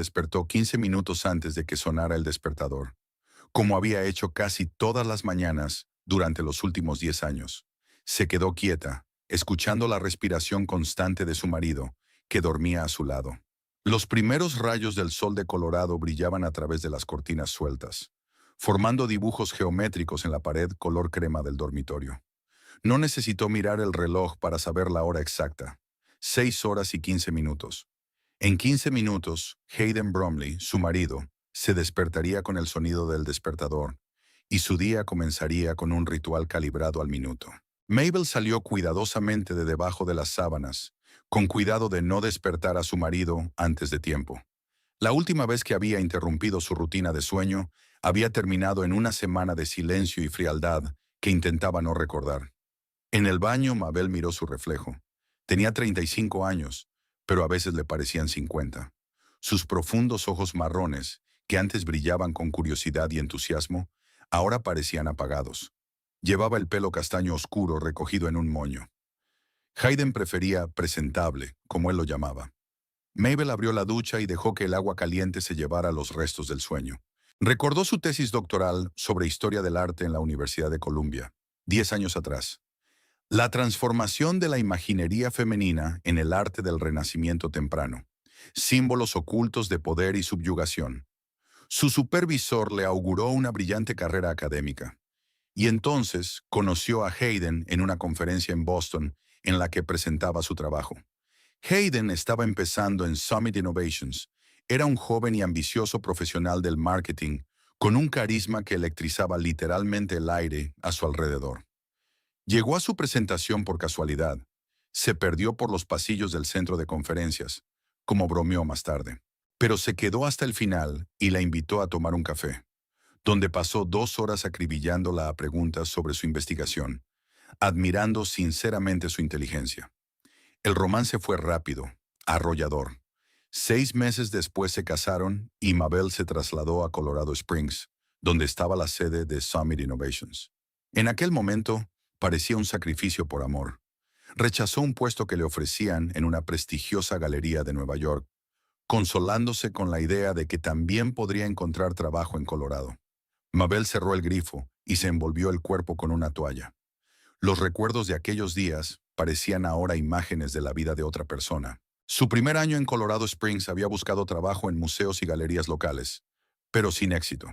Despertó 15 minutos antes de que sonara el despertador, como había hecho casi todas las mañanas durante los últimos 10 años. Se quedó quieta, escuchando la respiración constante de su marido, que dormía a su lado. Los primeros rayos del sol de Colorado brillaban a través de las cortinas sueltas, formando dibujos geométricos en la pared color crema del dormitorio. No necesitó mirar el reloj para saber la hora exacta. 6 horas y 15 minutos. En 15 minutos, Hayden Bromley, su marido, se despertaría con el sonido del despertador, y su día comenzaría con un ritual calibrado al minuto. Mabel salió cuidadosamente de debajo de las sábanas, con cuidado de no despertar a su marido antes de tiempo. La última vez que había interrumpido su rutina de sueño había terminado en una semana de silencio y frialdad que intentaba no recordar. En el baño, Mabel miró su reflejo. Tenía 35 años, pero a veces le parecían 50. Sus profundos ojos marrones, que antes brillaban con curiosidad y entusiasmo, ahora parecían apagados. Llevaba el pelo castaño oscuro recogido en un moño. Hayden prefería presentable, como él lo llamaba. Mabel abrió la ducha y dejó que el agua caliente se llevara los restos del sueño. Recordó su tesis doctoral sobre historia del arte en la Universidad de Columbia, 10 años atrás. La transformación de la imaginería femenina en el arte del Renacimiento temprano. Símbolos ocultos de poder y subyugación. Su supervisor le auguró una brillante carrera académica. Y entonces conoció a Hayden en una conferencia en Boston en la que presentaba su trabajo. Hayden estaba empezando en Summit Innovations. Era un joven y ambicioso profesional del marketing, con un carisma que electrizaba literalmente el aire a su alrededor. Llegó a su presentación por casualidad. Se perdió por los pasillos del centro de conferencias, como bromeó más tarde. Pero se quedó hasta el final y la invitó a tomar un café, donde pasó 2 horas acribillándola a preguntas sobre su investigación, admirando sinceramente su inteligencia. El romance fue rápido, arrollador. 6 meses después se casaron y Mabel se trasladó a Colorado Springs, donde estaba la sede de Summit Innovations. En aquel momento, parecía un sacrificio por amor. Rechazó un puesto que le ofrecían en una prestigiosa galería de Nueva York, consolándose con la idea de que también podría encontrar trabajo en Colorado. Mabel cerró el grifo y se envolvió el cuerpo con una toalla. Los recuerdos de aquellos días parecían ahora imágenes de la vida de otra persona. Su primer año en Colorado Springs había buscado trabajo en museos y galerías locales, pero sin éxito.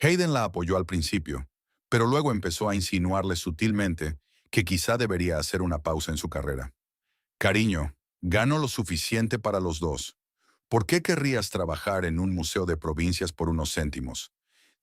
Hayden la apoyó al principio, pero luego empezó a insinuarle sutilmente que quizá debería hacer una pausa en su carrera. Cariño, gano lo suficiente para los dos. ¿Por qué querrías trabajar en un museo de provincias por unos céntimos?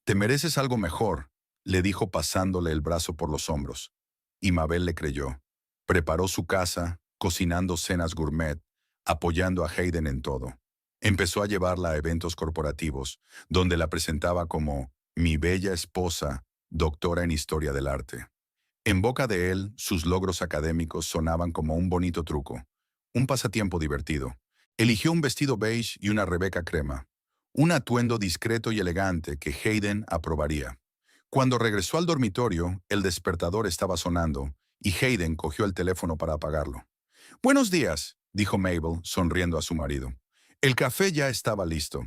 Te mereces algo mejor, le dijo pasándole el brazo por los hombros. Y Mabel le creyó. Preparó su casa, cocinando cenas gourmet, apoyando a Hayden en todo. Empezó a llevarla a eventos corporativos, donde la presentaba como mi bella esposa, doctora en historia del arte. En boca de él, sus logros académicos sonaban como un bonito truco, un pasatiempo divertido. Eligió un vestido beige y una rebeca crema, un atuendo discreto y elegante que Hayden aprobaría. Cuando regresó al dormitorio, el despertador estaba sonando y Hayden cogió el teléfono para apagarlo. «Buenos días», dijo Mabel, sonriendo a su marido. El café ya estaba listo.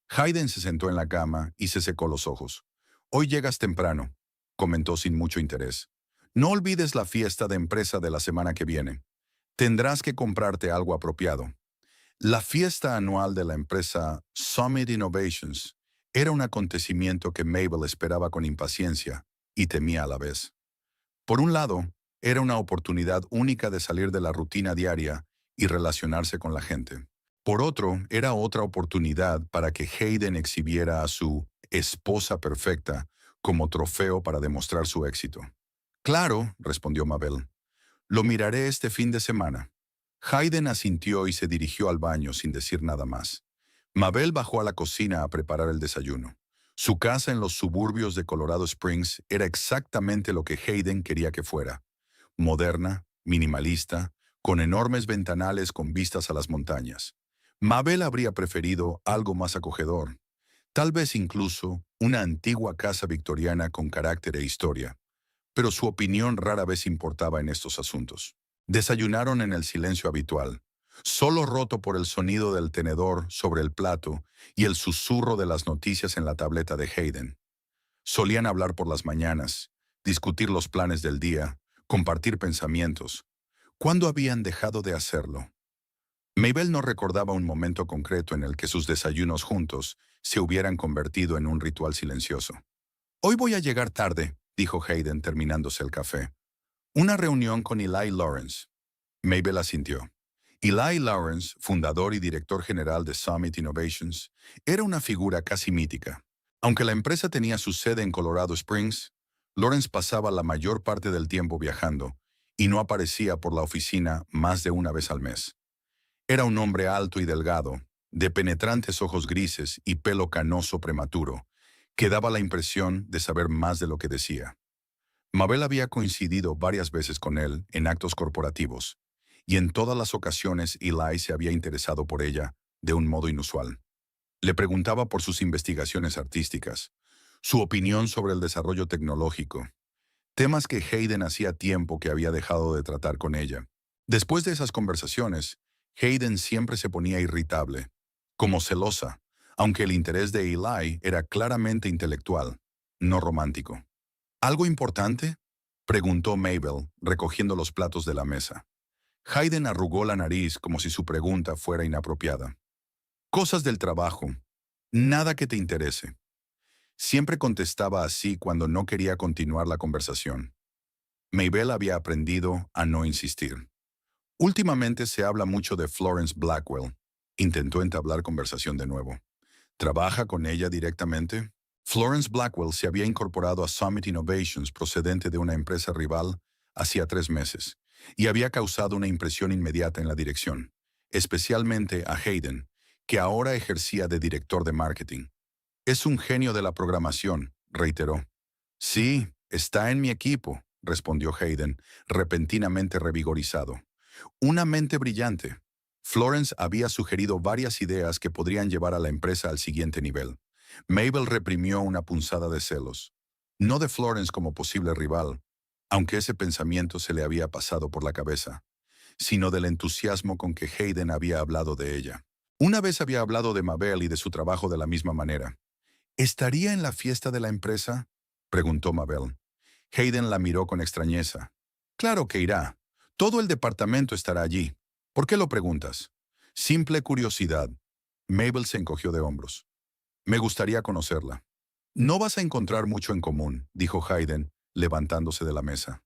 Hayden se sentó en la cama y se secó los ojos. «Hoy llegas temprano», comentó sin mucho interés. «No olvides la fiesta de empresa de la semana que viene. Tendrás que comprarte algo apropiado». La fiesta anual de la empresa Summit Innovations era un acontecimiento que Mabel esperaba con impaciencia y temía a la vez. Por un lado, era una oportunidad única de salir de la rutina diaria y relacionarse con la gente. Por otro, era otra oportunidad para que Hayden exhibiera a su esposa perfecta como trofeo para demostrar su éxito. «Claro», respondió Mabel. «Lo miraré este fin de semana». Hayden asintió y se dirigió al baño sin decir nada más. Mabel bajó a la cocina a preparar el desayuno. Su casa en los suburbios de Colorado Springs era exactamente lo que Hayden quería que fuera. Moderna, minimalista, con enormes ventanales con vistas a las montañas. Mabel habría preferido algo más acogedor, tal vez incluso una antigua casa victoriana con carácter e historia, pero su opinión rara vez importaba en estos asuntos. Desayunaron en el silencio habitual. solo roto por el sonido del tenedor sobre el plato y el susurro de las noticias en la tableta de Hayden. Solían hablar por las mañanas, discutir los planes del día, compartir pensamientos. ¿Cuándo habían dejado de hacerlo? Mabel no recordaba un momento concreto en el que sus desayunos juntos se hubieran convertido en un ritual silencioso. Hoy voy a llegar tarde, dijo Hayden terminándose el café. Una reunión con Eli Lawrence. Mabel asintió. Eli Lawrence, fundador y director general de Summit Innovations, era una figura casi mítica. Aunque la empresa tenía su sede en Colorado Springs, Lawrence pasaba la mayor parte del tiempo viajando y no aparecía por la oficina más de una vez al mes. Era un hombre alto y delgado, de penetrantes ojos grises y pelo canoso prematuro, que daba la impresión de saber más de lo que decía. Mabel había coincidido varias veces con él en actos corporativos, y en todas las ocasiones Eli se había interesado por ella de un modo inusual. Le preguntaba por sus investigaciones artísticas, su opinión sobre el desarrollo tecnológico, temas que Hayden hacía tiempo que había dejado de tratar con ella. Después de esas conversaciones, Hayden siempre se ponía irritable, como celosa, aunque el interés de Eli era claramente intelectual, no romántico. ¿Algo importante?, preguntó Mabel, recogiendo los platos de la mesa. Hayden arrugó la nariz como si su pregunta fuera inapropiada. Cosas del trabajo. Nada que te interese. Siempre contestaba así cuando no quería continuar la conversación. Mabel había aprendido a no insistir. Últimamente se habla mucho de Florence Blackwell. Intentó entablar conversación de nuevo. ¿Trabaja con ella directamente? Florence Blackwell se había incorporado a Summit Innovations procedente de una empresa rival hacía 3 meses y había causado una impresión inmediata en la dirección, especialmente a Hayden, que ahora ejercía de director de marketing. Es un genio de la programación, reiteró. Sí, está en mi equipo, respondió Hayden, repentinamente revigorizado. Una mente brillante. Florence había sugerido varias ideas que podrían llevar a la empresa al siguiente nivel. Mabel reprimió una punzada de celos. No de Florence como posible rival, aunque ese pensamiento se le había pasado por la cabeza, sino del entusiasmo con que Hayden había hablado de ella. Una vez había hablado de Mabel y de su trabajo de la misma manera. ¿Estaría en la fiesta de la empresa?, preguntó Mabel. Hayden la miró con extrañeza. Claro que irá. Todo el departamento estará allí. ¿Por qué lo preguntas? Simple curiosidad. Mabel se encogió de hombros. Me gustaría conocerla. No vas a encontrar mucho en común, dijo Hayden, levantándose de la mesa.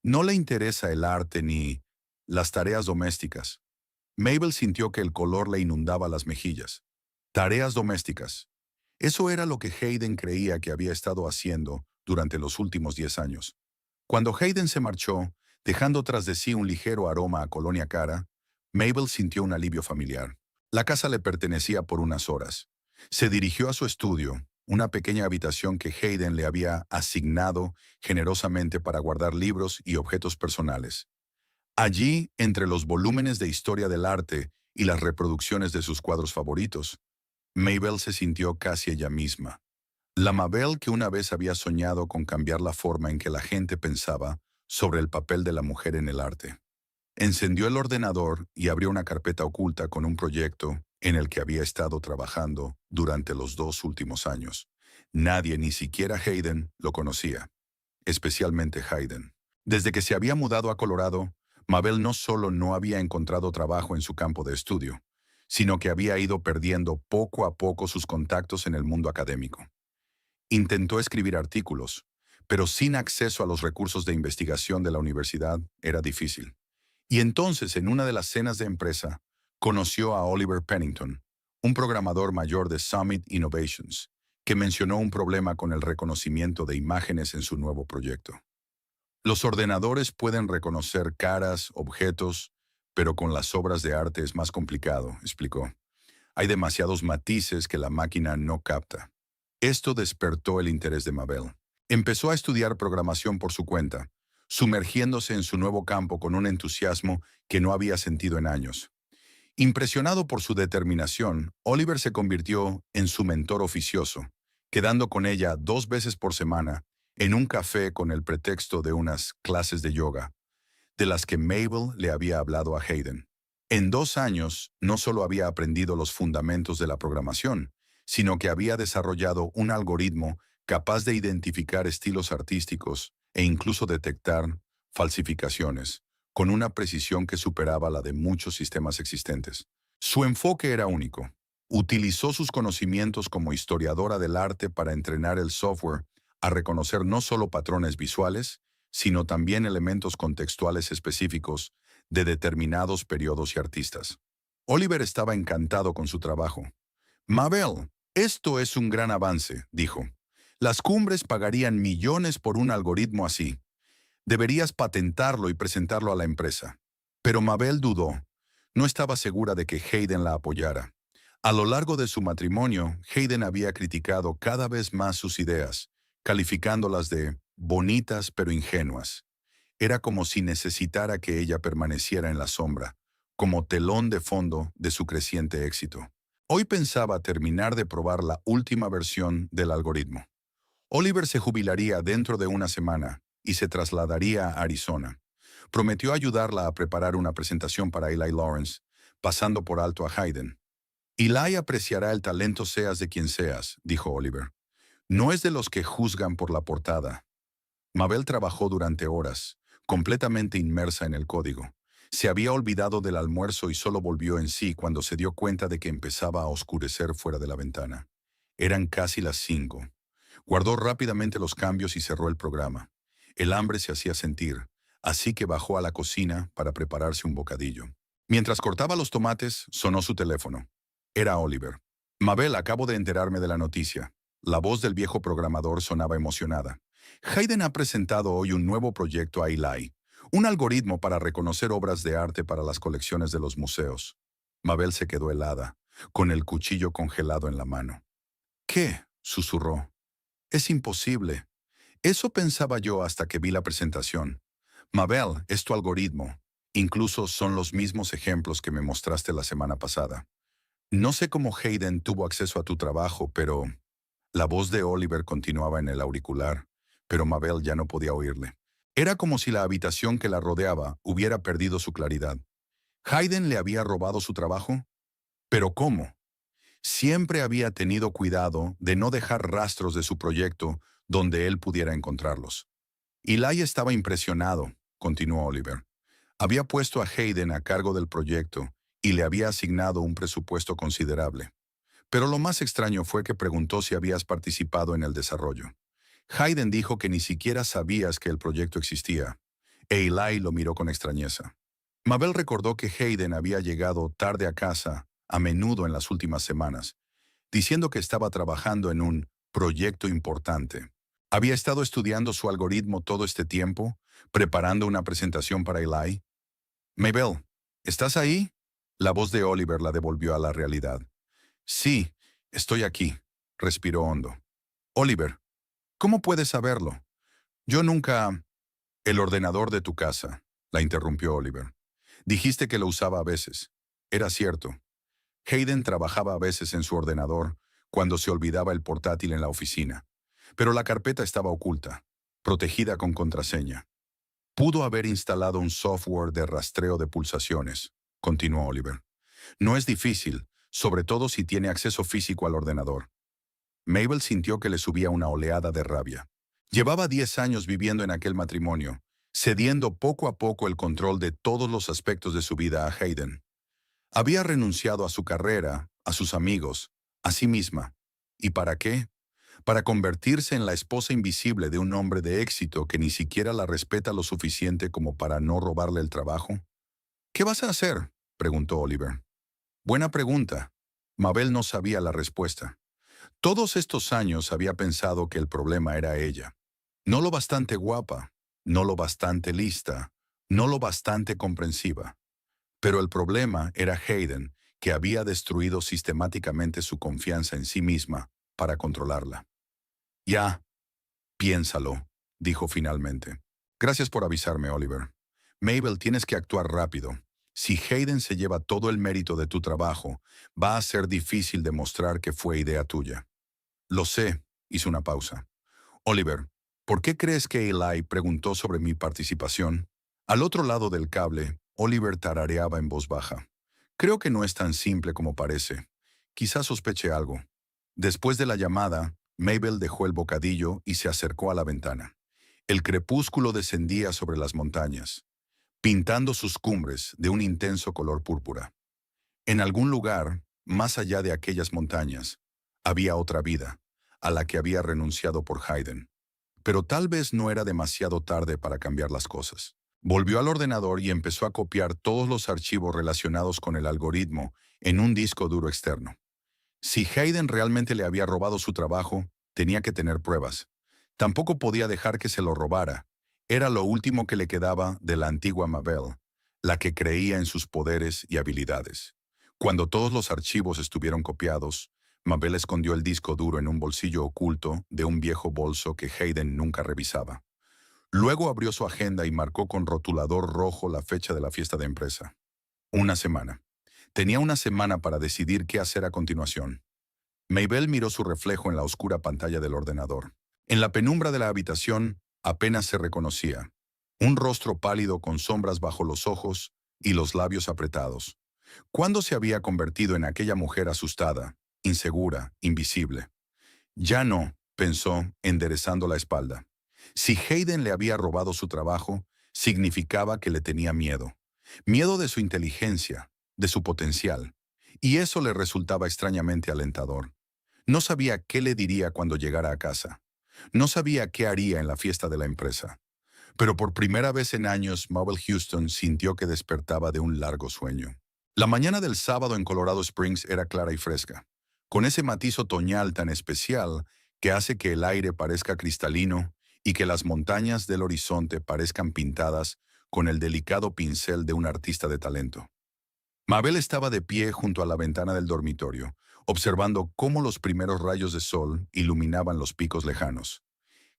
No le interesa el arte ni las tareas domésticas. Mabel sintió que el color le inundaba las mejillas. Tareas domésticas. Eso era lo que Hayden creía que había estado haciendo durante los últimos 10 años. Cuando Hayden se marchó, dejando tras de sí un ligero aroma a colonia cara, Mabel sintió un alivio familiar. La casa le pertenecía por unas horas. Se dirigió a su estudio, una pequeña habitación que Hayden le había asignado generosamente para guardar libros y objetos personales. Allí, entre los volúmenes de historia del arte y las reproducciones de sus cuadros favoritos, Mabel se sintió casi ella misma. La Mabel que una vez había soñado con cambiar la forma en que la gente pensaba sobre el papel de la mujer en el arte. Encendió el ordenador y abrió una carpeta oculta con un proyecto en el que había estado trabajando durante los 2 últimos años. Nadie, ni siquiera Hayden, lo conocía, especialmente Hayden. Desde que se había mudado a Colorado, Mabel no solo no había encontrado trabajo en su campo de estudio, sino que había ido perdiendo poco a poco sus contactos en el mundo académico. Intentó escribir artículos, pero sin acceso a los recursos de investigación de la universidad era difícil. Y entonces, en una de las cenas de empresa, conoció a Oliver Pennington, un programador mayor de Summit Innovations, que mencionó un problema con el reconocimiento de imágenes en su nuevo proyecto. Los ordenadores pueden reconocer caras, objetos, pero con las obras de arte es más complicado, explicó. Hay demasiados matices que la máquina no capta. Esto despertó el interés de Mabel. Empezó a estudiar programación por su cuenta, sumergiéndose en su nuevo campo con un entusiasmo que no había sentido en años. Impresionado por su determinación, Oliver se convirtió en su mentor oficioso, quedando con ella 2 veces por semana en un café con el pretexto de unas clases de yoga, de las que Mabel le había hablado a Hayden. En 2 años, no solo había aprendido los fundamentos de la programación, sino que había desarrollado un algoritmo capaz de identificar estilos artísticos e incluso detectar falsificaciones, con una precisión que superaba la de muchos sistemas existentes. Su enfoque era único. Utilizó sus conocimientos como historiadora del arte para entrenar el software a reconocer no solo patrones visuales, sino también elementos contextuales específicos de determinados periodos y artistas. Oliver estaba encantado con su trabajo. Mabel, esto es un gran avance, dijo. Las cumbres pagarían millones por un algoritmo así. Deberías patentarlo y presentarlo a la empresa. Pero Mabel dudó. No estaba segura de que Hayden la apoyara. A lo largo de su matrimonio, Hayden había criticado cada vez más sus ideas, calificándolas de bonitas pero ingenuas. Era como si necesitara que ella permaneciera en la sombra, como telón de fondo de su creciente éxito. Hoy pensaba terminar de probar la última versión del algoritmo. Oliver se jubilaría dentro de una semana y se trasladaría a Arizona. Prometió ayudarla a preparar una presentación para Eli Lawrence, pasando por alto a Hayden. Eli apreciará el talento seas de quien seas, dijo Oliver. No es de los que juzgan por la portada. Mabel trabajó durante horas, completamente inmersa en el código. Se había olvidado del almuerzo y solo volvió en sí cuando se dio cuenta de que empezaba a oscurecer fuera de la ventana. Eran casi las 5. Guardó rápidamente los cambios y cerró el programa. El hambre se hacía sentir, así que bajó a la cocina para prepararse un bocadillo. Mientras cortaba los tomates, sonó su teléfono. Era Oliver. Mabel, acabo de enterarme de la noticia. La voz del viejo programador sonaba emocionada. Hayden ha presentado hoy un nuevo proyecto a Eli, un algoritmo para reconocer obras de arte para las colecciones de los museos. Mabel se quedó helada, con el cuchillo congelado en la mano. ¿Qué?, susurró. Es imposible. Eso pensaba yo hasta que vi la presentación. Mabel, es tu algoritmo. Incluso son los mismos ejemplos que me mostraste la semana pasada. No sé cómo Hayden tuvo acceso a tu trabajo, pero... La voz de Oliver continuaba en el auricular, pero Mabel ya no podía oírle. Era como si la habitación que la rodeaba hubiera perdido su claridad. ¿Hayden le había robado su trabajo? ¿Pero cómo? Siempre había tenido cuidado de no dejar rastros de su proyecto donde él pudiera encontrarlos. Eli estaba impresionado, continuó Oliver. Había puesto a Hayden a cargo del proyecto y le había asignado un presupuesto considerable. Pero lo más extraño fue que preguntó si habías participado en el desarrollo. Hayden dijo que ni siquiera sabías que el proyecto existía, e Eli lo miró con extrañeza. Mabel recordó que Hayden había llegado tarde a casa, a menudo en las últimas semanas, diciendo que estaba trabajando en un proyecto importante. ¿Había estado estudiando su algoritmo todo este tiempo, preparando una presentación para Eli? Mabel, ¿estás ahí? La voz de Oliver la devolvió a la realidad. Sí, estoy aquí, respiró hondo. Oliver, ¿cómo puedes saberlo? Yo nunca... El ordenador de tu casa, la interrumpió Oliver. Dijiste que lo usaba a veces. Era cierto. Hayden trabajaba a veces en su ordenador cuando se olvidaba el portátil en la oficina. Pero la carpeta estaba oculta, protegida con contraseña. Pudo haber instalado un software de rastreo de pulsaciones, continuó Oliver. No es difícil, sobre todo si tiene acceso físico al ordenador. Mabel sintió que le subía una oleada de rabia. Llevaba 10 años viviendo en aquel matrimonio, cediendo poco a poco el control de todos los aspectos de su vida a Hayden. Había renunciado a su carrera, a sus amigos, a sí misma. ¿Y para qué? ¿Para convertirse en la esposa invisible de un hombre de éxito que ni siquiera la respeta lo suficiente como para no robarle el trabajo? ¿Qué vas a hacer?, preguntó Oliver. Buena pregunta. Mabel no sabía la respuesta. Todos estos años había pensado que el problema era ella. No lo bastante guapa, no lo bastante lista, no lo bastante comprensiva. Pero el problema era Hayden, que había destruido sistemáticamente su confianza en sí misma para controlarla. Ya, piénsalo, dijo finalmente. Gracias por avisarme, Oliver. Mabel, tienes que actuar rápido. Si Hayden se lleva todo el mérito de tu trabajo, va a ser difícil demostrar que fue idea tuya. Lo sé, hizo una pausa. Oliver, ¿por qué crees que Eli preguntó sobre mi participación? Al otro lado del cable, Oliver tarareaba en voz baja. Creo que no es tan simple como parece. Quizás sospeche algo. Después de la llamada, Mabel dejó el bocadillo y se acercó a la ventana. El crepúsculo descendía sobre las montañas, pintando sus cumbres de un intenso color púrpura. En algún lugar, más allá de aquellas montañas, había otra vida, a la que había renunciado por Hayden. Pero tal vez no era demasiado tarde para cambiar las cosas. Volvió al ordenador y empezó a copiar todos los archivos relacionados con el algoritmo en un disco duro externo. Si Hayden realmente le había robado su trabajo, tenía que tener pruebas. Tampoco podía dejar que se lo robara. Era lo último que le quedaba de la antigua Mabel, la que creía en sus poderes y habilidades. Cuando todos los archivos estuvieron copiados, Mabel escondió el disco duro en un bolsillo oculto de un viejo bolso que Hayden nunca revisaba. Luego abrió su agenda y marcó con rotulador rojo la fecha de la fiesta de empresa. Una semana. Tenía una semana para decidir qué hacer a continuación. Mabel miró su reflejo en la oscura pantalla del ordenador. En la penumbra de la habitación apenas se reconocía. Un rostro pálido con sombras bajo los ojos y los labios apretados. ¿Cuándo se había convertido en aquella mujer asustada, insegura, invisible? Ya no, pensó, enderezando la espalda. Si Hayden le había robado su trabajo, significaba que le tenía miedo. Miedo de su inteligencia, de su potencial. Y eso le resultaba extrañamente alentador. No sabía qué le diría cuando llegara a casa. No sabía qué haría en la fiesta de la empresa. Pero por primera vez en años, Mabel Houston sintió que despertaba de un largo sueño. La mañana del sábado en Colorado Springs era clara y fresca, con ese matiz otoñal tan especial que hace que el aire parezca cristalino y que las montañas del horizonte parezcan pintadas con el delicado pincel de un artista de talento. Mabel estaba de pie junto a la ventana del dormitorio, observando cómo los primeros rayos de sol iluminaban los picos lejanos.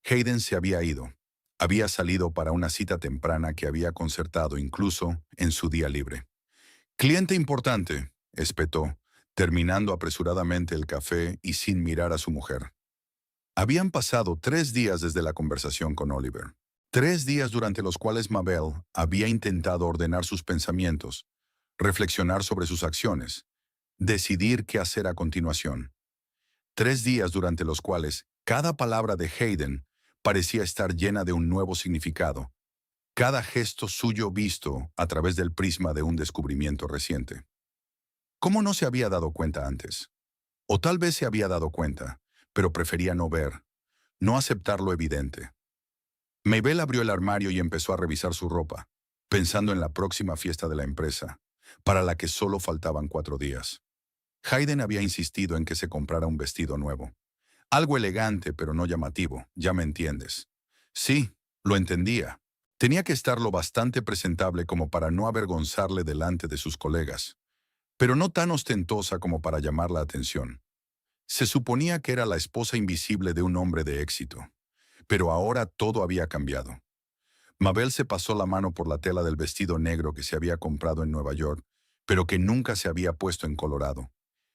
Hayden se había ido. Había salido para una cita temprana que había concertado incluso en su día libre. «Cliente importante», espetó, terminando apresuradamente el café y sin mirar a su mujer. Habían pasado 3 días desde la conversación con Oliver. 3 días durante los cuales Mabel había intentado ordenar sus pensamientos, reflexionar sobre sus acciones, decidir qué hacer a continuación. 3 días durante los cuales cada palabra de Hayden parecía estar llena de un nuevo significado, cada gesto suyo visto a través del prisma de un descubrimiento reciente. ¿Cómo no se había dado cuenta antes? O tal vez se había dado cuenta, pero prefería no ver, no aceptar lo evidente. Mabel abrió el armario y empezó a revisar su ropa, pensando en la próxima fiesta de la empresa, para la que solo faltaban 4 días. Hayden había insistido en que se comprara un vestido nuevo. Algo elegante, pero no llamativo, ya me entiendes. Sí, lo entendía. Tenía que estar lo bastante presentable como para no avergonzarle delante de sus colegas, pero no tan ostentosa como para llamar la atención. Se suponía que era la esposa invisible de un hombre de éxito, pero ahora todo había cambiado. Mabel se pasó la mano por la tela del vestido negro que se había comprado en Nueva York, pero que nunca se había puesto en Colorado.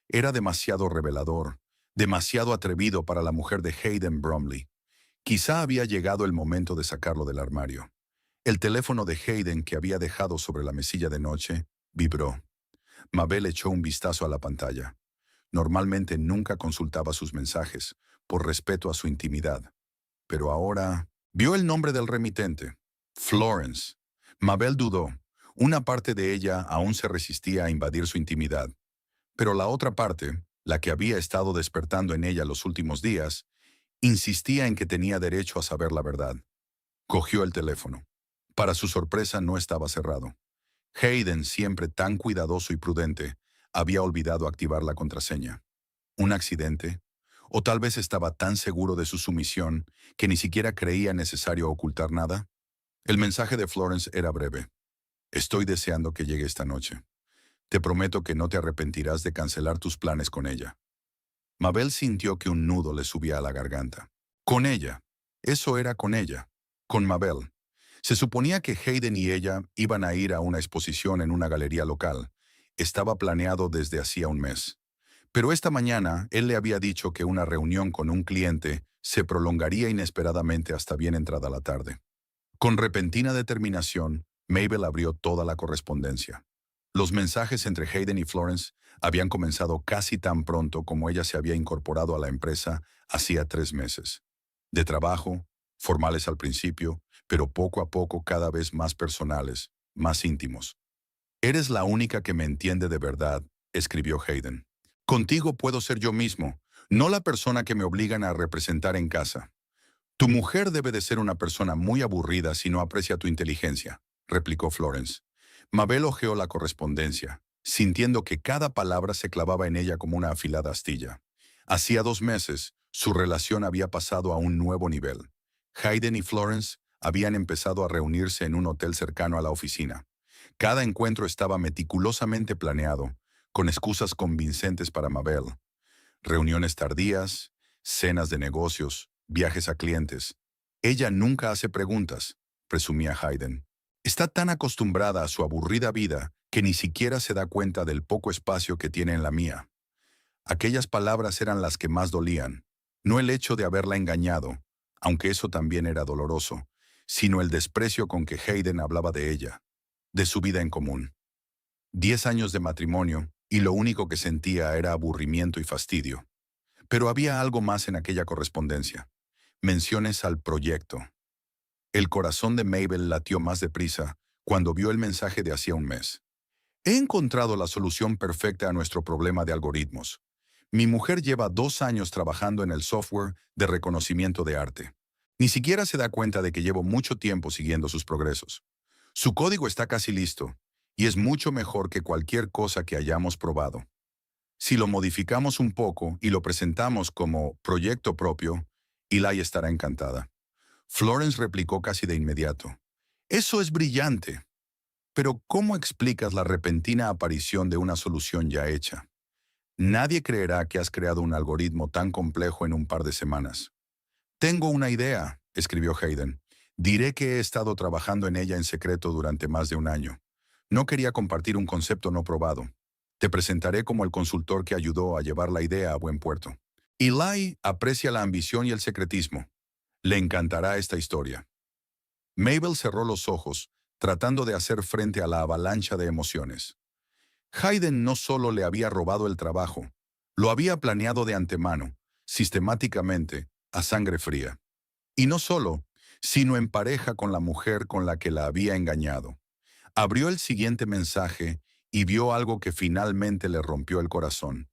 Era demasiado revelador, demasiado atrevido para la mujer de Hayden Bromley. Quizá había llegado el momento de sacarlo del armario. El teléfono de Hayden que había dejado sobre la mesilla de noche vibró. Mabel echó un vistazo a la pantalla. Normalmente nunca consultaba sus mensajes, por respeto a su intimidad. Pero ahora vio el nombre del remitente. Florence. Mabel dudó. Una parte de ella aún se resistía a invadir su intimidad. Pero la otra parte, la que había estado despertando en ella los últimos días, insistía en que tenía derecho a saber la verdad. Cogió el teléfono. Para su sorpresa no estaba cerrado. Hayden, siempre tan cuidadoso y prudente, había olvidado activar la contraseña. ¿Un accidente? ¿O tal vez estaba tan seguro de su sumisión que ni siquiera creía necesario ocultar nada? El mensaje de Florence era breve. Estoy deseando que llegue esta noche. Te prometo que no te arrepentirás de cancelar tus planes con ella. Mabel sintió que un nudo le subía a la garganta. Con ella. Eso era con ella. Con Mabel. Se suponía que Hayden y ella iban a ir a una exposición en una galería local. Estaba planeado desde hacía un mes. Pero esta mañana él le había dicho que una reunión con un cliente se prolongaría inesperadamente hasta bien entrada la tarde. Con repentina determinación, Mabel abrió toda la correspondencia. Los mensajes entre Hayden y Florence habían comenzado casi tan pronto como ella se había incorporado a la empresa hacía 3 meses. De trabajo, formales al principio, pero poco a poco cada vez más personales, más íntimos. Eres la única que me entiende de verdad, escribió Hayden. Contigo puedo ser yo mismo, no la persona que me obligan a representar en casa. Tu mujer debe de ser una persona muy aburrida si no aprecia tu inteligencia, replicó Florence. Mabel hojeó la correspondencia, sintiendo que cada palabra se clavaba en ella como una afilada astilla. Hacía 2 meses, su relación había pasado a un nuevo nivel. Hayden y Florence habían empezado a reunirse en un hotel cercano a la oficina. Cada encuentro estaba meticulosamente planeado, con excusas convincentes para Mabel. Reuniones tardías, cenas de negocios, viajes a clientes. Ella nunca hace preguntas, presumía Hayden. Está tan acostumbrada a su aburrida vida que ni siquiera se da cuenta del poco espacio que tiene en la mía. Aquellas palabras eran las que más dolían, no el hecho de haberla engañado, aunque eso también era doloroso, sino el desprecio con que Hayden hablaba de ella, de su vida en común. 10 años de matrimonio, y lo único que sentía era aburrimiento y fastidio. Pero había algo más en aquella correspondencia. Menciones al proyecto. El corazón de Mabel latió más deprisa cuando vio el mensaje de hacía un mes. He encontrado la solución perfecta a nuestro problema de algoritmos. Mi mujer lleva 2 años trabajando en el software de reconocimiento de arte. Ni siquiera se da cuenta de que llevo mucho tiempo siguiendo sus progresos. Su código está casi listo, y es mucho mejor que cualquier cosa que hayamos probado. Si lo modificamos un poco y lo presentamos como proyecto propio, Eli estará encantada. Florence replicó casi de inmediato. Eso es brillante. Pero ¿cómo explicas la repentina aparición de una solución ya hecha? Nadie creerá que has creado un algoritmo tan complejo en un par de semanas. Tengo una idea, escribió Hayden. Diré que he estado trabajando en ella en secreto durante más de un año. No quería compartir un concepto no probado. Te presentaré como el consultor que ayudó a llevar la idea a buen puerto. Eli aprecia la ambición y el secretismo. Le encantará esta historia. Mabel cerró los ojos, tratando de hacer frente a la avalancha de emociones. Hayden no solo le había robado el trabajo, lo había planeado de antemano, sistemáticamente, a sangre fría. Y no solo, sino en pareja con la mujer con la que la había engañado. Abrió el siguiente mensaje y vio algo que finalmente le rompió el corazón.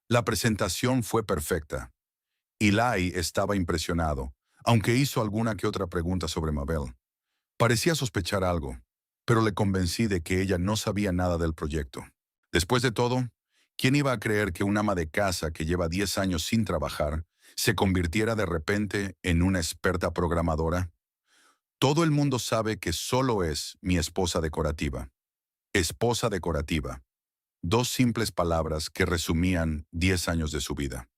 La presentación fue perfecta. Eli estaba impresionado, aunque hizo alguna que otra pregunta sobre Mabel. Parecía sospechar algo, pero le convencí de que ella no sabía nada del proyecto. Después de todo, ¿quién iba a creer que un ama de casa que lleva 10 años sin trabajar se convirtiera de repente en una experta programadora? Todo el mundo sabe que solo es mi esposa decorativa. Esposa decorativa. 2 simples palabras que resumían 10 años de su vida.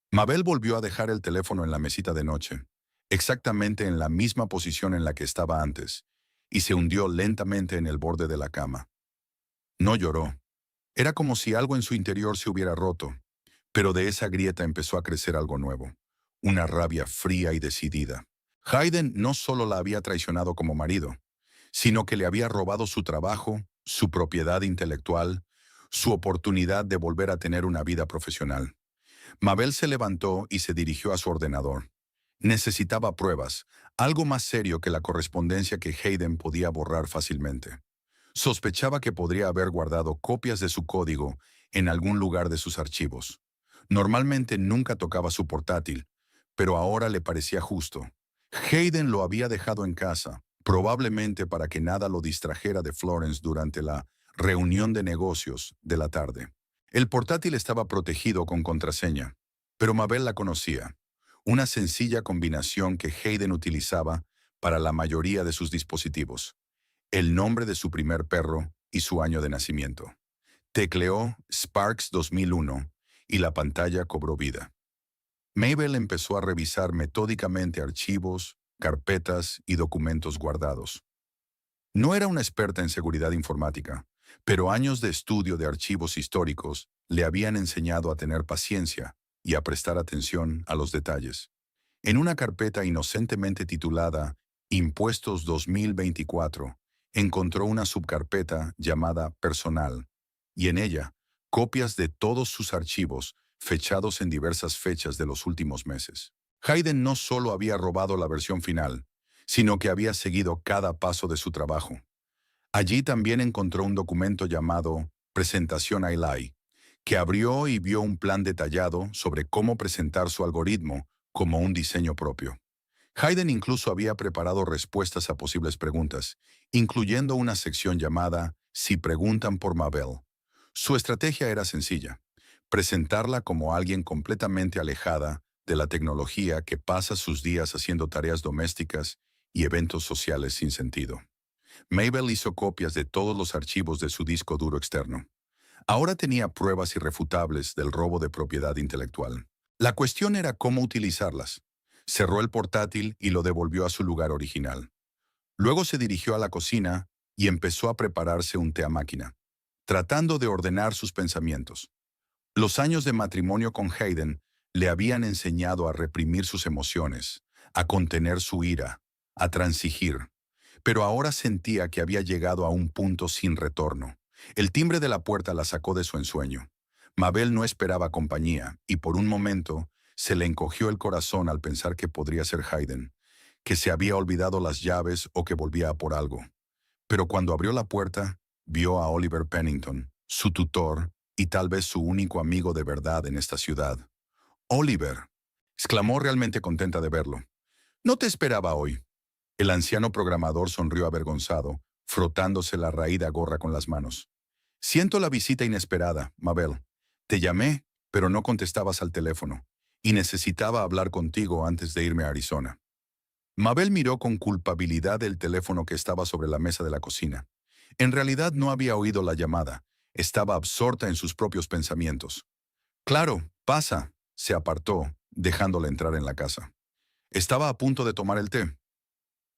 Mabel volvió a dejar el teléfono en la mesita de noche, exactamente en la misma posición en la que estaba antes, y se hundió lentamente en el borde de la cama. No lloró. Era como si algo en su interior se hubiera roto, pero de esa grieta empezó a crecer algo nuevo, una rabia fría y decidida. Hayden no solo la había traicionado como marido, sino que le había robado su trabajo, su propiedad intelectual, su oportunidad de volver a tener una vida profesional. Mabel se levantó y se dirigió a su ordenador. Necesitaba pruebas, algo más serio que la correspondencia que Hayden podía borrar fácilmente. Sospechaba que podría haber guardado copias de su código en algún lugar de sus archivos. Normalmente nunca tocaba su portátil, pero ahora le parecía justo. Hayden lo había dejado en casa, probablemente para que nada lo distrajera de Florence durante la reunión de negocios de la tarde. El portátil estaba protegido con contraseña, pero Mabel la conocía. Una sencilla combinación que Hayden utilizaba para la mayoría de sus dispositivos. El nombre de su primer perro y su año de nacimiento. Tecleó Sparks 2001 y la pantalla cobró vida. Mabel empezó a revisar metódicamente archivos, carpetas y documentos guardados. No era una experta en seguridad informática, pero años de estudio de archivos históricos le habían enseñado a tener paciencia y a prestar atención a los detalles. En una carpeta inocentemente titulada Impuestos 2024, encontró una subcarpeta llamada Personal, y en ella copias de todos sus archivos fechados en diversas fechas de los últimos meses. Hayden no solo había robado la versión final, sino que había seguido cada paso de su trabajo. Allí también encontró un documento llamado Presentación a Eli, que abrió y vio un plan detallado sobre cómo presentar su algoritmo como un diseño propio. Hayden incluso había preparado respuestas a posibles preguntas, incluyendo una sección llamada Si preguntan por Mabel. Su estrategia era sencilla: presentarla como alguien completamente alejada de la tecnología que pasa sus días haciendo tareas domésticas y eventos sociales sin sentido. Mabel hizo copias de todos los archivos de su disco duro externo. Ahora tenía pruebas irrefutables del robo de propiedad intelectual. La cuestión era cómo utilizarlas. Cerró el portátil y lo devolvió a su lugar original. Luego se dirigió a la cocina y empezó a prepararse un té a máquina, tratando de ordenar sus pensamientos. Los años de matrimonio con Hayden le habían enseñado a reprimir sus emociones, a contener su ira, a transigir. Pero ahora sentía que había llegado a un punto sin retorno. El timbre de la puerta la sacó de su ensueño. Mabel no esperaba compañía, y por un momento se le encogió el corazón al pensar que podría ser Hayden, que se había olvidado las llaves o que volvía a por algo. Pero cuando abrió la puerta, vio a Oliver Pennington, su tutor y tal vez su único amigo de verdad en esta ciudad. «Oliver», exclamó, realmente contenta de verlo. «No te esperaba hoy». El anciano programador sonrió avergonzado, frotándose la raída gorra con las manos. «Siento la visita inesperada, Mabel. Te llamé, pero no contestabas al teléfono, y necesitaba hablar contigo antes de irme a Arizona». Mabel miró con culpabilidad el teléfono que estaba sobre la mesa de la cocina. En realidad no había oído la llamada. Estaba absorta en sus propios pensamientos. «Claro, pasa», se apartó, dejándola entrar en la casa. Estaba a punto de tomar el té.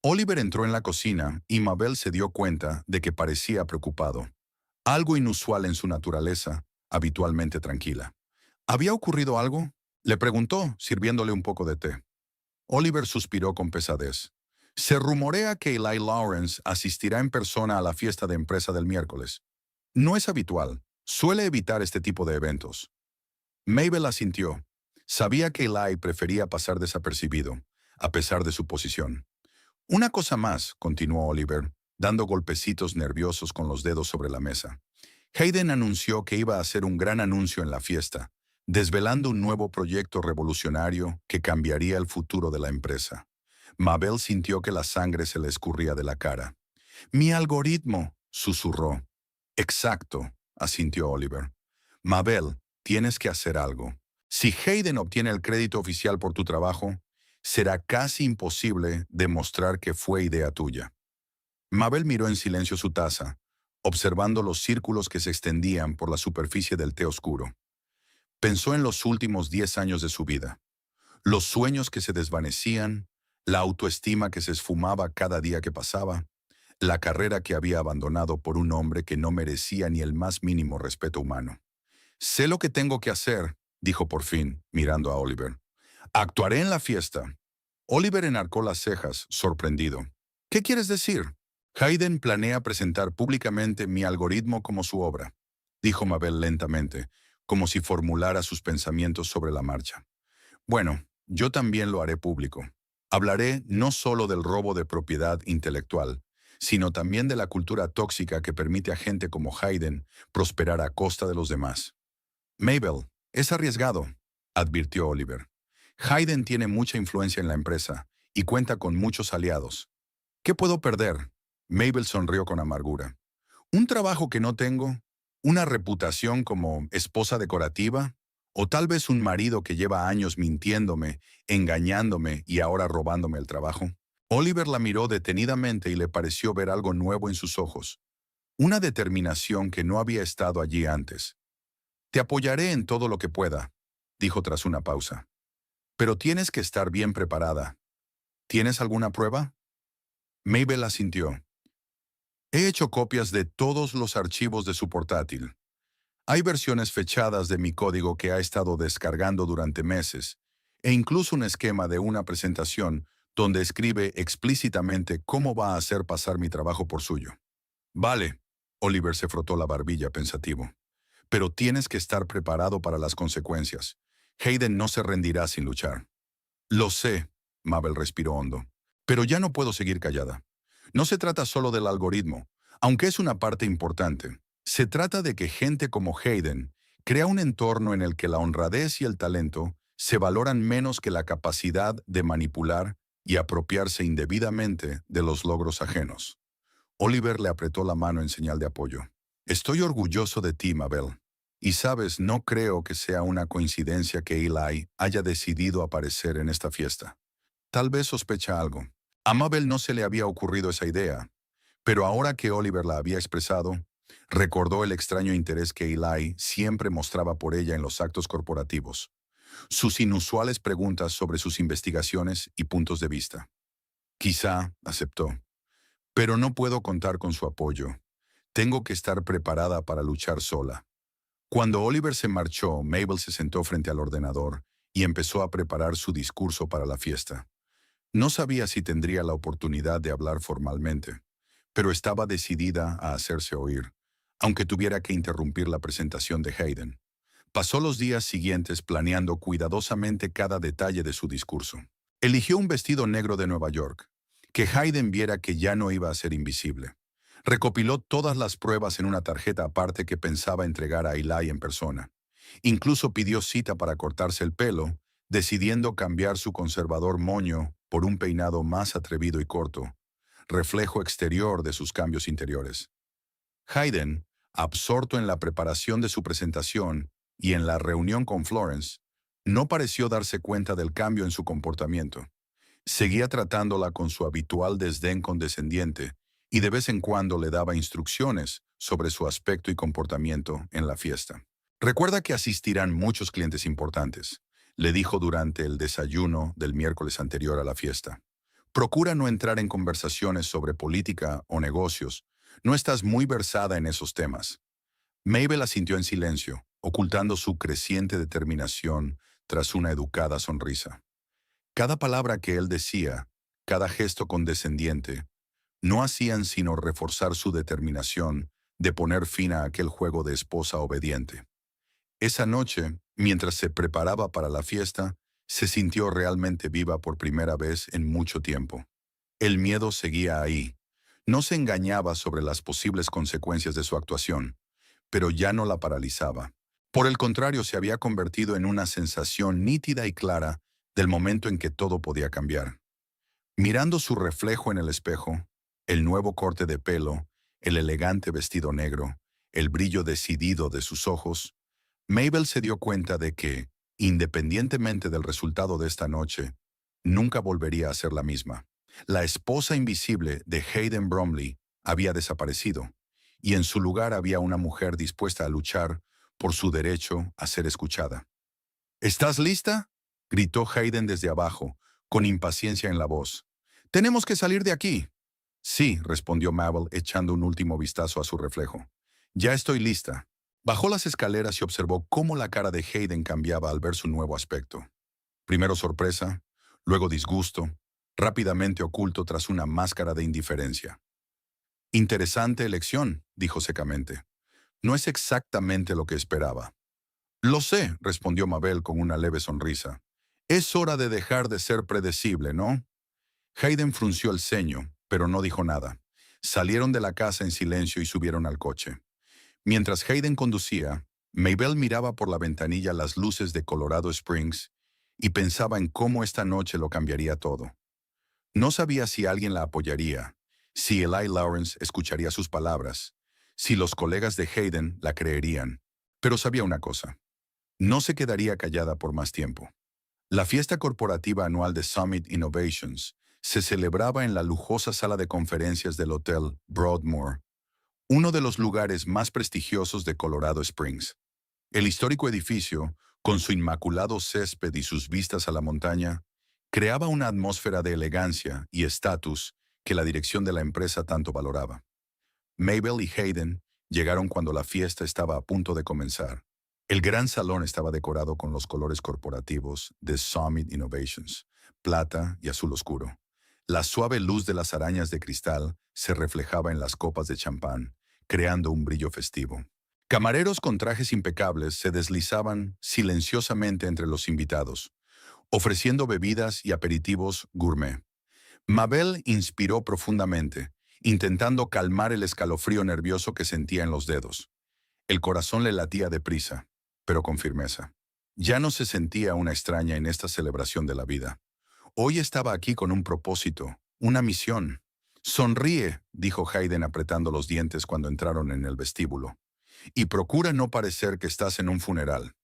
Oliver entró en la cocina y Mabel se dio cuenta de que parecía preocupado. Algo inusual en su naturaleza, habitualmente tranquila. ¿Había ocurrido algo?, le preguntó, sirviéndole un poco de té. Oliver suspiró con pesadez. Se rumorea que Eli Lawrence asistirá en persona a la fiesta de empresa del miércoles. No es habitual. Suele evitar este tipo de eventos. Mabel asintió. Sabía que Eli prefería pasar desapercibido, a pesar de su posición. «Una cosa más», continuó Oliver, dando golpecitos nerviosos con los dedos sobre la mesa. «Hayden anunció que iba a hacer un gran anuncio en la fiesta, desvelando un nuevo proyecto revolucionario que cambiaría el futuro de la empresa». Mabel sintió que la sangre se le escurría de la cara. «Mi algoritmo», susurró. «Exacto», asintió Oliver. «Mabel, tienes que hacer algo. Si Hayden obtiene el crédito oficial por tu trabajo, será casi imposible demostrar que fue idea tuya». Mabel miró en silencio su taza, observando los círculos que se extendían por la superficie del té oscuro. Pensó en los últimos 10 años de su vida, los sueños que se desvanecían, la autoestima que se esfumaba cada día que pasaba, la carrera que había abandonado por un hombre que no merecía ni el más mínimo respeto humano. «Sé lo que tengo que hacer», dijo por fin, mirando a Oliver. «Actuaré en la fiesta». Oliver enarcó las cejas, sorprendido. «¿Qué quieres decir?» «Hayden planea presentar públicamente mi algoritmo como su obra», dijo Mabel lentamente, como si formulara sus pensamientos sobre la marcha. «Bueno, yo también lo haré público. Hablaré no solo del robo de propiedad intelectual, sino también de la cultura tóxica que permite a gente como Hayden prosperar a costa de los demás». «Mabel, es arriesgado», advirtió Oliver. «Hayden tiene mucha influencia en la empresa y cuenta con muchos aliados. ¿Qué puedo perder?». Mabel sonrió con amargura. «¿Un trabajo que no tengo? ¿Una reputación como esposa decorativa? ¿O tal vez un marido que lleva años mintiéndome, engañándome y ahora robándome el trabajo?». Oliver la miró detenidamente y le pareció ver algo nuevo en sus ojos. Una determinación que no había estado allí antes. «Te apoyaré en todo lo que pueda», dijo tras una pausa. «Pero tienes que estar bien preparada. ¿Tienes alguna prueba?». Mabel asintió. «He hecho copias de todos los archivos de su portátil. Hay versiones fechadas de mi código que ha estado descargando durante meses, e incluso un esquema de una presentación donde escribe explícitamente cómo va a hacer pasar mi trabajo por suyo. Vale, Oliver se frotó la barbilla pensativo. Pero tienes que estar preparado para las consecuencias. Hayden no se rendirá sin luchar. Lo sé, Mabel respiró hondo. Pero ya no puedo seguir callada. No se trata solo del algoritmo, aunque es una parte importante. Se trata de que gente como Hayden crea un entorno en el que la honradez y el talento se valoran menos que la capacidad de manipular y apropiarse indebidamente de los logros ajenos. Oliver le apretó la mano en señal de apoyo. Estoy orgulloso de ti, Mabel. Y sabes, no creo que sea una coincidencia que Eli haya decidido aparecer en esta fiesta. Tal vez sospecha algo. A Mabel no se le había ocurrido esa idea, pero ahora que Oliver la había expresado, recordó el extraño interés que Eli siempre mostraba por ella en los actos corporativos, sus inusuales preguntas sobre sus investigaciones y puntos de vista. Quizá, aceptó, pero no puedo contar con su apoyo. Tengo que estar preparada para luchar sola. Cuando Oliver se marchó, Mabel se sentó frente al ordenador y empezó a preparar su discurso para la fiesta. No sabía si tendría la oportunidad de hablar formalmente, pero estaba decidida a hacerse oír, aunque tuviera que interrumpir la presentación de Hayden. Pasó los días siguientes planeando cuidadosamente cada detalle de su discurso. Eligió un vestido negro de Nueva York, que Hayden viera que ya no iba a ser invisible. Recopiló todas las pruebas en una tarjeta aparte que pensaba entregar a Eli en persona. Incluso pidió cita para cortarse el pelo, decidiendo cambiar su conservador moño por un peinado más atrevido y corto, reflejo exterior de sus cambios interiores. Hayden, absorto en la preparación de su presentación y en la reunión con Florence, no pareció darse cuenta del cambio en su comportamiento. Seguía tratándola con su habitual desdén condescendiente y de vez en cuando le daba instrucciones sobre su aspecto y comportamiento en la fiesta. Recuerda que asistirán muchos clientes importantes, le dijo durante el desayuno del miércoles anterior a la fiesta. Procura no entrar en conversaciones sobre política o negocios. No estás muy versada en esos temas. Mabel asintió en silencio, ocultando su creciente determinación tras una educada sonrisa. Cada palabra que él decía, cada gesto condescendiente, no hacían sino reforzar su determinación de poner fin a aquel juego de esposa obediente. Esa noche, mientras se preparaba para la fiesta, se sintió realmente viva por primera vez en mucho tiempo. El miedo seguía ahí. No se engañaba sobre las posibles consecuencias de su actuación, pero ya no la paralizaba. Por el contrario, se había convertido en una sensación nítida y clara del momento en que todo podía cambiar. Mirando su reflejo en el espejo, el nuevo corte de pelo, el elegante vestido negro, el brillo decidido de sus ojos, Mabel se dio cuenta de que, independientemente del resultado de esta noche, nunca volvería a ser la misma. La esposa invisible de Hayden Bromley había desaparecido, y en su lugar había una mujer dispuesta a luchar por su derecho a ser escuchada. ¿Estás lista?, gritó Hayden desde abajo, con impaciencia en la voz. «Tenemos que salir de aquí». «Sí», respondió Mabel, echando un último vistazo a su reflejo. «Ya estoy lista». Bajó las escaleras y observó cómo la cara de Hayden cambiaba al ver su nuevo aspecto. Primero sorpresa, luego disgusto, rápidamente oculto tras una máscara de indiferencia. «Interesante elección», dijo secamente. «No es exactamente lo que esperaba». «Lo sé», respondió Mabel con una leve sonrisa. «Es hora de dejar de ser predecible, ¿no?» Hayden frunció el ceño, pero no dijo nada. Salieron de la casa en silencio y subieron al coche. Mientras Hayden conducía, Mabel miraba por la ventanilla las luces de Colorado Springs y pensaba en cómo esta noche lo cambiaría todo. No sabía si alguien la apoyaría, si Eli Lawrence escucharía sus palabras, si los colegas de Hayden la creerían. Pero sabía una cosa: no se quedaría callada por más tiempo. La fiesta corporativa anual de Summit Innovations se celebraba en la lujosa sala de conferencias del Hotel Broadmoor, uno de los lugares más prestigiosos de Colorado Springs. El histórico edificio, con su inmaculado césped y sus vistas a la montaña, creaba una atmósfera de elegancia y estatus que la dirección de la empresa tanto valoraba. Mabel y Hayden llegaron cuando la fiesta estaba a punto de comenzar. El gran salón estaba decorado con los colores corporativos de Summit Innovations, plata y azul oscuro. La suave luz de las arañas de cristal se reflejaba en las copas de champán, creando un brillo festivo. Camareros con trajes impecables se deslizaban silenciosamente entre los invitados, ofreciendo bebidas y aperitivos gourmet. Mabel inspiró profundamente, intentando calmar el escalofrío nervioso que sentía en los dedos. El corazón le latía deprisa, pero con firmeza. Ya no se sentía una extraña en esta celebración de la vida. Hoy estaba aquí con un propósito, una misión. Sonríe, dijo Hayden apretando los dientes cuando entraron en el vestíbulo. Y procura no parecer que estás en un funeral.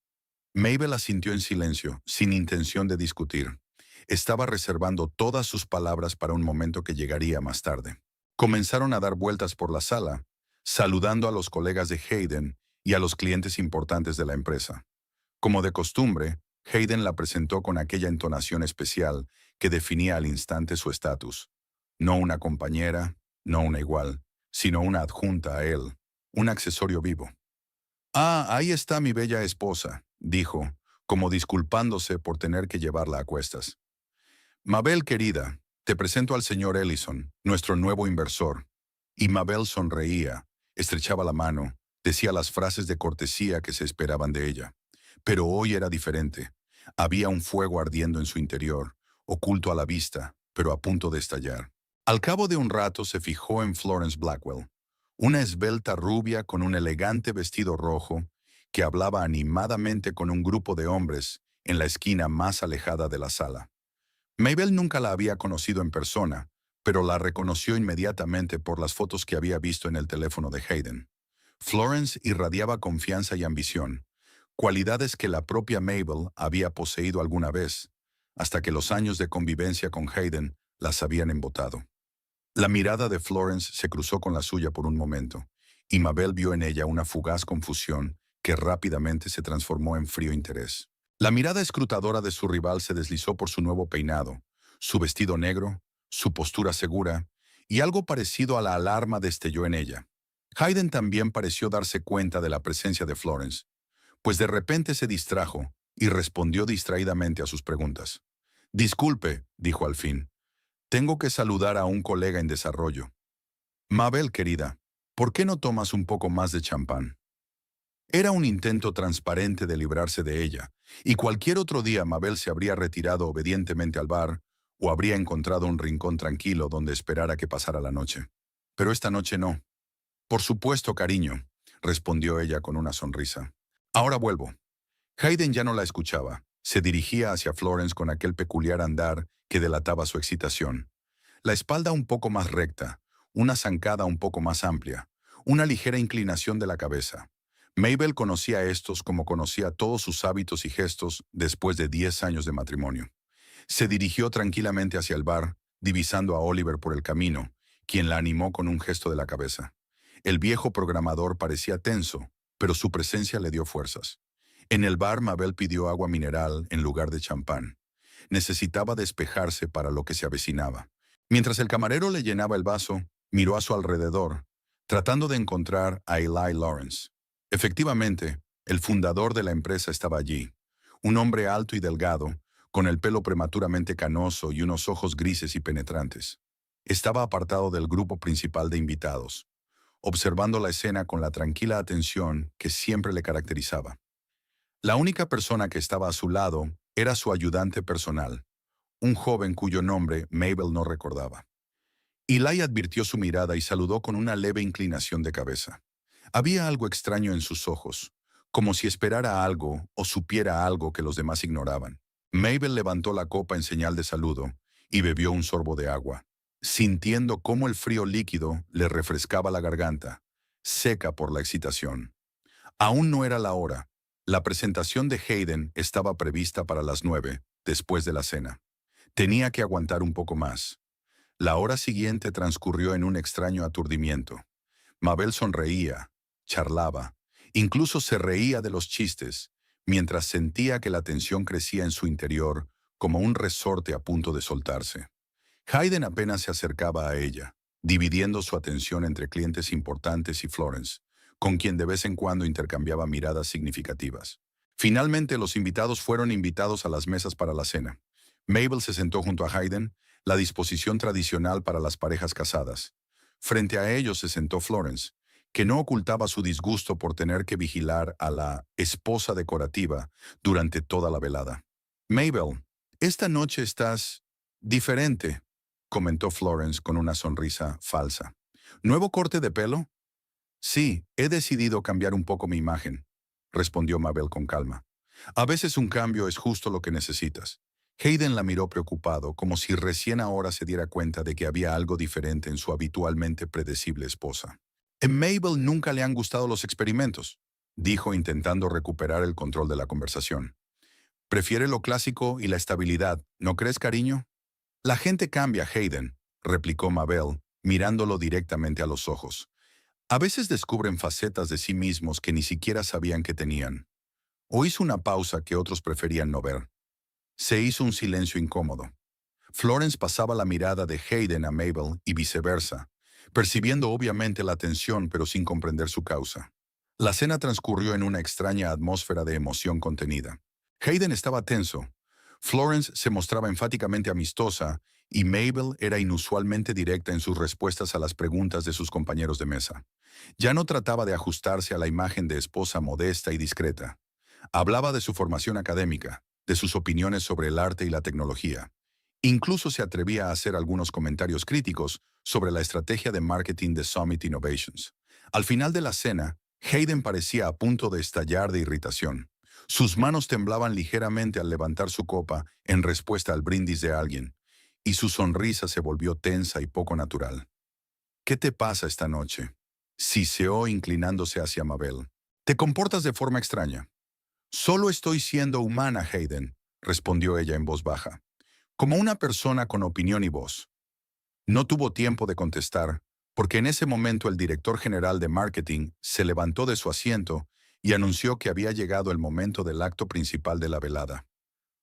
Mabel asintió en silencio, sin intención de discutir. Estaba reservando todas sus palabras para un momento que llegaría más tarde. Comenzaron a dar vueltas por la sala, saludando a los colegas de Hayden y a los clientes importantes de la empresa. Como de costumbre, Hayden la presentó con aquella entonación especial que definía al instante su estatus. No una compañera, no una igual, sino una adjunta a él, un accesorio vivo. «Ah, ahí está mi bella esposa», dijo, como disculpándose por tener que llevarla a cuestas. «Mabel, querida, te presento al señor Ellison, nuestro nuevo inversor». Y Mabel sonreía, estrechaba la mano, decía las frases de cortesía que se esperaban de ella. Pero hoy era diferente. Había un fuego ardiendo en su interior, oculto a la vista, pero a punto de estallar. Al cabo de un rato se fijó en Florence Blackwell, una esbelta rubia con un elegante vestido rojo, que hablaba animadamente con un grupo de hombres en la esquina más alejada de la sala. Mabel nunca la había conocido en persona, pero la reconoció inmediatamente por las fotos que había visto en el teléfono de Hayden. Florence irradiaba confianza y ambición, cualidades que la propia Mabel había poseído alguna vez, hasta que los años de convivencia con Hayden las habían embotado. La mirada de Florence se cruzó con la suya por un momento, y Mabel vio en ella una fugaz confusión que rápidamente se transformó en frío interés. La mirada escrutadora de su rival se deslizó por su nuevo peinado, su vestido negro, su postura segura, y algo parecido a la alarma destelló en ella. Hayden también pareció darse cuenta de la presencia de Florence, pues de repente se distrajo y respondió distraídamente a sus preguntas. «Disculpe», dijo al fin, «tengo que saludar a un colega en desarrollo». «Mabel, querida, ¿por qué no tomas un poco más de champán?». Era un intento transparente de librarse de ella, y cualquier otro día Mabel se habría retirado obedientemente al bar o habría encontrado un rincón tranquilo donde esperar a que pasara la noche. Pero esta noche no. «Por supuesto, cariño», respondió ella con una sonrisa. «Ahora vuelvo». Hayden ya no la escuchaba. Se dirigía hacia Florence con aquel peculiar andar que delataba su excitación. La espalda un poco más recta, una zancada un poco más amplia, una ligera inclinación de la cabeza. Mabel conocía estos como conocía todos sus hábitos y gestos después de 10 años de matrimonio. Se dirigió tranquilamente hacia el bar, divisando a Oliver por el camino, quien la animó con un gesto de la cabeza. El viejo programador parecía tenso, pero su presencia le dio fuerzas. En el bar, Mabel pidió agua mineral en lugar de champán. Necesitaba despejarse para lo que se avecinaba. Mientras el camarero le llenaba el vaso, miró a su alrededor, tratando de encontrar a Eli Lawrence. Efectivamente, el fundador de la empresa estaba allí, un hombre alto y delgado, con el pelo prematuramente canoso y unos ojos grises y penetrantes. Estaba apartado del grupo principal de invitados, observando la escena con la tranquila atención que siempre le caracterizaba. La única persona que estaba a su lado era su ayudante personal, un joven cuyo nombre Mabel no recordaba. Eli advirtió su mirada y saludó con una leve inclinación de cabeza. Había algo extraño en sus ojos, como si esperara algo o supiera algo que los demás ignoraban. Mabel levantó la copa en señal de saludo y bebió un sorbo de agua, sintiendo cómo el frío líquido le refrescaba la garganta, seca por la excitación. Aún no era la hora. La presentación de Hayden estaba prevista para las 9, después de la cena. Tenía que aguantar un poco más. La hora siguiente transcurrió en un extraño aturdimiento. Mabel sonreía, charlaba, incluso se reía de los chistes, mientras sentía que la tensión crecía en su interior como un resorte a punto de soltarse. Hayden apenas se acercaba a ella, dividiendo su atención entre clientes importantes y Florence, con quien de vez en cuando intercambiaba miradas significativas. Finalmente, los invitados fueron invitados a las mesas para la cena. Mabel se sentó junto a Hayden, la disposición tradicional para las parejas casadas. Frente a ellos se sentó Florence, que no ocultaba su disgusto por tener que vigilar a la esposa decorativa durante toda la velada. Mabel, esta noche estás diferente, comentó Florence con una sonrisa falsa. ¿Nuevo corte de pelo? Sí, he decidido cambiar un poco mi imagen, respondió Mabel con calma. A veces un cambio es justo lo que necesitas. Hayden la miró preocupado, como si recién ahora se diera cuenta de que había algo diferente en su habitualmente predecible esposa. A Mabel nunca le han gustado los experimentos, dijo intentando recuperar el control de la conversación. Prefiere lo clásico y la estabilidad, ¿no crees, cariño? La gente cambia, Hayden, replicó Mabel, mirándolo directamente a los ojos. A veces descubren facetas de sí mismos que ni siquiera sabían que tenían. O hizo una pausa que otros preferían no ver. Se hizo un silencio incómodo. Florence pasaba la mirada de Hayden a Mabel y viceversa, percibiendo obviamente la tensión pero sin comprender su causa. La cena transcurrió en una extraña atmósfera de emoción contenida. Hayden estaba tenso. Florence se mostraba enfáticamente amistosa y Mabel era inusualmente directa en sus respuestas a las preguntas de sus compañeros de mesa. Ya no trataba de ajustarse a la imagen de esposa modesta y discreta. Hablaba de su formación académica, de sus opiniones sobre el arte y la tecnología. Incluso se atrevía a hacer algunos comentarios críticos sobre la estrategia de marketing de Summit Innovations. Al final de la cena, Hayden parecía a punto de estallar de irritación. Sus manos temblaban ligeramente al levantar su copa en respuesta al brindis de alguien, y su sonrisa se volvió tensa y poco natural. ¿Qué te pasa esta noche? Siseó inclinándose hacia Mabel. Te comportas de forma extraña. Solo estoy siendo humana, Hayden, respondió ella en voz baja, como una persona con opinión y voz. No tuvo tiempo de contestar, porque en ese momento el director general de marketing se levantó de su asiento y anunció que había llegado el momento del acto principal de la velada,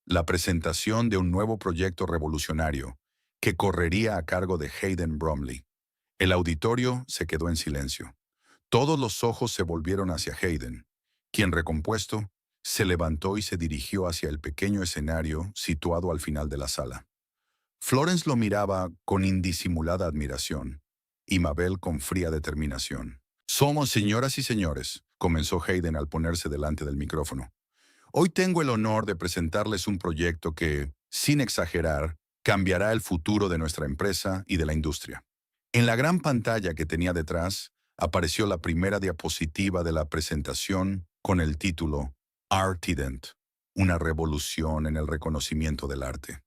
la presentación de un nuevo proyecto revolucionario que correría a cargo de Hayden Bromley. El auditorio se quedó en silencio. Todos los ojos se volvieron hacia Hayden, quien, recompuesto, se levantó y se dirigió hacia el pequeño escenario situado al final de la sala. Florence lo miraba con indisimulada admiración, y Mabel con fría determinación. Somos, señoras y señores, comenzó Hayden al ponerse delante del micrófono. Hoy tengo el honor de presentarles un proyecto que, sin exagerar, cambiará el futuro de nuestra empresa y de la industria. En la gran pantalla que tenía detrás, apareció la primera diapositiva de la presentación con el título Artident, una revolución en el reconocimiento del arte.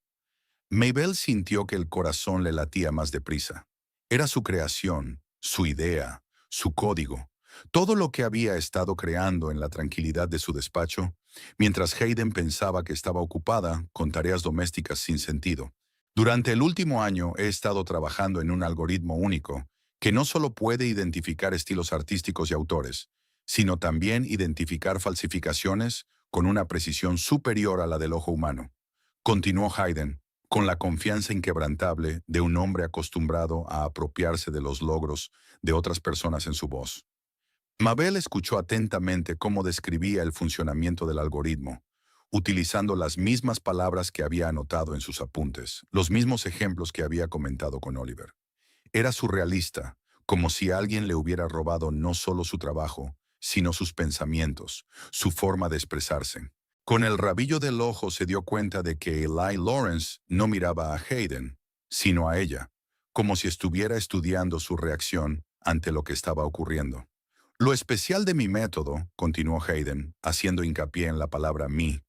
Mabel sintió que el corazón le latía más deprisa. Era su creación, su idea, su código, todo lo que había estado creando en la tranquilidad de su despacho, mientras Hayden pensaba que estaba ocupada con tareas domésticas sin sentido. Durante el último año he estado trabajando en un algoritmo único que no solo puede identificar estilos artísticos y autores, sino también identificar falsificaciones con una precisión superior a la del ojo humano. Continuó Hayden, con la confianza inquebrantable de un hombre acostumbrado a apropiarse de los logros de otras personas en su voz. Mabel escuchó atentamente cómo describía el funcionamiento del algoritmo, utilizando las mismas palabras que había anotado en sus apuntes, los mismos ejemplos que había comentado con Oliver. Era surrealista, como si alguien le hubiera robado no solo su trabajo, sino sus pensamientos, su forma de expresarse. Con el rabillo del ojo se dio cuenta de que Eli Lawrence no miraba a Hayden, sino a ella, como si estuviera estudiando su reacción ante lo que estaba ocurriendo. Lo especial de mi método, continuó Hayden, haciendo hincapié en la palabra me,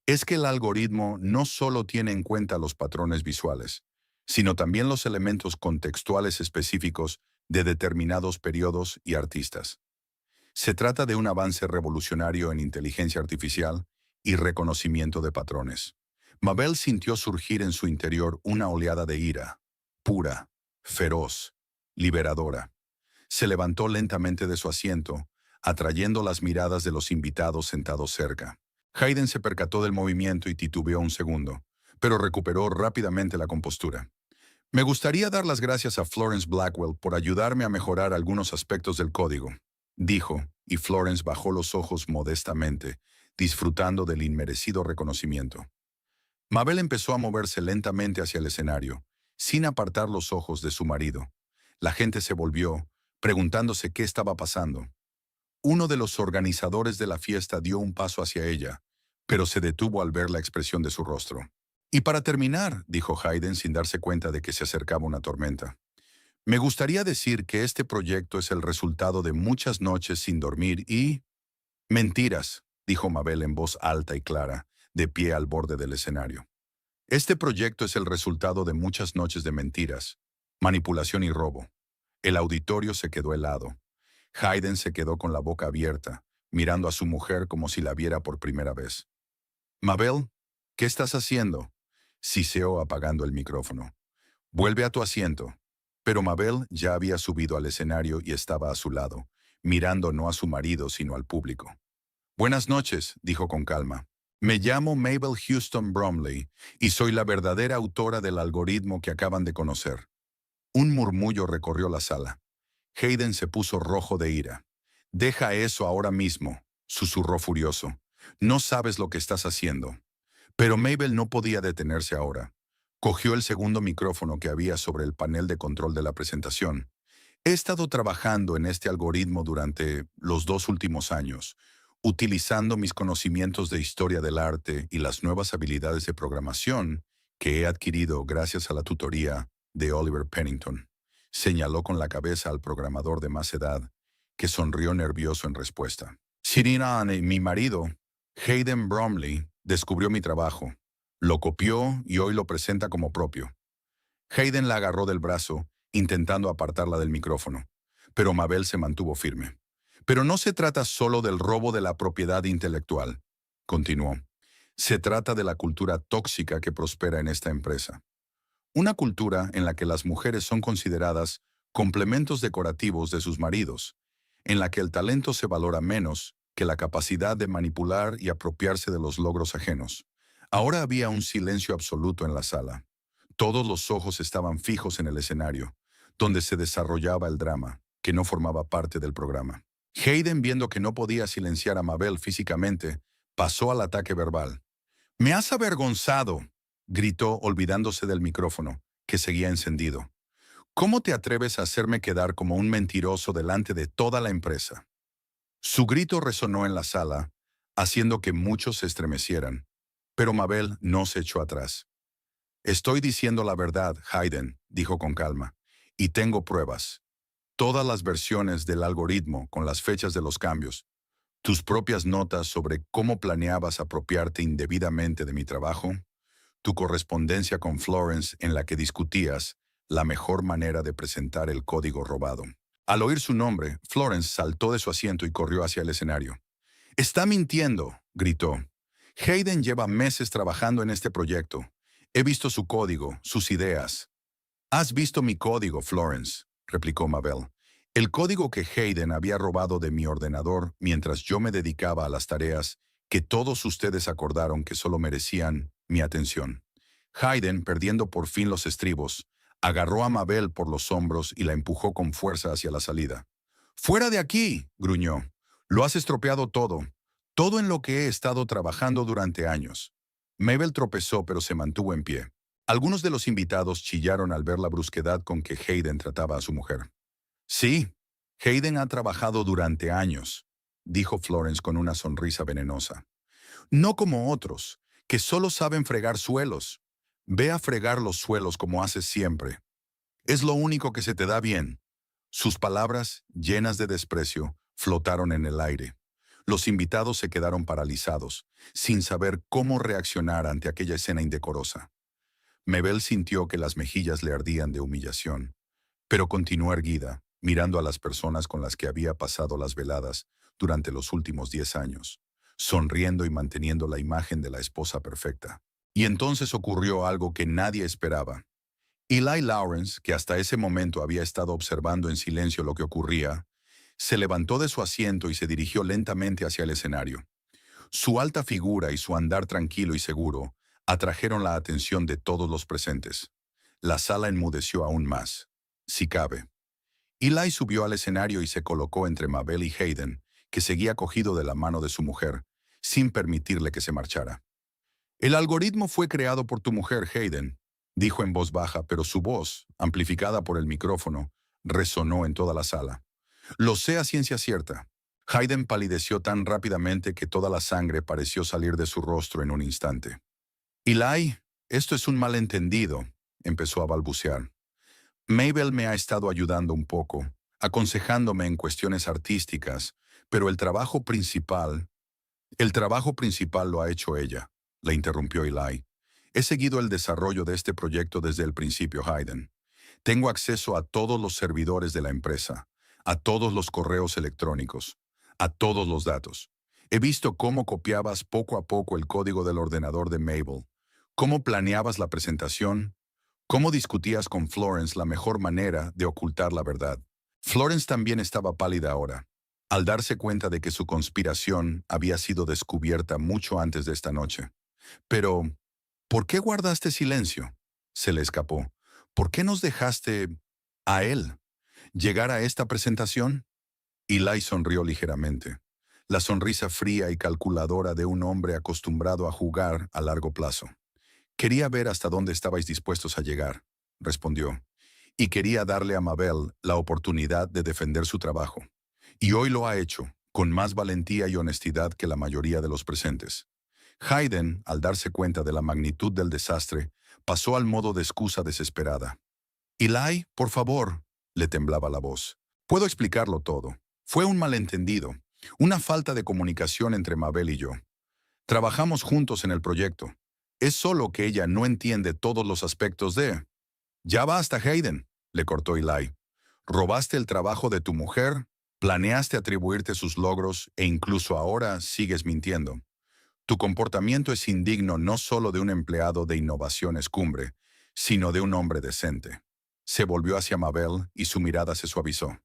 es que el algoritmo no solo tiene en cuenta los patrones visuales, sino también los elementos contextuales específicos de determinados periodos y artistas. Se trata de un avance revolucionario en inteligencia artificial y reconocimiento de patrones. Mabel sintió surgir en su interior una oleada de ira, pura, feroz, liberadora. Se levantó lentamente de su asiento, atrayendo las miradas de los invitados sentados cerca. Hayden se percató del movimiento y titubeó un segundo, pero recuperó rápidamente la compostura. Me gustaría dar las gracias a Florence Blackwell por ayudarme a mejorar algunos aspectos del código, dijo, y Florence bajó los ojos modestamente, disfrutando del inmerecido reconocimiento. Mabel empezó a moverse lentamente hacia el escenario, sin apartar los ojos de su marido. La gente se volvió, preguntándose qué estaba pasando. Uno de los organizadores de la fiesta dio un paso hacia ella, pero se detuvo al ver la expresión de su rostro. Y para terminar, dijo Hayden sin darse cuenta de que se acercaba una tormenta, me gustaría decir que este proyecto es el resultado de muchas noches sin dormir y... Mentiras, dijo Mabel en voz alta y clara, de pie al borde del escenario. Este proyecto es el resultado de muchas noches de mentiras, manipulación y robo. El auditorio se quedó helado. Hayden se quedó con la boca abierta, mirando a su mujer como si la viera por primera vez. Mabel, ¿qué estás haciendo? Siseó apagando el micrófono. Vuelve a tu asiento. Pero Mabel ya había subido al escenario y estaba a su lado, mirando no a su marido sino al público. Buenas noches, dijo con calma. Me llamo Mabel Houston Bromley y soy la verdadera autora del algoritmo que acaban de conocer. Un murmullo recorrió la sala. Hayden se puso rojo de ira. Deja eso ahora mismo, susurró furioso. No sabes lo que estás haciendo. Pero Mabel no podía detenerse ahora. Cogió el segundo micrófono que había sobre el panel de control de la presentación. He estado trabajando en este algoritmo durante los 2 últimos años, utilizando mis conocimientos de historia del arte y las nuevas habilidades de programación que he adquirido gracias a la tutoría de Oliver Pennington. Señaló con la cabeza al programador de más edad, que sonrió nervioso en respuesta. Sirina, mi marido, Hayden Bromley, descubrió mi trabajo. Lo copió y hoy lo presenta como propio. Hayden la agarró del brazo, intentando apartarla del micrófono, pero Mabel se mantuvo firme. Pero no se trata solo del robo de la propiedad intelectual, continuó. Se trata de la cultura tóxica que prospera en esta empresa. Una cultura en la que las mujeres son consideradas complementos decorativos de sus maridos, en la que el talento se valora menos que la capacidad de manipular y apropiarse de los logros ajenos. Ahora había un silencio absoluto en la sala. Todos los ojos estaban fijos en el escenario, donde se desarrollaba el drama, que no formaba parte del programa. Hayden, viendo que no podía silenciar a Mabel físicamente, pasó al ataque verbal. «¡Me has avergonzado!», gritó olvidándose del micrófono, que seguía encendido. «¿Cómo te atreves a hacerme quedar como un mentiroso delante de toda la empresa?». Su grito resonó en la sala, haciendo que muchos se estremecieran, pero Mabel no se echó atrás. «Estoy diciendo la verdad, Hayden», dijo con calma, «y tengo pruebas. Todas las versiones del algoritmo con las fechas de los cambios, tus propias notas sobre cómo planeabas apropiarte indebidamente de mi trabajo, tu correspondencia con Florence en la que discutías la mejor manera de presentar el código robado». Al oír su nombre, Florence saltó de su asiento y corrió hacia el escenario. «¡Está mintiendo!», gritó. «Hayden lleva meses trabajando en este proyecto. He visto su código, sus ideas». «Has visto mi código, Florence», replicó Mabel. «El código que Hayden había robado de mi ordenador mientras yo me dedicaba a las tareas que todos ustedes acordaron que solo merecían mi atención». Hayden, perdiendo por fin los estribos, agarró a Mabel por los hombros y la empujó con fuerza hacia la salida. «¡Fuera de aquí!», gruñó. «Lo has estropeado todo. Todo en lo que he estado trabajando durante años». Mabel tropezó pero se mantuvo en pie. Algunos de los invitados chillaron al ver la brusquedad con que Hayden trataba a su mujer. «Sí, Hayden ha trabajado durante años», dijo Florence con una sonrisa venenosa. «No como otros, que solo saben fregar suelos. Ve a fregar los suelos como haces siempre. Es lo único que se te da bien». Sus palabras, llenas de desprecio, flotaron en el aire. Los invitados se quedaron paralizados, sin saber cómo reaccionar ante aquella escena indecorosa. Mabel sintió que las mejillas le ardían de humillación, pero continuó erguida, mirando a las personas con las que había pasado las veladas durante los últimos 10 años, sonriendo y manteniendo la imagen de la esposa perfecta. Y entonces ocurrió algo que nadie esperaba. Eli Lawrence, que hasta ese momento había estado observando en silencio lo que ocurría, se levantó de su asiento y se dirigió lentamente hacia el escenario. Su alta figura y su andar tranquilo y seguro atrajeron la atención de todos los presentes. La sala enmudeció aún más, si cabe. Eli subió al escenario y se colocó entre Mabel y Hayden, que seguía cogido de la mano de su mujer, sin permitirle que se marchara. «El algoritmo fue creado por tu mujer, Hayden», dijo en voz baja, pero su voz, amplificada por el micrófono, resonó en toda la sala. Lo sé a ciencia cierta. Hayden palideció tan rápidamente que toda la sangre pareció salir de su rostro en un instante. Eli, esto es un malentendido, empezó a balbucear. Mabel me ha estado ayudando un poco, aconsejándome en cuestiones artísticas, pero el trabajo principal lo ha hecho ella, la interrumpió Eli. He seguido el desarrollo de este proyecto desde el principio, Hayden. Tengo acceso a todos los servidores de la empresa, a todos los correos electrónicos, a todos los datos. He visto cómo copiabas poco a poco el código del ordenador de Mabel, cómo planeabas la presentación, cómo discutías con Florence la mejor manera de ocultar la verdad. Florence también estaba pálida ahora, al darse cuenta de que su conspiración había sido descubierta mucho antes de esta noche. Pero, ¿por qué guardaste silencio? Se le escapó. ¿Por qué nos dejaste a él llegar a esta presentación? Eli sonrió ligeramente. La sonrisa fría y calculadora de un hombre acostumbrado a jugar a largo plazo. Quería ver hasta dónde estabais dispuestos a llegar, respondió, y quería darle a Mabel la oportunidad de defender su trabajo. Y hoy lo ha hecho, con más valentía y honestidad que la mayoría de los presentes. Hayden, al darse cuenta de la magnitud del desastre, pasó al modo de excusa desesperada. Eli, por favor, le temblaba la voz. Puedo explicarlo todo. Fue un malentendido, una falta de comunicación entre Mabel y yo. Trabajamos juntos en el proyecto. Es solo que ella no entiende todos los aspectos de... Ya basta, Hayden, le cortó Eli. Robaste el trabajo de tu mujer, planeaste atribuirte sus logros e incluso ahora sigues mintiendo. Tu comportamiento es indigno no solo de un empleado de innovaciones cumbre, sino de un hombre decente. Se volvió hacia Mabel y su mirada se suavizó.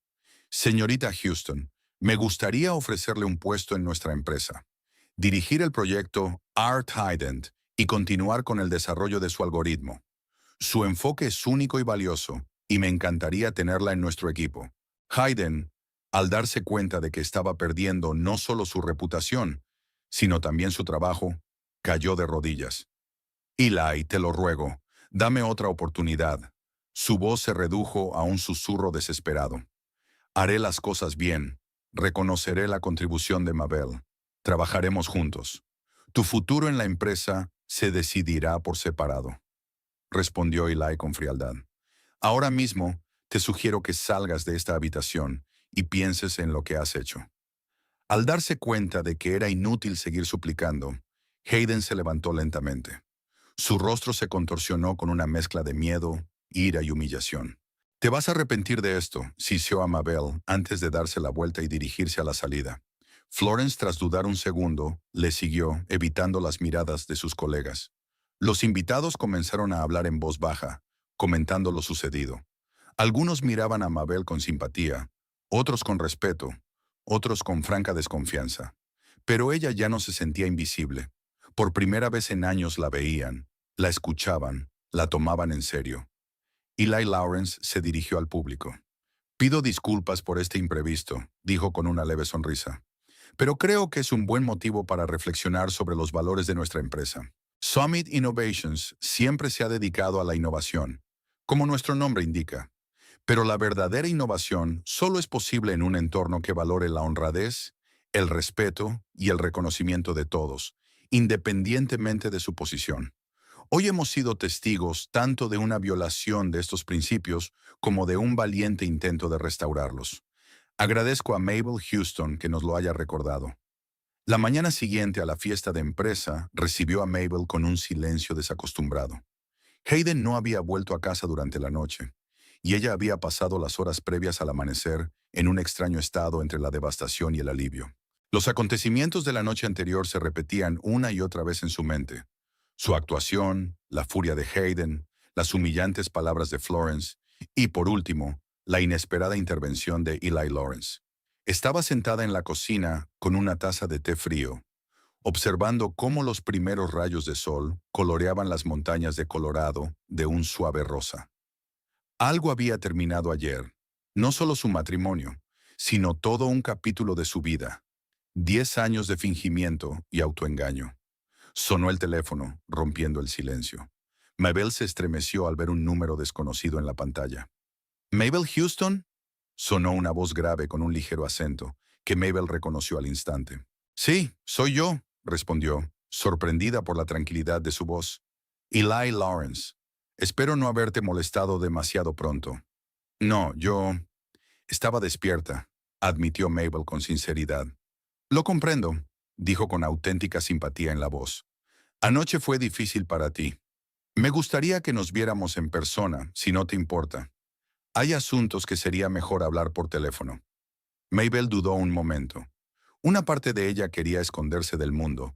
Señorita Houston, me gustaría ofrecerle un puesto en nuestra empresa. Dirigir el proyecto Art Ident y continuar con el desarrollo de su algoritmo. Su enfoque es único y valioso, y me encantaría tenerla en nuestro equipo. Hayden, al darse cuenta de que estaba perdiendo no solo su reputación, sino también su trabajo, cayó de rodillas. Eli, te lo ruego, dame otra oportunidad. Su voz se redujo a un susurro desesperado. Haré las cosas bien. Reconoceré la contribución de Mabel. Trabajaremos juntos. Tu futuro en la empresa se decidirá por separado, respondió Eli con frialdad. Ahora mismo te sugiero que salgas de esta habitación y pienses en lo que has hecho. Al darse cuenta de que era inútil seguir suplicando, Hayden se levantó lentamente. Su rostro se contorsionó con una mezcla de miedo, ira y humillación. Te vas a arrepentir de esto, siseó a Mabel antes de darse la vuelta y dirigirse a la salida. Florence, tras dudar un segundo, le siguió, evitando las miradas de sus colegas. Los invitados comenzaron a hablar en voz baja, comentando lo sucedido. Algunos miraban a Mabel con simpatía, otros con respeto, otros con franca desconfianza. Pero ella ya no se sentía invisible. Por primera vez en años la veían, la escuchaban, la tomaban en serio. Eli Lawrence se dirigió al público. Pido disculpas por este imprevisto, dijo con una leve sonrisa. Pero creo que es un buen motivo para reflexionar sobre los valores de nuestra empresa. Summit Innovations siempre se ha dedicado a la innovación, como nuestro nombre indica. Pero la verdadera innovación solo es posible en un entorno que valore la honradez, el respeto y el reconocimiento de todos, independientemente de su posición. Hoy hemos sido testigos tanto de una violación de estos principios como de un valiente intento de restaurarlos. Agradezco a Mabel Houston que nos lo haya recordado. La mañana siguiente a la fiesta de empresa recibió a Mabel con un silencio desacostumbrado. Hayden no había vuelto a casa durante la noche, y ella había pasado las horas previas al amanecer en un extraño estado entre la devastación y el alivio. Los acontecimientos de la noche anterior se repetían una y otra vez en su mente. Su actuación, la furia de Hayden, las humillantes palabras de Florence y, por último, la inesperada intervención de Eli Lawrence. Estaba sentada en la cocina con una taza de té frío, observando cómo los primeros rayos de sol coloreaban las montañas de Colorado de un suave rosa. Algo había terminado ayer, no solo su matrimonio, sino todo un capítulo de su vida. 10 años de fingimiento y autoengaño. Sonó el teléfono, rompiendo el silencio. Mabel se estremeció al ver un número desconocido en la pantalla. ¿Mabel Houston? Sonó una voz grave con un ligero acento, que Mabel reconoció al instante. Sí, soy yo, respondió, sorprendida por la tranquilidad de su voz. Eli Lawrence. Espero no haberte molestado demasiado pronto. No, yo estaba despierta, admitió Mabel con sinceridad. Lo comprendo, dijo con auténtica simpatía en la voz. Anoche fue difícil para ti. Me gustaría que nos viéramos en persona, si no te importa. Hay asuntos que sería mejor hablar por teléfono. Mabel dudó un momento. Una parte de ella quería esconderse del mundo,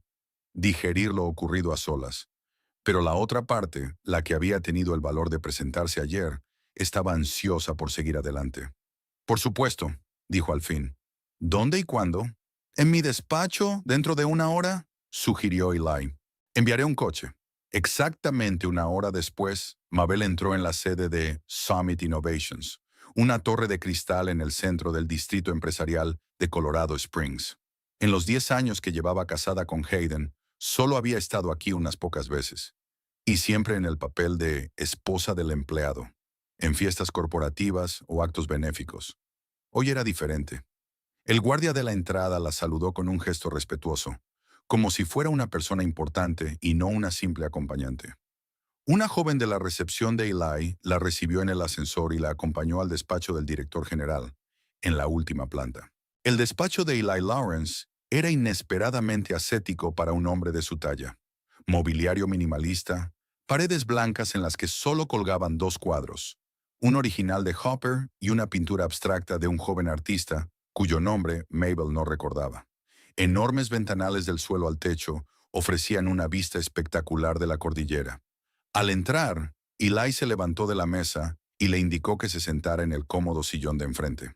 digerir lo ocurrido a solas. Pero la otra parte, la que había tenido el valor de presentarse ayer, estaba ansiosa por seguir adelante. Por supuesto, dijo al fin. ¿Dónde y cuándo? En mi despacho, dentro de una hora, sugirió Eli. Enviaré un coche. Exactamente una hora después, Mabel entró en la sede de Summit Innovations, una torre de cristal en el centro del distrito empresarial de Colorado Springs. En los 10 años que llevaba casada con Hayden, solo había estado aquí unas pocas veces, y siempre en el papel de esposa del empleado, en fiestas corporativas o actos benéficos. Hoy era diferente. El guardia de la entrada la saludó con un gesto respetuoso, como si fuera una persona importante y no una simple acompañante. Una joven de la recepción de Eli la recibió en el ascensor y la acompañó al despacho del director general, en la última planta. El despacho de Eli Lawrence era inesperadamente ascético para un hombre de su talla. Mobiliario minimalista, paredes blancas en las que solo colgaban 2 cuadros, un original de Hopper y una pintura abstracta de un joven artista cuyo nombre Mabel no recordaba. Enormes ventanales del suelo al techo ofrecían una vista espectacular de la cordillera. Al entrar, Eli se levantó de la mesa y le indicó que se sentara en el cómodo sillón de enfrente.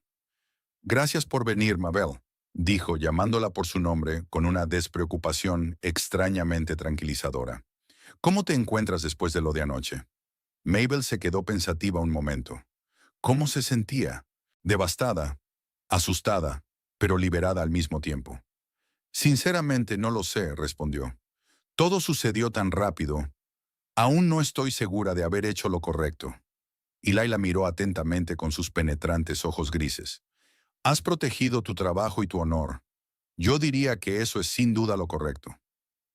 Gracias por venir, Mabel, dijo llamándola por su nombre con una despreocupación extrañamente tranquilizadora. ¿Cómo te encuentras después de lo de anoche? Mabel se quedó pensativa un momento. ¿Cómo se sentía? Devastada, asustada, pero liberada al mismo tiempo. Sinceramente no lo sé, respondió. Todo sucedió tan rápido. Aún no estoy segura de haber hecho lo correcto. Eli la miró atentamente con sus penetrantes ojos grises. Has protegido tu trabajo y tu honor. Yo diría que eso es sin duda lo correcto.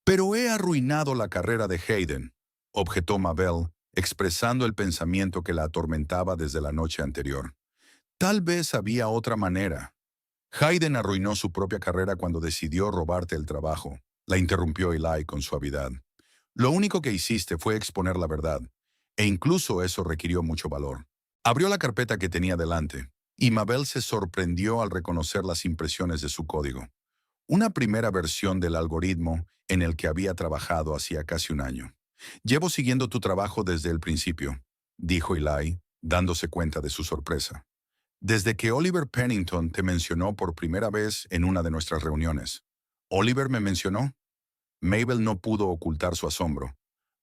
Pero he arruinado la carrera de Hayden, objetó Mabel, expresando el pensamiento que la atormentaba desde la noche anterior. Tal vez había otra manera. Hayden arruinó su propia carrera cuando decidió robarte el trabajo, la interrumpió Eli con suavidad. Lo único que hiciste fue exponer la verdad, e incluso eso requirió mucho valor. Abrió la carpeta que tenía delante, y Mabel se sorprendió al reconocer las impresiones de su código. Una primera versión del algoritmo en el que había trabajado hacía casi un año. Llevo siguiendo tu trabajo desde el principio, dijo Eli, dándose cuenta de su sorpresa. Desde que Oliver Pennington te mencionó por primera vez en una de nuestras reuniones. ¿Oliver me mencionó? Mabel no pudo ocultar su asombro.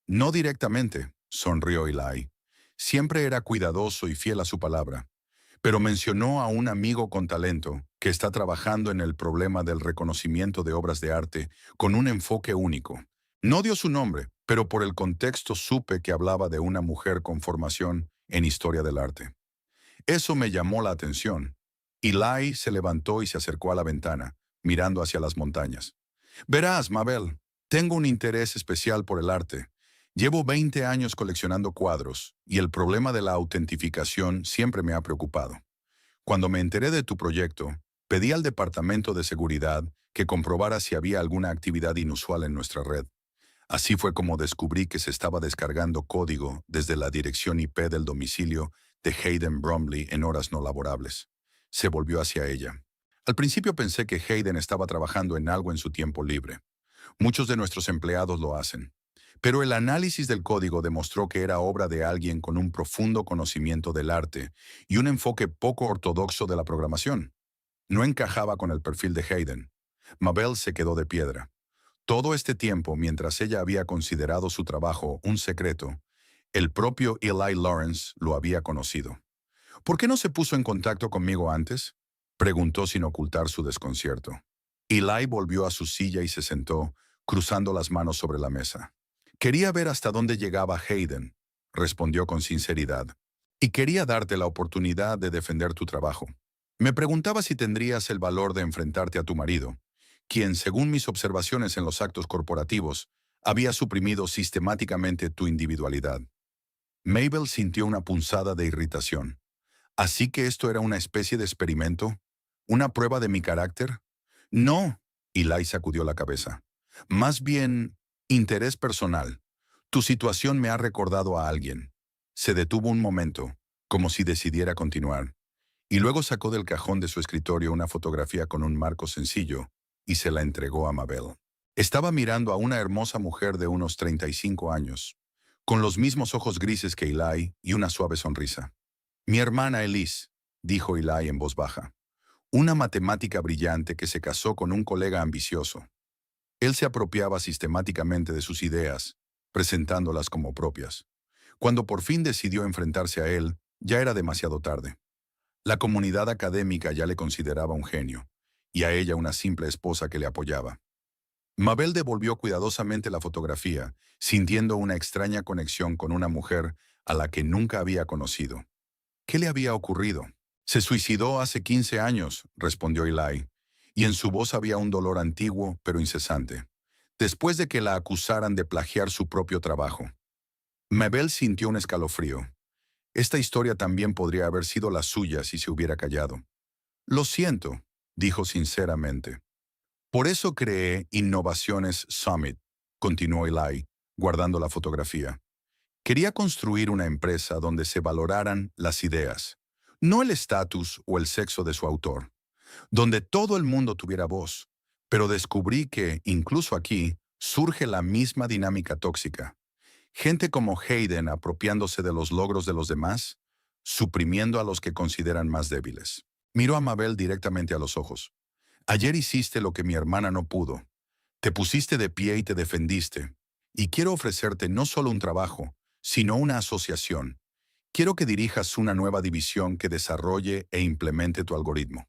No directamente, sonrió Eli. Siempre era cuidadoso y fiel a su palabra. Pero mencionó a un amigo con talento que está trabajando en el problema del reconocimiento de obras de arte con un enfoque único. No dio su nombre, pero por el contexto supe que hablaba de una mujer con formación en historia del arte. Eso me llamó la atención. Eli se levantó y se acercó a la ventana, mirando hacia las montañas. Verás, Mabel, tengo un interés especial por el arte. Llevo 20 años coleccionando cuadros, y el problema de la autentificación siempre me ha preocupado. Cuando me enteré de tu proyecto, pedí al Departamento de Seguridad que comprobara si había alguna actividad inusual en nuestra red. Así fue como descubrí que se estaba descargando código desde la dirección IP del domicilio de Hayden Bromley en horas no laborables. Se volvió hacia ella. Al principio pensé que Hayden estaba trabajando en algo en su tiempo libre. Muchos de nuestros empleados lo hacen. Pero el análisis del código demostró que era obra de alguien con un profundo conocimiento del arte y un enfoque poco ortodoxo de la programación. No encajaba con el perfil de Hayden. Mabel se quedó de piedra. Todo este tiempo, mientras ella había considerado su trabajo un secreto, el propio Eli Lawrence lo había conocido. ¿Por qué no se puso en contacto conmigo antes? Preguntó sin ocultar su desconcierto. Eli volvió a su silla y se sentó, cruzando las manos sobre la mesa. Quería ver hasta dónde llegaba Hayden, respondió con sinceridad, y quería darte la oportunidad de defender tu trabajo. Me preguntaba si tendrías el valor de enfrentarte a tu marido, quien, según mis observaciones en los actos corporativos, había suprimido sistemáticamente tu individualidad. Mabel sintió una punzada de irritación. ¿Así que esto era una especie de experimento? ¿Una prueba de mi carácter? No, Eli sacudió la cabeza. Más bien, interés personal. Tu situación me ha recordado a alguien. Se detuvo un momento, como si decidiera continuar, y luego sacó del cajón de su escritorio una fotografía con un marco sencillo y se la entregó a Mabel. Estaba mirando a una hermosa mujer de unos 35 años, con los mismos ojos grises que Eli y una suave sonrisa. Mi hermana Elise, dijo Eli en voz baja, una matemática brillante que se casó con un colega ambicioso. Él se apropiaba sistemáticamente de sus ideas, presentándolas como propias. Cuando por fin decidió enfrentarse a él, ya era demasiado tarde. La comunidad académica ya le consideraba un genio, y a ella una simple esposa que le apoyaba. Mabel devolvió cuidadosamente la fotografía, sintiendo una extraña conexión con una mujer a la que nunca había conocido. ¿Qué le había ocurrido? Se suicidó hace 15 años, respondió Eli, y en su voz había un dolor antiguo pero incesante, después de que la acusaran de plagiar su propio trabajo. Mabel sintió un escalofrío. Esta historia también podría haber sido la suya si se hubiera callado. Lo siento, dijo sinceramente. Por eso creé Innovaciones Summit, continuó Eli, guardando la fotografía. Quería construir una empresa donde se valoraran las ideas, no el estatus o el sexo de su autor, donde todo el mundo tuviera voz, pero descubrí que, incluso aquí, surge la misma dinámica tóxica. Gente como Hayden apropiándose de los logros de los demás, suprimiendo a los que consideran más débiles. Miró a Mabel directamente a los ojos. Ayer hiciste lo que mi hermana no pudo. Te pusiste de pie y te defendiste. Y quiero ofrecerte no solo un trabajo, sino una asociación. Quiero que dirijas una nueva división que desarrolle e implemente tu algoritmo.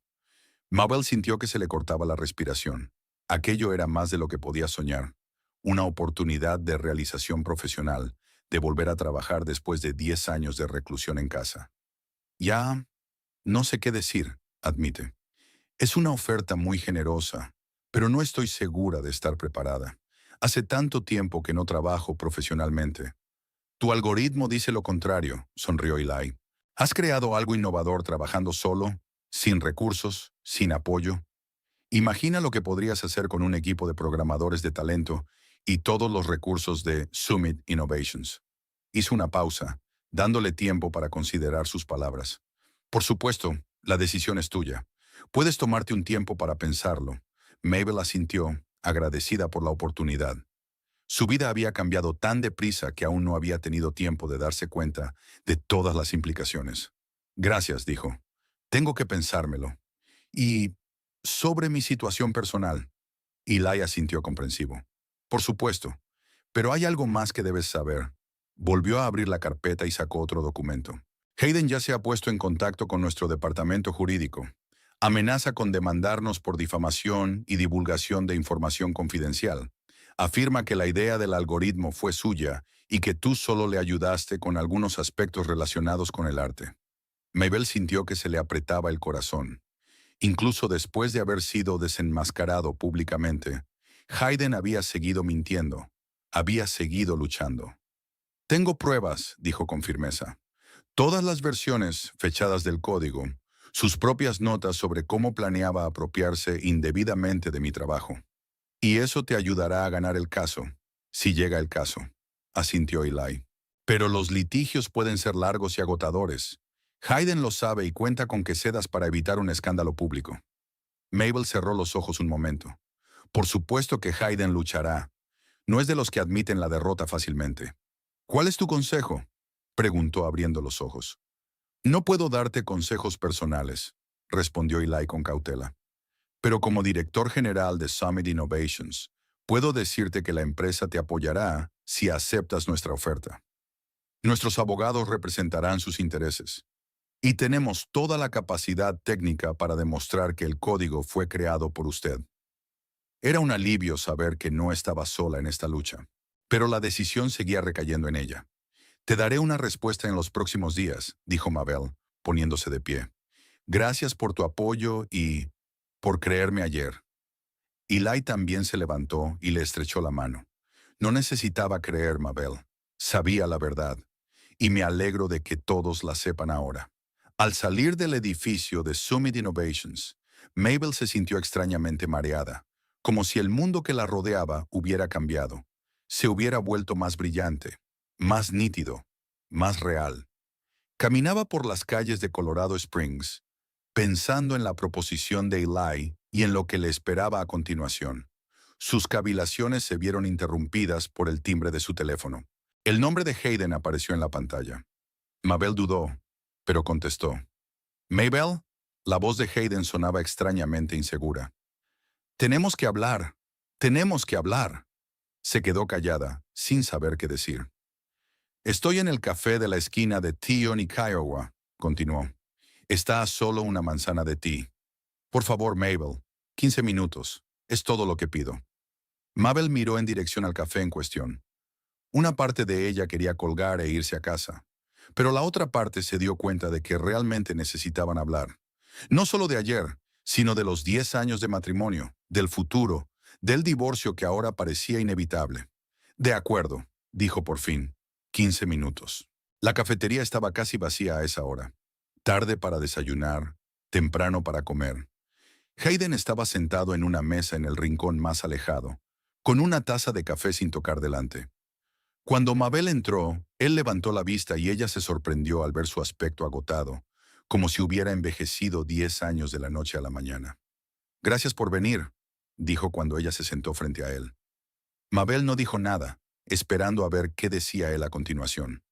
Mabel sintió que se le cortaba la respiración. Aquello era más de lo que podía soñar. Una oportunidad de realización profesional, de volver a trabajar después de 10 años de reclusión en casa. Ya, no sé qué decir, admite. Es una oferta muy generosa, pero no estoy segura de estar preparada. Hace tanto tiempo que no trabajo profesionalmente. Tu algoritmo dice lo contrario, sonrió Eli. ¿Has creado algo innovador trabajando solo, sin recursos, sin apoyo? Imagina lo que podrías hacer con un equipo de programadores de talento y todos los recursos de Summit Innovations. Hizo una pausa, dándole tiempo para considerar sus palabras. Por supuesto, la decisión es tuya. Puedes tomarte un tiempo para pensarlo. Mabel asintió, agradecida por la oportunidad. Su vida había cambiado tan deprisa que aún no había tenido tiempo de darse cuenta de todas las implicaciones. Gracias, dijo. Tengo que pensármelo. Y sobre mi situación personal. Eli asintió comprensivo. Por supuesto, pero hay algo más que debes saber. Volvió a abrir la carpeta y sacó otro documento. Hayden ya se ha puesto en contacto con nuestro departamento jurídico. Amenaza con demandarnos por difamación y divulgación de información confidencial. Afirma que la idea del algoritmo fue suya y que tú solo le ayudaste con algunos aspectos relacionados con el arte. Mabel sintió que se le apretaba el corazón. Incluso después de haber sido desenmascarado públicamente, Hayden había seguido mintiendo, había seguido luchando. Tengo pruebas, dijo con firmeza. Todas las versiones fechadas del código, sus propias notas sobre cómo planeaba apropiarse indebidamente de mi trabajo. Y eso te ayudará a ganar el caso, si llega el caso, asintió Eli. Pero los litigios pueden ser largos y agotadores. Hayden lo sabe y cuenta con que cedas para evitar un escándalo público. Mabel cerró los ojos un momento. Por supuesto que Hayden luchará. No es de los que admiten la derrota fácilmente. ¿Cuál es tu consejo?, preguntó abriendo los ojos. No puedo darte consejos personales, respondió Eli con cautela. Pero como director general de Summit Innovations, puedo decirte que la empresa te apoyará si aceptas nuestra oferta. Nuestros abogados representarán sus intereses. Y tenemos toda la capacidad técnica para demostrar que el código fue creado por usted. Era un alivio saber que no estaba sola en esta lucha. Pero la decisión seguía recayendo en ella. Te daré una respuesta en los próximos días, dijo Mabel, poniéndose de pie. Gracias por tu apoyo y por creerme ayer. Eli también se levantó y le estrechó la mano. No necesitaba creer, Mabel. Sabía la verdad. Y me alegro de que todos la sepan ahora. Al salir del edificio de Summit Innovations, Mabel se sintió extrañamente mareada, como si el mundo que la rodeaba hubiera cambiado. Se hubiera vuelto más brillante, más nítido, más real. Caminaba por las calles de Colorado Springs, pensando en la proposición de Eli y en lo que le esperaba a continuación. Sus cavilaciones se vieron interrumpidas por el timbre de su teléfono. El nombre de Hayden apareció en la pantalla. Mabel dudó, pero contestó. «¿Mabel?» La voz de Hayden sonaba extrañamente insegura. «Tenemos que hablar. Tenemos que hablar». Se quedó callada, sin saber qué decir. «Estoy en el café de la esquina de Tion y Kiowa», continuó. «Está a solo una manzana de ti. Por favor, Mabel, 15 minutos. Es todo lo que pido». Mabel miró en dirección al café en cuestión. Una parte de ella quería colgar e irse a casa, pero la otra parte se dio cuenta de que realmente necesitaban hablar. No solo de ayer, sino de los 10 años de matrimonio, del futuro, del divorcio que ahora parecía inevitable. «De acuerdo», dijo por fin. 15 minutos. La cafetería estaba casi vacía a esa hora. Tarde para desayunar, temprano para comer. Hayden estaba sentado en una mesa en el rincón más alejado, con una taza de café sin tocar delante. Cuando Mabel entró, él levantó la vista y ella se sorprendió al ver su aspecto agotado, como si hubiera envejecido 10 años de la noche a la mañana. «Gracias por venir», dijo cuando ella se sentó frente a él. Mabel no dijo nada, esperando a ver qué decía él a continuación.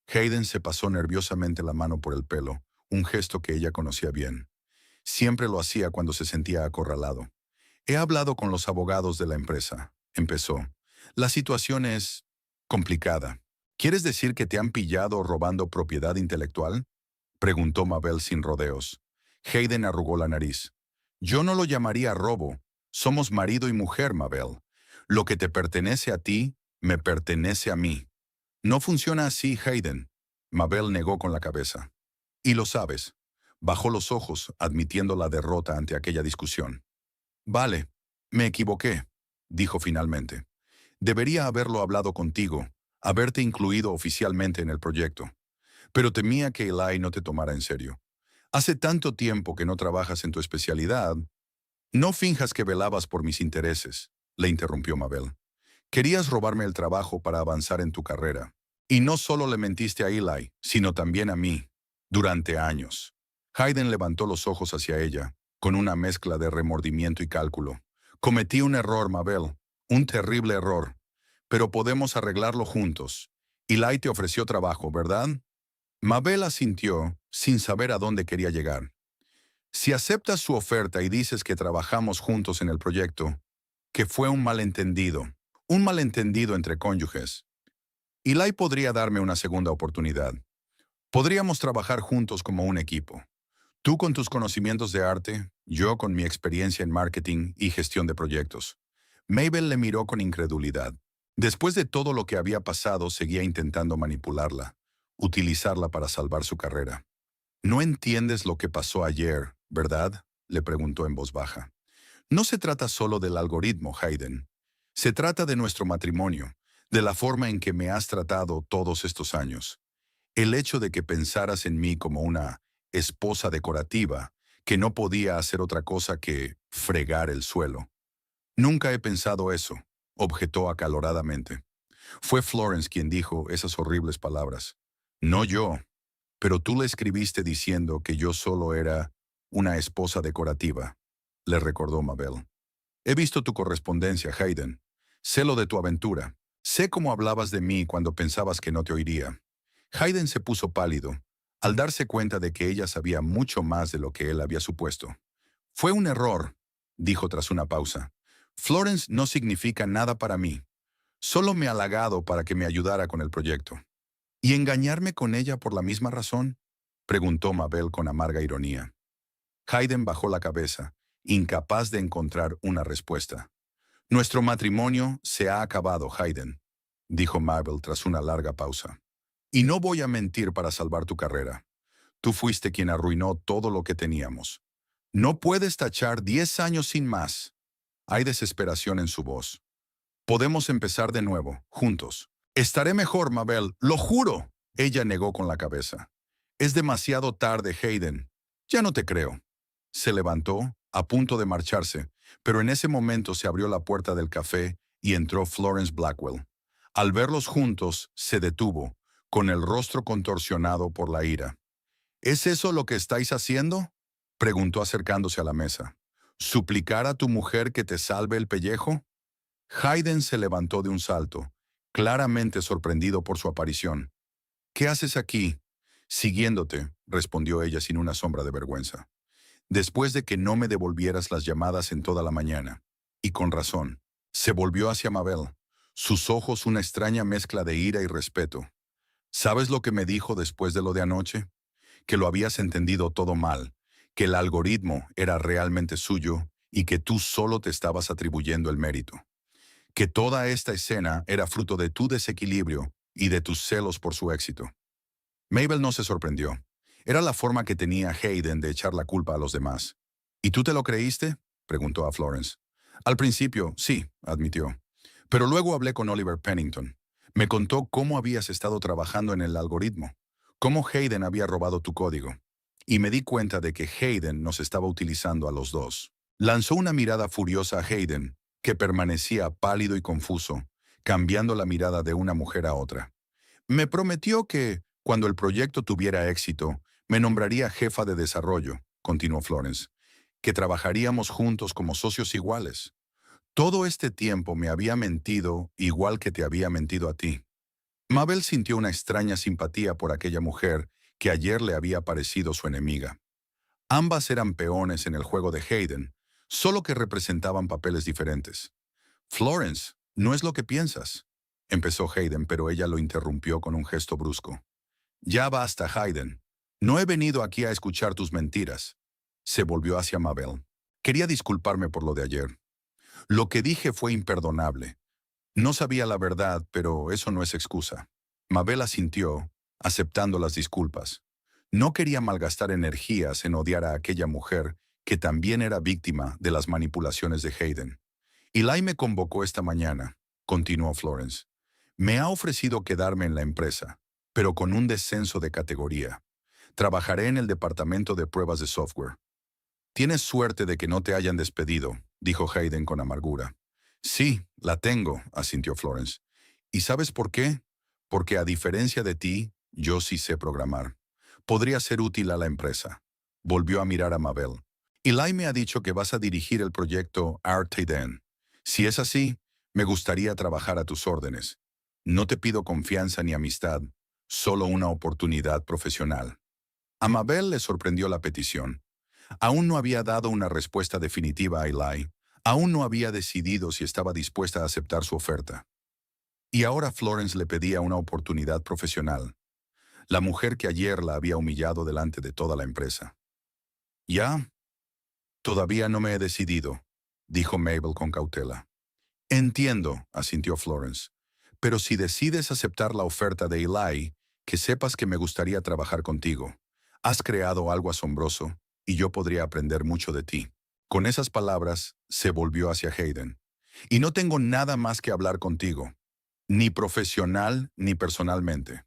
Hayden se pasó nerviosamente la mano por el pelo, un gesto que ella conocía bien. Siempre lo hacía cuando se sentía acorralado. «He hablado con los abogados de la empresa», empezó. «La situación es complicada». «¿Quieres decir que te han pillado robando propiedad intelectual?», preguntó Mabel sin rodeos. Hayden arrugó la nariz. «Yo no lo llamaría robo. Somos marido y mujer, Mabel. Lo que te pertenece a ti, me pertenece a mí». «No funciona así, Hayden». Mabel negó con la cabeza. «Y lo sabes». Bajó los ojos, admitiendo la derrota ante aquella discusión. «Vale, me equivoqué», dijo finalmente. «Debería haberlo hablado contigo, haberte incluido oficialmente en el proyecto. Pero temía que Eli no te tomara en serio. Hace tanto tiempo que no trabajas en tu especialidad». «No finjas que velabas por mis intereses», le interrumpió Mabel. «Querías robarme el trabajo para avanzar en tu carrera. Y no solo le mentiste a Eli, sino también a mí. Durante años». Hayden levantó los ojos hacia ella, con una mezcla de remordimiento y cálculo. «Cometí un error, Mabel, un terrible error. Pero podemos arreglarlo juntos. Eli te ofreció trabajo, ¿verdad?» Mabel asintió, sin saber a dónde quería llegar. «Si aceptas su oferta y dices que trabajamos juntos en el proyecto, que fue un malentendido entre cónyuges, Eli podría darme una segunda oportunidad. Podríamos trabajar juntos como un equipo. Tú con tus conocimientos de arte, yo con mi experiencia en marketing y gestión de proyectos». Mabel le miró con incredulidad. Después de todo lo que había pasado, seguía intentando manipularla, utilizarla para salvar su carrera. «No entiendes lo que pasó ayer, ¿verdad?», le preguntó en voz baja. «No se trata solo del algoritmo, Hayden. Se trata de nuestro matrimonio, de la forma en que me has tratado todos estos años. El hecho de que pensaras en mí como una esposa decorativa, que no podía hacer otra cosa que fregar el suelo». «Nunca he pensado eso», objetó acaloradamente. «Fue Florence quien dijo esas horribles palabras. No yo. Pero tú le escribiste diciendo que yo solo era una esposa decorativa», le recordó Mabel. «He visto tu correspondencia, Hayden. Sé lo de tu aventura. Sé cómo hablabas de mí cuando pensabas que no te oiría». Hayden se puso pálido, al darse cuenta de que ella sabía mucho más de lo que él había supuesto. «Fue un error», dijo tras una pausa. «Florence no significa nada para mí. Solo me ha halagado para que me ayudara con el proyecto». «¿Y engañarme con ella por la misma razón?», preguntó Mabel con amarga ironía. Hayden bajó la cabeza, incapaz de encontrar una respuesta. «Nuestro matrimonio se ha acabado, Hayden. dijo Mabel tras una larga pausa. Y no voy a mentir para salvar tu carrera. Tú fuiste quien arruinó todo lo que teníamos. No puedes tachar 10 años sin más. Hay desesperación en su voz. Podemos empezar de nuevo, juntos. Estaré mejor, Mabel, lo juro. Ella negó con la cabeza. Es demasiado tarde, Hayden. Ya no te creo. Se levantó, a punto de marcharse, pero en ese momento se abrió la puerta del café y entró Florence Blackwell. Al verlos juntos, se detuvo, con el rostro contorsionado por la ira. ¿Es eso lo que estáis haciendo?, preguntó acercándose a la mesa. ¿Suplicar a tu mujer que te salve el pellejo? Hayden se levantó de un salto, claramente sorprendido por su aparición. ¿Qué haces aquí? Siguiéndote, respondió ella sin una sombra de vergüenza. Después de que no me devolvieras las llamadas en toda la mañana. Y con razón. Se volvió hacia Mabel, sus ojos una extraña mezcla de ira y respeto. ¿Sabes lo que me dijo después de lo de anoche? Que lo habías entendido todo mal, que el algoritmo era realmente suyo y que tú solo te estabas atribuyendo el mérito. Que toda esta escena era fruto de tu desequilibrio y de tus celos por su éxito. Mabel no se sorprendió. Era la forma que tenía Hayden de echar la culpa a los demás. ¿Y tú te lo creíste?, preguntó a Florence. Al principio, sí, admitió. Pero luego hablé con Oliver Pennington. Me contó cómo habías estado trabajando en el algoritmo, cómo Hayden había robado tu código. Y me di cuenta de que Hayden nos estaba utilizando a los dos. Lanzó una mirada furiosa a Hayden, que permanecía pálido y confuso, cambiando la mirada de una mujer a otra. Me prometió que, cuando el proyecto tuviera éxito, me nombraría jefa de desarrollo, continuó Florence, que trabajaríamos juntos como socios iguales. Todo este tiempo me había mentido igual que te había mentido a ti. Mabel sintió una extraña simpatía por aquella mujer que ayer le había parecido su enemiga. Ambas eran peones en el juego de Hayden, solo que representaban papeles diferentes. Florence, no es lo que piensas, empezó Hayden, pero ella lo interrumpió con un gesto brusco. Ya basta, Hayden. No he venido aquí a escuchar tus mentiras. Se volvió hacia Mabel. Quería disculparme por lo de ayer. Lo que dije fue imperdonable. No sabía la verdad, pero eso no es excusa. Mabel asintió, aceptando las disculpas. No quería malgastar energías en odiar a aquella mujer que también era víctima de las manipulaciones de Hayden. Eli me convocó esta mañana, continuó Florence. Me ha ofrecido quedarme en la empresa, pero con un descenso de categoría. Trabajaré en el departamento de pruebas de software. Tienes suerte de que no te hayan despedido, dijo Hayden con amargura. Sí, la tengo, asintió Florence. ¿Y sabes por qué? Porque a diferencia de ti, yo sí sé programar. Podría ser útil a la empresa. Volvió a mirar a Mabel. Eli me ha dicho que vas a dirigir el proyecto Artiden. Si es así, me gustaría trabajar a tus órdenes. No te pido confianza ni amistad, solo una oportunidad profesional. A Mabel le sorprendió la petición. Aún no había dado una respuesta definitiva a Eli. Aún no había decidido si estaba dispuesta a aceptar su oferta. Y ahora Florence le pedía una oportunidad profesional. La mujer que ayer la había humillado delante de toda la empresa. ¿Ya? Todavía no me he decidido, dijo Mabel con cautela. Entiendo, asintió Florence. Pero si decides aceptar la oferta de Eli, que sepas que me gustaría trabajar contigo. Has creado algo asombroso, y yo podría aprender mucho de ti. Con esas palabras, se volvió hacia Hayden. Y no tengo nada más que hablar contigo, ni profesional ni personalmente.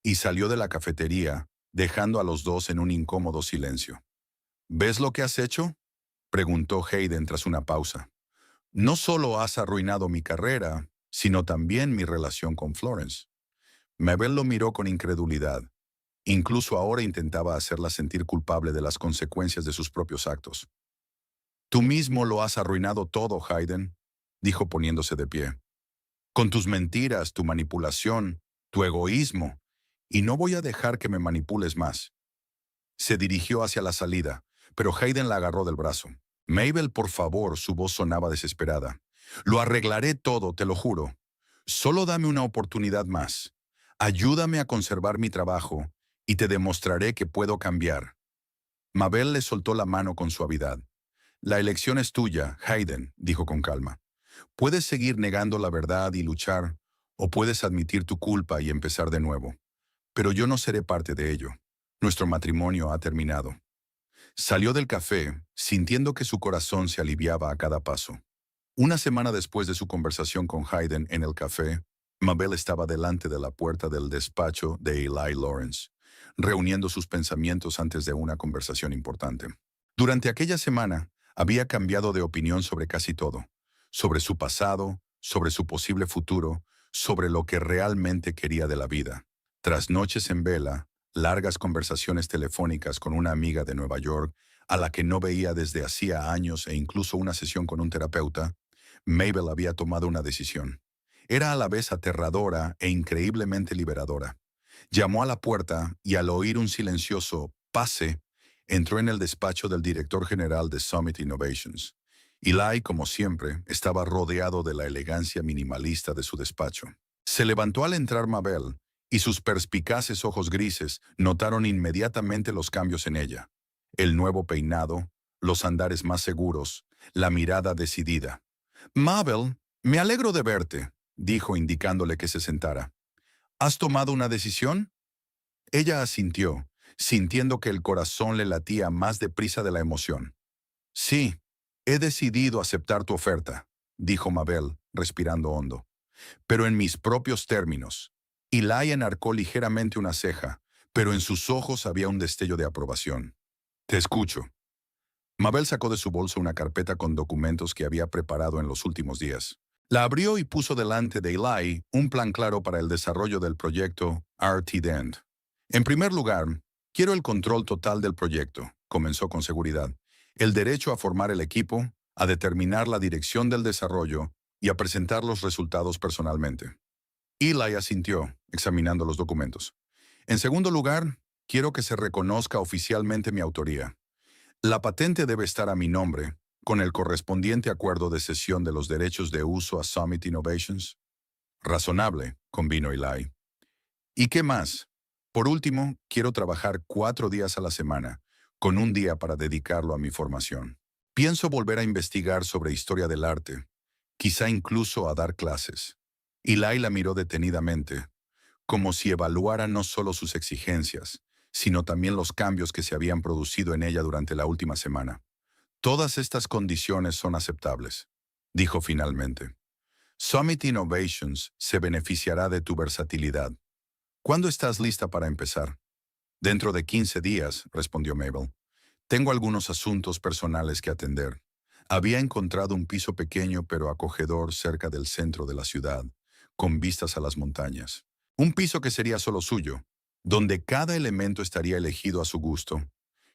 Y salió de la cafetería, dejando a los dos en un incómodo silencio. ¿Ves lo que has hecho?, preguntó Hayden tras una pausa. No solo has arruinado mi carrera, sino también mi relación con Florence. Mabel lo miró con incredulidad. Incluso ahora intentaba hacerla sentir culpable de las consecuencias de sus propios actos. Tú mismo lo has arruinado todo, Hayden, dijo poniéndose de pie. Con tus mentiras, tu manipulación, tu egoísmo, y no voy a dejar que me manipules más. Se dirigió hacia la salida, pero Hayden la agarró del brazo. Mabel, por favor, su voz sonaba desesperada. Lo arreglaré todo, te lo juro. Solo dame una oportunidad más. Ayúdame a conservar mi trabajo y te demostraré que puedo cambiar. Mabel le soltó la mano con suavidad. La elección es tuya, Hayden, dijo con calma. Puedes seguir negando la verdad y luchar, o puedes admitir tu culpa y empezar de nuevo. Pero yo no seré parte de ello. Nuestro matrimonio ha terminado. Salió del café, sintiendo que su corazón se aliviaba a cada paso. Una semana después de su conversación con Hayden en el café, Mabel estaba delante de la puerta del despacho de Eli Lawrence, reuniendo sus pensamientos antes de una conversación importante. Durante aquella semana, había cambiado de opinión sobre casi todo, sobre su pasado, sobre su posible futuro, sobre lo que realmente quería de la vida. Tras noches en vela, largas conversaciones telefónicas con una amiga de Nueva York, a la que no veía desde hacía años e incluso una sesión con un terapeuta, Mabel había tomado una decisión. Era a la vez aterradora e increíblemente liberadora. Llamó a la puerta y al oír un silencioso «pase», entró en el despacho del director general de Summit Innovations. Eli, como siempre, estaba rodeado de la elegancia minimalista de su despacho. Se levantó al entrar Mabel, y sus perspicaces ojos grises notaron inmediatamente los cambios en ella. El nuevo peinado, los andares más seguros, la mirada decidida. «Mabel, me alegro de verte», dijo indicándole que se sentara. «¿Has tomado una decisión?» Ella asintió, sintiendo que el corazón le latía más deprisa de la emoción. «Sí, he decidido aceptar tu oferta», dijo Mabel, respirando hondo. «Pero en mis propios términos». Eli enarcó ligeramente una ceja, pero en sus ojos había un destello de aprobación. «Te escucho». Mabel sacó de su bolsa una carpeta con documentos que había preparado en los últimos días. La abrió y puso delante de Eli un plan claro para el desarrollo del proyecto RT-Dent. «En primer lugar, quiero el control total del proyecto», comenzó con seguridad. «El derecho a formar el equipo, a determinar la dirección del desarrollo y a presentar los resultados personalmente». Eli asintió, examinando los documentos. «En segundo lugar, quiero que se reconozca oficialmente mi autoría. La patente debe estar a mi nombre, con el correspondiente acuerdo de cesión de los derechos de uso a Summit Innovations». «Razonable», convino Eli. «¿Y qué más? Por último, quiero trabajar 4 días a la semana, con un día para dedicarlo a mi formación. Pienso volver a investigar sobre historia del arte, quizá incluso a dar clases». Eli la miró detenidamente, como si evaluara no solo sus exigencias, sino también los cambios que se habían producido en ella durante la última semana. «Todas estas condiciones son aceptables», dijo finalmente. «Summit Innovations se beneficiará de tu versatilidad. ¿Cuándo estás lista para empezar?» «Dentro de 15 días», respondió Mabel. «Tengo algunos asuntos personales que atender». Había encontrado un piso pequeño pero acogedor cerca del centro de la ciudad, con vistas a las montañas. Un piso que sería solo suyo, donde cada elemento estaría elegido a su gusto.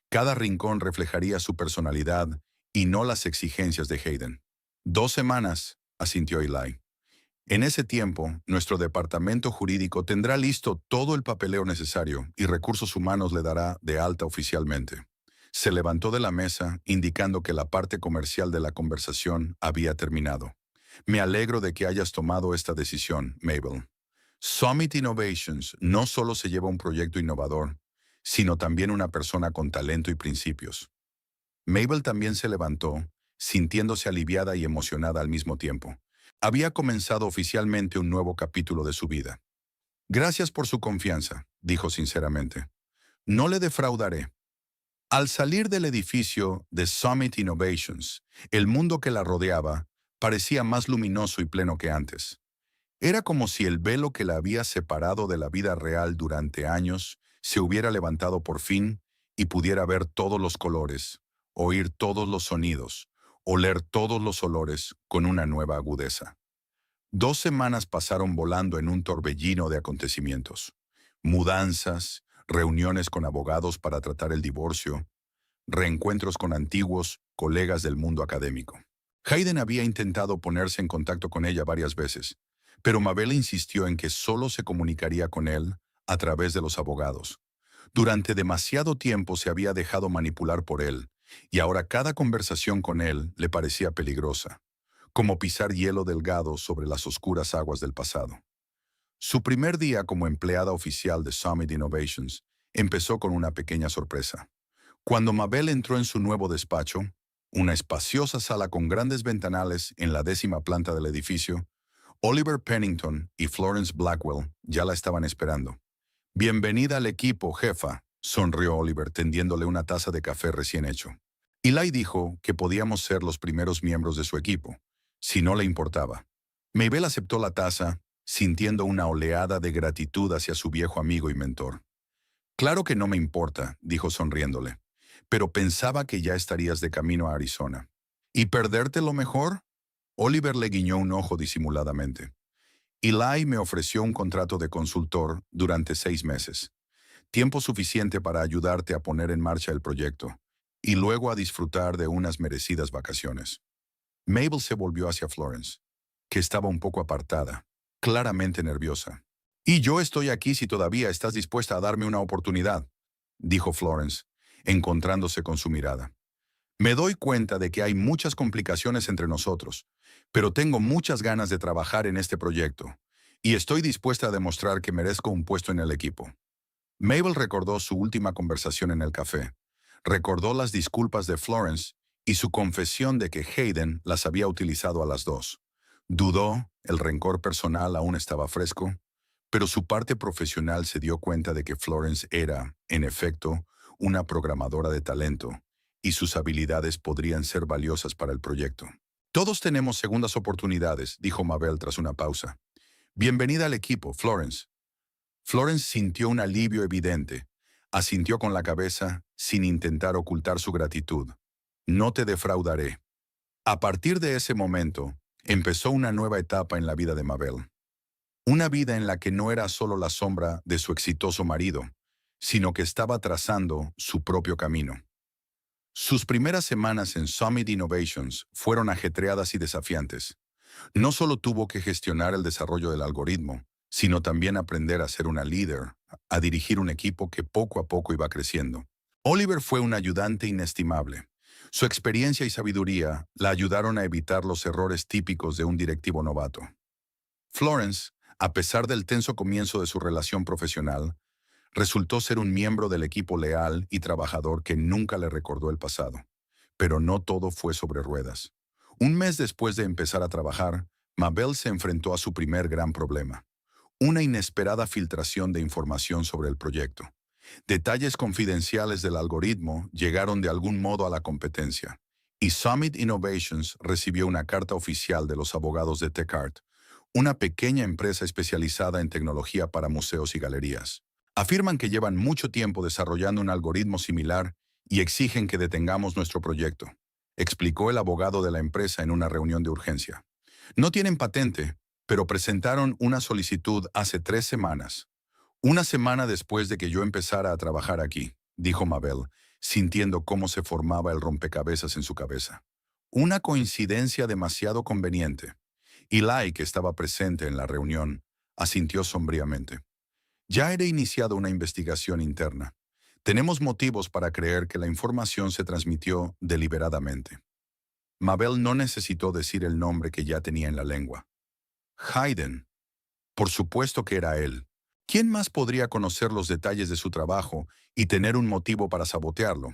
Cada rincón reflejaría su personalidad y no las exigencias de Hayden. 2 semanas, asintió Eli. En ese tiempo, nuestro departamento jurídico tendrá listo todo el papeleo necesario y Recursos Humanos le dará de alta oficialmente. Se levantó de la mesa, indicando que la parte comercial de la conversación había terminado. «Me alegro de que hayas tomado esta decisión, Mabel. Summit Innovations no solo se lleva un proyecto innovador, sino también una persona con talento y principios». Mabel también se levantó, sintiéndose aliviada y emocionada al mismo tiempo. Había comenzado oficialmente un nuevo capítulo de su vida. «Gracias por su confianza», dijo sinceramente. «No le defraudaré». Al salir del edificio de Summit Innovations, el mundo que la rodeaba parecía más luminoso y pleno que antes. Era como si el velo que la había separado de la vida real durante años se hubiera levantado por fin y pudiera ver todos los colores, oír todos los sonidos, oler todos los olores con una nueva agudeza. 2 semanas pasaron volando en un torbellino de acontecimientos. Mudanzas, reuniones con abogados para tratar el divorcio, reencuentros con antiguos colegas del mundo académico. Hayden había intentado ponerse en contacto con ella varias veces, pero Mabel insistió en que solo se comunicaría con él a través de los abogados. Durante demasiado tiempo se había dejado manipular por él, y ahora cada conversación con él le parecía peligrosa, como pisar hielo delgado sobre las oscuras aguas del pasado. Su primer día como empleada oficial de Summit Innovations empezó con una pequeña sorpresa. Cuando Mabel entró en su nuevo despacho, una espaciosa sala con grandes ventanales en la 10ª planta del edificio, Oliver Pennington y Florence Blackwell ya la estaban esperando. «Bienvenida al equipo, jefa», sonrió Oliver tendiéndole una taza de café recién hecho. Eli dijo que podíamos ser los primeros miembros de su equipo, si no le importaba. Mabel aceptó la taza, sintiendo una oleada de gratitud hacia su viejo amigo y mentor. «Claro que no me importa», dijo sonriéndole, «pero pensaba que ya estarías de camino a Arizona». «¿Y perderte lo mejor?». Oliver le guiñó un ojo disimuladamente. «Eli me ofreció un contrato de consultor durante 6 meses, tiempo suficiente para ayudarte a poner en marcha el proyecto, y luego a disfrutar de unas merecidas vacaciones». Mabel se volvió hacia Florence, que estaba un poco apartada, claramente nerviosa. «Y yo estoy aquí si todavía estás dispuesta a darme una oportunidad», dijo Florence, encontrándose con su mirada. «Me doy cuenta de que hay muchas complicaciones entre nosotros, pero tengo muchas ganas de trabajar en este proyecto, y estoy dispuesta a demostrar que merezco un puesto en el equipo». Mabel recordó su última conversación en el café, recordó las disculpas de Florence y su confesión de que Hayden las había utilizado a las dos. Dudó, el rencor personal aún estaba fresco, pero su parte profesional se dio cuenta de que Florence era, en efecto, una programadora de talento, y sus habilidades podrían ser valiosas para el proyecto. «Todos tenemos segundas oportunidades», dijo Mabel tras una pausa. «Bienvenida al equipo, Florence». Florence sintió un alivio evidente. Asintió con la cabeza, sin intentar ocultar su gratitud. «No te defraudaré». A partir de ese momento, empezó una nueva etapa en la vida de Mabel. Una vida en la que no era solo la sombra de su exitoso marido, sino que estaba trazando su propio camino. Sus primeras semanas en Summit Innovations fueron ajetreadas y desafiantes. No solo tuvo que gestionar el desarrollo del algoritmo, sino también aprender a ser una líder, a dirigir un equipo que poco a poco iba creciendo. Oliver fue un ayudante inestimable. Su experiencia y sabiduría la ayudaron a evitar los errores típicos de un directivo novato. Florence, a pesar del tenso comienzo de su relación profesional, resultó ser un miembro del equipo leal y trabajador que nunca le recordó el pasado. Pero no todo fue sobre ruedas. Un mes después de empezar a trabajar, Mabel se enfrentó a su primer gran problema: una inesperada filtración de información sobre el proyecto. Detalles confidenciales del algoritmo llegaron de algún modo a la competencia, y Summit Innovations recibió una carta oficial de los abogados de TechArt, una pequeña empresa especializada en tecnología para museos y galerías. Afirman que llevan mucho tiempo desarrollando un algoritmo similar y exigen que detengamos nuestro proyecto, explicó el abogado de la empresa en una reunión de urgencia. No tienen patente, pero presentaron una solicitud hace 3 semanas. Una semana después de que yo empezara a trabajar aquí, dijo Mabel, sintiendo cómo se formaba el rompecabezas en su cabeza. Una coincidencia demasiado conveniente. Eli, que estaba presente en la reunión, asintió sombríamente. Ya he iniciado una investigación interna. Tenemos motivos para creer que la información se transmitió deliberadamente. Mabel no necesitó decir el nombre que ya tenía en la lengua. Hayden. Por supuesto que era él. ¿Quién más podría conocer los detalles de su trabajo y tener un motivo para sabotearlo?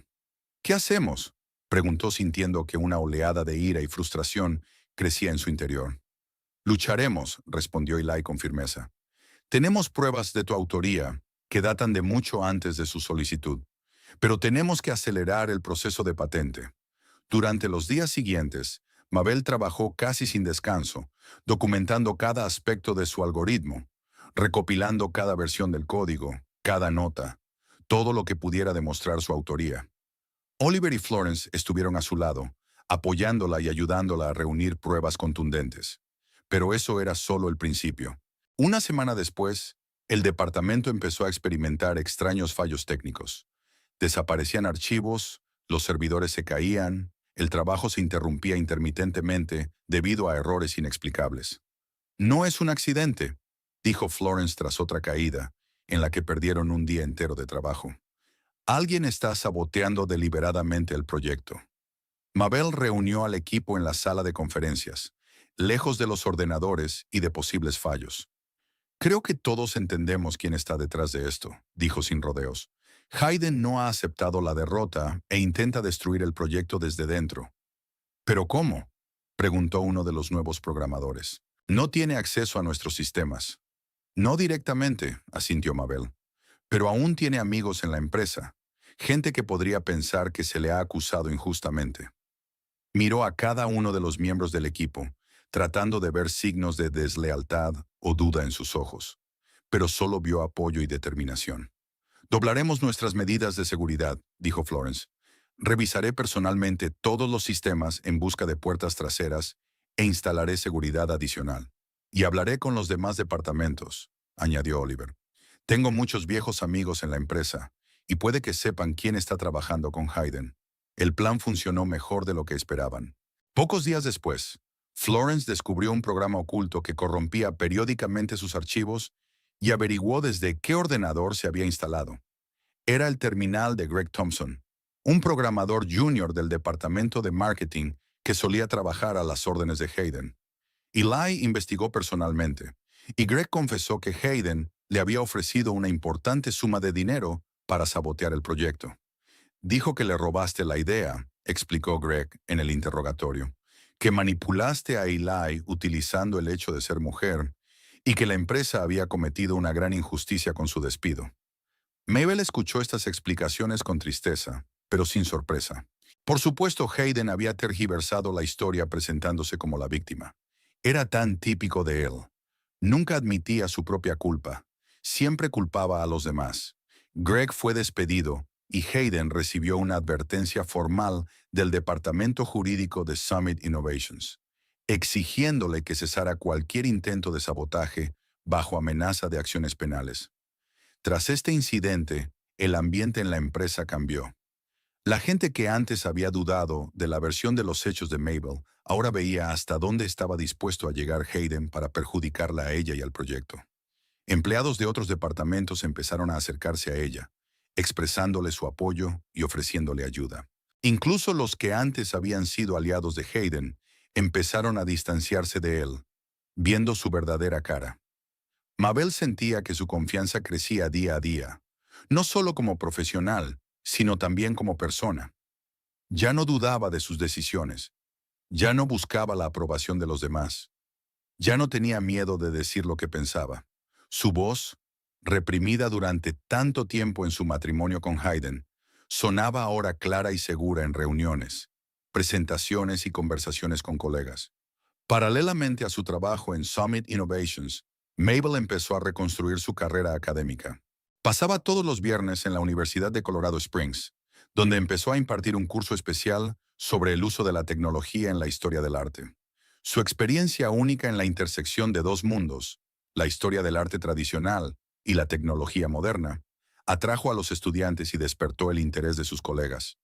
¿Qué hacemos?, preguntó sintiendo que una oleada de ira y frustración crecía en su interior. «Lucharemos», respondió Eli con firmeza. «Tenemos pruebas de tu autoría que datan de mucho antes de su solicitud, pero tenemos que acelerar el proceso de patente». Durante los días siguientes, Mabel trabajó casi sin descanso, documentando cada aspecto de su algoritmo, recopilando cada versión del código, cada nota, todo lo que pudiera demostrar su autoría. Oliver y Florence estuvieron a su lado, apoyándola y ayudándola a reunir pruebas contundentes. Pero eso era solo el principio. Una semana después, el departamento empezó a experimentar extraños fallos técnicos. Desaparecían archivos, los servidores se caían, el trabajo se interrumpía intermitentemente debido a errores inexplicables. «No es un accidente», dijo Florence tras otra caída, en la que perdieron un día entero de trabajo. «Alguien está saboteando deliberadamente el proyecto». Mabel reunió al equipo en la sala de conferencias, lejos de los ordenadores y de posibles fallos. «Creo que todos entendemos quién está detrás de esto», dijo sin rodeos. «Hayden no ha aceptado la derrota e intenta destruir el proyecto desde dentro». «¿Pero cómo?», preguntó uno de los nuevos programadores. No tiene acceso a nuestros sistemas. No directamente, asintió Mabel, pero aún tiene amigos en la empresa, gente que podría pensar que se le ha acusado injustamente. Miró a cada uno de los miembros del equipo, tratando de ver signos de deslealtad o duda en sus ojos, pero solo vio apoyo y determinación. Doblaremos nuestras medidas de seguridad, dijo Florence. Revisaré personalmente todos los sistemas en busca de puertas traseras e instalaré seguridad adicional. Y hablaré con los demás departamentos, añadió Oliver. Tengo muchos viejos amigos en la empresa y puede que sepan quién está trabajando con Hayden. El plan funcionó mejor de lo que esperaban. Pocos días después, Florence descubrió un programa oculto que corrompía periódicamente sus archivos y averiguó desde qué ordenador se había instalado. Era el terminal de Greg Thompson, un programador junior del departamento de marketing que solía trabajar a las órdenes de Hayden. Eli investigó personalmente, y Greg confesó que Hayden le había ofrecido una importante suma de dinero para sabotear el proyecto. Dijo que le robaste la idea, explicó Greg en el interrogatorio, que manipulaste a Eli utilizando el hecho de ser mujer y que la empresa había cometido una gran injusticia con su despido. Mabel escuchó estas explicaciones con tristeza, pero sin sorpresa. Por supuesto, Hayden había tergiversado la historia presentándose como la víctima. Era tan típico de él. Nunca admitía su propia culpa. Siempre culpaba a los demás. Greg fue despedido y Hayden recibió una advertencia formal del Departamento Jurídico de Summit Innovations, exigiéndole que cesara cualquier intento de sabotaje bajo amenaza de acciones penales. Tras este incidente, el ambiente en la empresa cambió. La gente que antes había dudado de la versión de los hechos de Mabel, ahora veía hasta dónde estaba dispuesto a llegar Hayden para perjudicarla a ella y al proyecto. Empleados de otros departamentos empezaron a acercarse a ella, expresándole su apoyo y ofreciéndole ayuda. Incluso los que antes habían sido aliados de Hayden empezaron a distanciarse de él, viendo su verdadera cara. Mabel sentía que su confianza crecía día a día, no solo como profesional, sino también como persona. Ya no dudaba de sus decisiones, ya no buscaba la aprobación de los demás, ya no tenía miedo de decir lo que pensaba. Su voz, reprimida durante tanto tiempo en su matrimonio con Hayden, sonaba ahora clara y segura en reuniones, presentaciones y conversaciones con colegas. Paralelamente a su trabajo en Summit Innovations, Mabel empezó a reconstruir su carrera académica. Pasaba todos los viernes en la Universidad de Colorado Springs, donde empezó a impartir un curso especial sobre el uso de la tecnología en la historia del arte. Su experiencia única en la intersección de dos mundos, la historia del arte tradicional y la tecnología moderna, atrajo a los estudiantes y despertó el interés de sus colegas.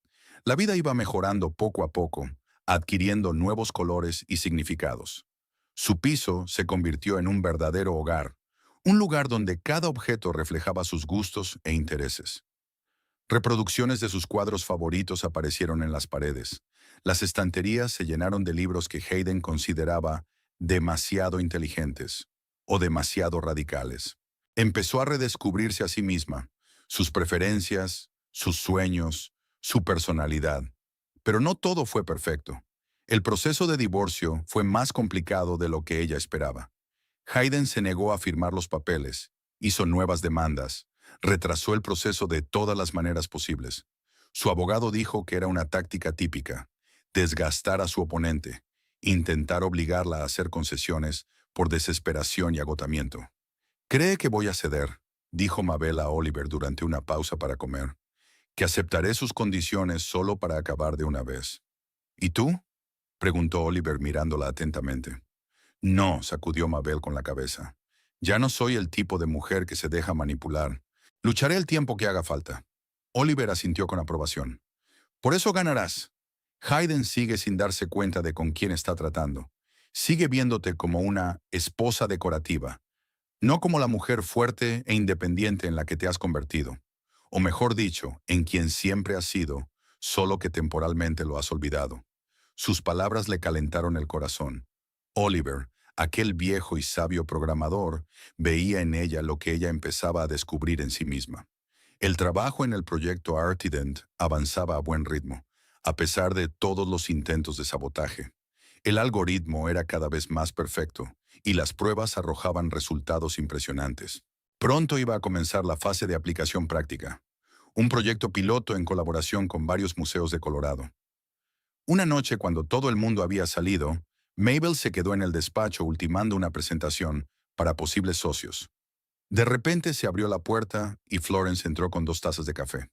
La vida iba mejorando poco a poco, adquiriendo nuevos colores y significados. Su piso se convirtió en un verdadero hogar, un lugar donde cada objeto reflejaba sus gustos e intereses. Reproducciones de sus cuadros favoritos aparecieron en las paredes. Las estanterías se llenaron de libros que Hayden consideraba demasiado inteligentes o demasiado radicales. Empezó a redescubrirse a sí misma, sus preferencias, sus sueños, su personalidad. Pero no todo fue perfecto. El proceso de divorcio fue más complicado de lo que ella esperaba. Hayden se negó a firmar los papeles, hizo nuevas demandas, retrasó el proceso de todas las maneras posibles. Su abogado dijo que era una táctica típica, desgastar a su oponente, intentar obligarla a hacer concesiones por desesperación y agotamiento. «Cree que voy a ceder», dijo Mabel a Oliver durante una pausa para comer, «que aceptaré sus condiciones solo para acabar de una vez». «¿Y tú?», preguntó Oliver mirándola atentamente. «No», sacudió Mabel con la cabeza. «Ya no soy el tipo de mujer que se deja manipular. Lucharé el tiempo que haga falta». Oliver asintió con aprobación. «Por eso ganarás». Hayden sigue sin darse cuenta de con quién está tratando. Sigue viéndote como una esposa decorativa, no como la mujer fuerte e independiente en la que te has convertido. O mejor dicho, en quien siempre has sido, solo que temporalmente lo has olvidado. Sus palabras le calentaron el corazón. Oliver, aquel viejo y sabio programador, veía en ella lo que ella empezaba a descubrir en sí misma. El trabajo en el proyecto Artident avanzaba a buen ritmo, a pesar de todos los intentos de sabotaje. El algoritmo era cada vez más perfecto, y las pruebas arrojaban resultados impresionantes. Pronto iba a comenzar la fase de aplicación práctica, un proyecto piloto en colaboración con varios museos de Colorado. Una noche, cuando todo el mundo había salido, Mabel se quedó en el despacho ultimando una presentación para posibles socios. De repente se abrió la puerta y Florence entró con 2 tazas de café.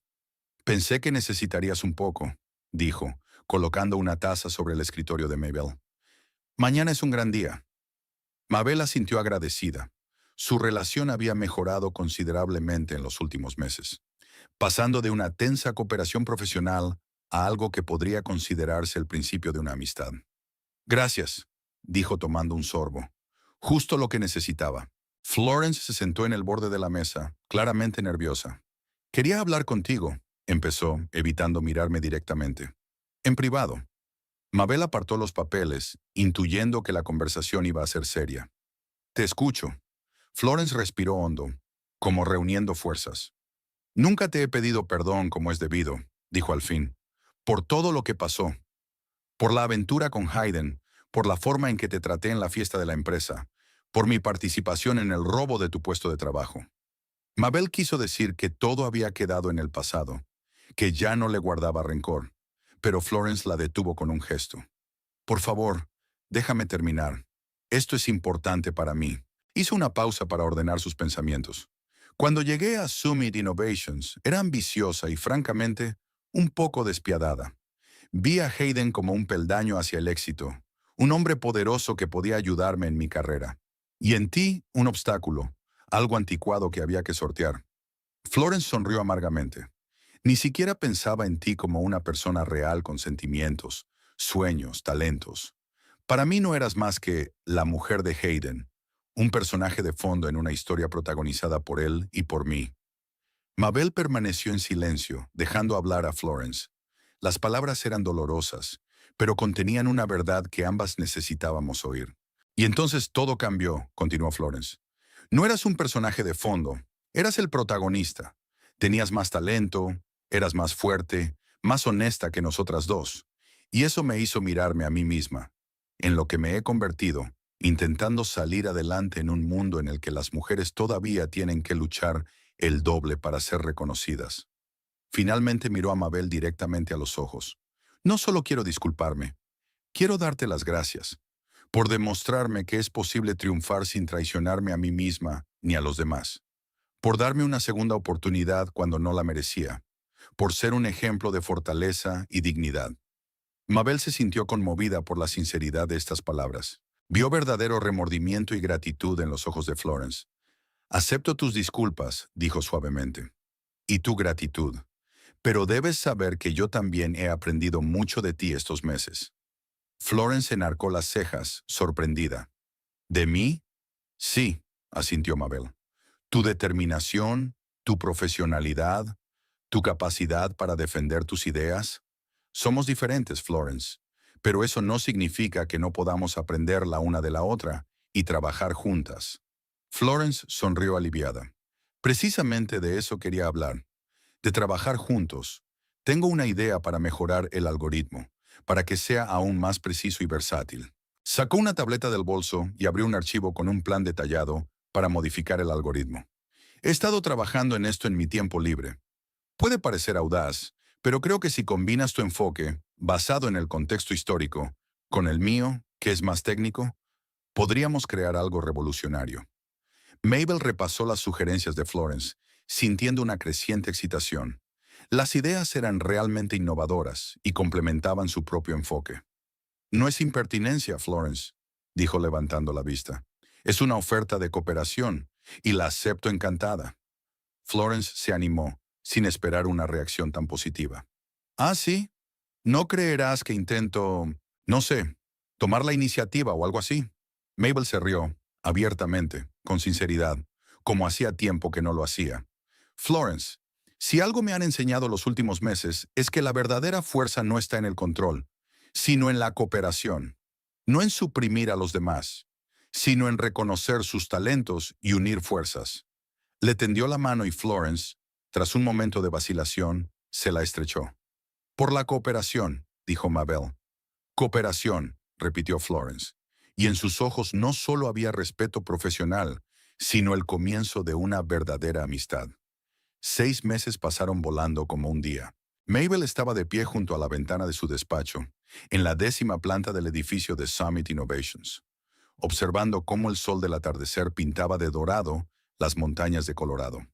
«Pensé que necesitarías un poco», dijo, colocando una taza sobre el escritorio de Mabel. «Mañana es un gran día». Mabel asintió agradecida. Su relación había mejorado considerablemente en los últimos meses, pasando de una tensa cooperación profesional a algo que podría considerarse el principio de una amistad. «Gracias», dijo tomando un sorbo. «Justo lo que necesitaba». Florence se sentó en el borde de la mesa, claramente nerviosa. «Quería hablar contigo», empezó, evitando mirarme directamente. «En privado». Mabel apartó los papeles, intuyendo que la conversación iba a ser seria. «Te escucho». Florence respiró hondo, como reuniendo fuerzas. «Nunca te he pedido perdón como es debido», dijo al fin, «por todo lo que pasó. Por la aventura con Hayden, por la forma en que te traté en la fiesta de la empresa, por mi participación en el robo de tu puesto de trabajo». Mabel quiso decir que todo había quedado en el pasado, que ya no le guardaba rencor, pero Florence la detuvo con un gesto. «Por favor, déjame terminar. Esto es importante para mí». Hizo una pausa para ordenar sus pensamientos. Cuando llegué a Summit Innovations, era ambiciosa y, francamente, un poco despiadada. Vi a Hayden como un peldaño hacia el éxito, un hombre poderoso que podía ayudarme en mi carrera. Y en ti, un obstáculo, algo anticuado que había que sortear. Florence sonrió amargamente. Ni siquiera pensaba en ti como una persona real con sentimientos, sueños, talentos. Para mí no eras más que la mujer de Hayden, un personaje de fondo en una historia protagonizada por él y por mí. Mabel permaneció en silencio, dejando hablar a Florence. Las palabras eran dolorosas, pero contenían una verdad que ambas necesitábamos oír. «Y entonces todo cambió», continuó Florence. «No eras un personaje de fondo, eras el protagonista. Tenías más talento, eras más fuerte, más honesta que nosotras dos. Y eso me hizo mirarme a mí misma, en lo que me he convertido, intentando salir adelante en un mundo en el que las mujeres todavía tienen que luchar el doble para ser reconocidas». Finalmente miró a Mabel directamente a los ojos. «No solo quiero disculparme, quiero darte las gracias por demostrarme que es posible triunfar sin traicionarme a mí misma ni a los demás, por darme una segunda oportunidad cuando no la merecía, por ser un ejemplo de fortaleza y dignidad». Mabel se sintió conmovida por la sinceridad de estas palabras. Vio verdadero remordimiento y gratitud en los ojos de Florence. «Acepto tus disculpas», dijo suavemente, «y tu gratitud. Pero debes saber que yo también he aprendido mucho de ti estos meses». Florence enarcó las cejas, sorprendida. «¿De mí?» «Sí», asintió Mabel. «Tu determinación, tu profesionalidad, tu capacidad para defender tus ideas. Somos diferentes, Florence, pero eso no significa que no podamos aprender la una de la otra y trabajar juntas». Florence sonrió aliviada. «Precisamente de eso quería hablar, de trabajar juntos. Tengo una idea para mejorar el algoritmo, para que sea aún más preciso y versátil». Sacó una tableta del bolso y abrió un archivo con un plan detallado para modificar el algoritmo. «He estado trabajando en esto en mi tiempo libre. Puede parecer audaz, pero creo que si combinas tu enfoque, basado en el contexto histórico, con el mío, que es más técnico, podríamos crear algo revolucionario». Mabel repasó las sugerencias de Florence, sintiendo una creciente excitación. Las ideas eran realmente innovadoras y complementaban su propio enfoque. «No es impertinencia, Florence», dijo levantando la vista. «Es una oferta de cooperación y la acepto encantada». Florence se animó, sin esperar una reacción tan positiva. «Ah, sí. ¿No creerás que intento, no sé, tomar la iniciativa o algo así?» Mabel se rió, abiertamente, con sinceridad, como hacía tiempo que no lo hacía. «Florence, si algo me han enseñado los últimos meses es que la verdadera fuerza no está en el control, sino en la cooperación. No en suprimir a los demás, sino en reconocer sus talentos y unir fuerzas». Le tendió la mano y Florence, tras un momento de vacilación, se la estrechó. «Por la cooperación», dijo Mabel. «Cooperación», repitió Florence. y en sus ojos no solo había respeto profesional, sino el comienzo de una verdadera amistad. 6 meses pasaron volando como un día. Mabel estaba de pie junto a la ventana de su despacho, en la 10ª planta del edificio de Summit Innovations, observando cómo el sol del atardecer pintaba de dorado las montañas de Colorado.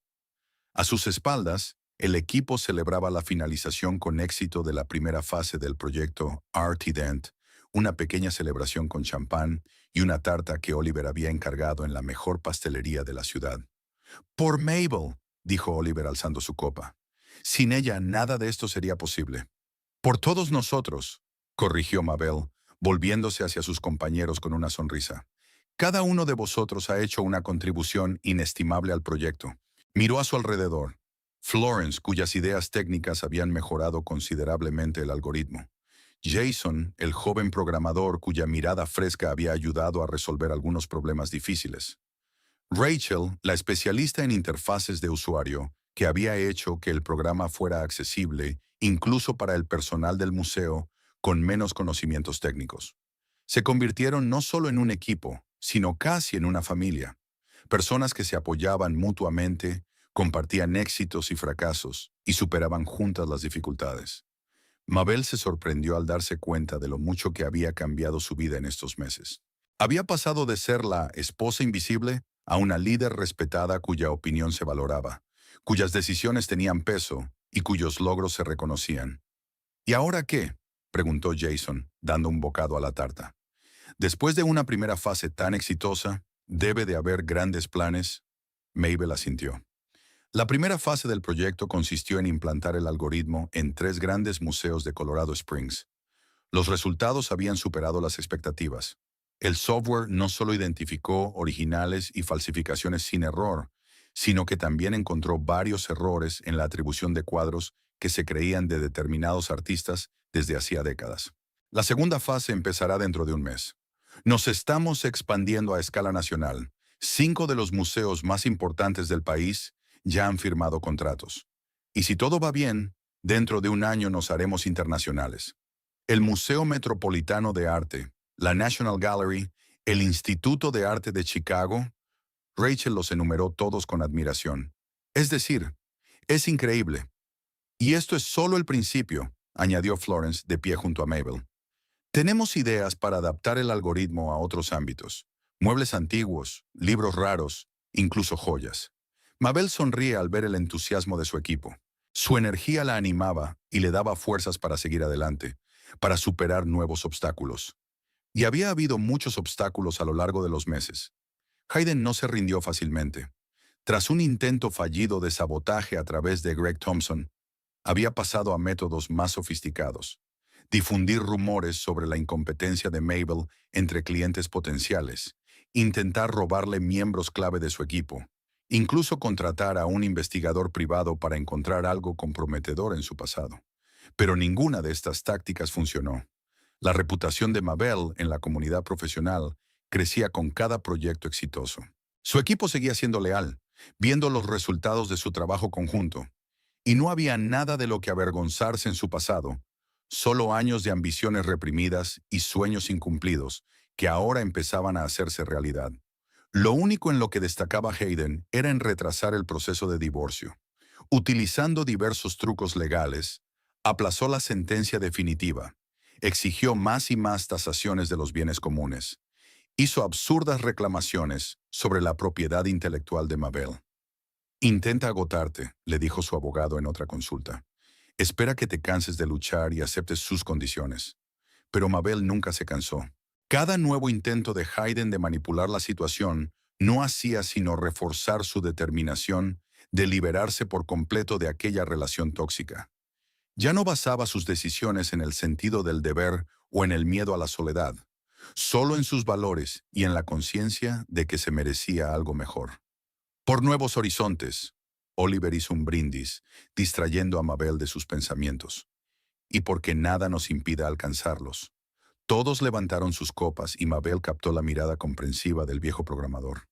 A sus espaldas, el equipo celebraba la finalización con éxito de la primera fase del proyecto Artident, una pequeña celebración con champán y una tarta que Oliver había encargado en la mejor pastelería de la ciudad. «Por Mabel», dijo Oliver alzando su copa. «Sin ella nada de esto sería posible». «Por todos nosotros», corrigió Mabel, volviéndose hacia sus compañeros con una sonrisa. «Cada uno de vosotros ha hecho una contribución inestimable al proyecto». Miró a su alrededor. Florence, cuyas ideas técnicas habían mejorado considerablemente el algoritmo. Jason, el joven programador cuya mirada fresca había ayudado a resolver algunos problemas difíciles. Rachel, la especialista en interfaces de usuario, que había hecho que el programa fuera accesible incluso para el personal del museo con menos conocimientos técnicos. Se convirtieron no solo en un equipo, sino casi en una familia. Personas que se apoyaban mutuamente, compartían éxitos y fracasos y superaban juntas las dificultades. Mabel se sorprendió al darse cuenta de lo mucho que había cambiado su vida en estos meses. Había pasado de ser la esposa invisible a una líder respetada cuya opinión se valoraba, cuyas decisiones tenían peso y cuyos logros se reconocían. ¿Y ahora qué?, preguntó Jason, dando un bocado a la tarta. Después de una primera fase tan exitosa, ¿debe de haber grandes planes? Mabel asintió. La primera fase del proyecto consistió en implantar el algoritmo en 3 grandes museos de Colorado Springs. Los resultados habían superado las expectativas. El software no solo identificó originales y falsificaciones sin error, sino que también encontró varios errores en la atribución de cuadros que se creían de determinados artistas desde hacía décadas. La segunda fase empezará dentro de un mes. Nos estamos expandiendo a escala nacional. 5 de los museos más importantes del país ya han firmado contratos. Y si todo va bien, dentro de un año nos haremos internacionales. El Museo Metropolitano de Arte, la National Gallery, el Instituto de Arte de Chicago. Rachel los enumeró todos con admiración. Es decir, es increíble. Y esto es solo el principio, añadió Florence de pie junto a Mabel. Tenemos ideas para adaptar el algoritmo a otros ámbitos. Muebles antiguos, libros raros, incluso joyas. Mabel sonríe al ver el entusiasmo de su equipo. Su energía la animaba y le daba fuerzas para seguir adelante, para superar nuevos obstáculos. Y había habido muchos obstáculos a lo largo de los meses. Hayden no se rindió fácilmente. Tras un intento fallido de sabotaje a través de Greg Thompson, había pasado a métodos más sofisticados. Difundir rumores sobre la incompetencia de Mabel entre clientes potenciales, intentar robarle miembros clave de su equipo, incluso contratar a un investigador privado para encontrar algo comprometedor en su pasado. Pero ninguna de estas tácticas funcionó. La reputación de Mabel en la comunidad profesional crecía con cada proyecto exitoso. Su equipo seguía siendo leal, viendo los resultados de su trabajo conjunto, y no había nada de lo que avergonzarse en su pasado, solo años de ambiciones reprimidas y sueños incumplidos que ahora empezaban a hacerse realidad. Lo único en lo que destacaba Hayden era en retrasar el proceso de divorcio. Utilizando diversos trucos legales, aplazó la sentencia definitiva, exigió más y más tasaciones de los bienes comunes, hizo absurdas reclamaciones sobre la propiedad intelectual de Mabel. «Intenta agotarte», le dijo su abogado en otra consulta. «Espera que te canses de luchar y aceptes sus condiciones». Pero Mabel nunca se cansó. Cada nuevo intento de Hayden de manipular la situación no hacía sino reforzar su determinación de liberarse por completo de aquella relación tóxica. Ya no basaba sus decisiones en el sentido del deber o en el miedo a la soledad, solo en sus valores y en la conciencia de que se merecía algo mejor. Por nuevos horizontes, Oliver hizo un brindis, distrayendo a Mabel de sus pensamientos. Y porque nada nos impida alcanzarlos. Todos levantaron sus copas y Mabel captó la mirada comprensiva del viejo programador.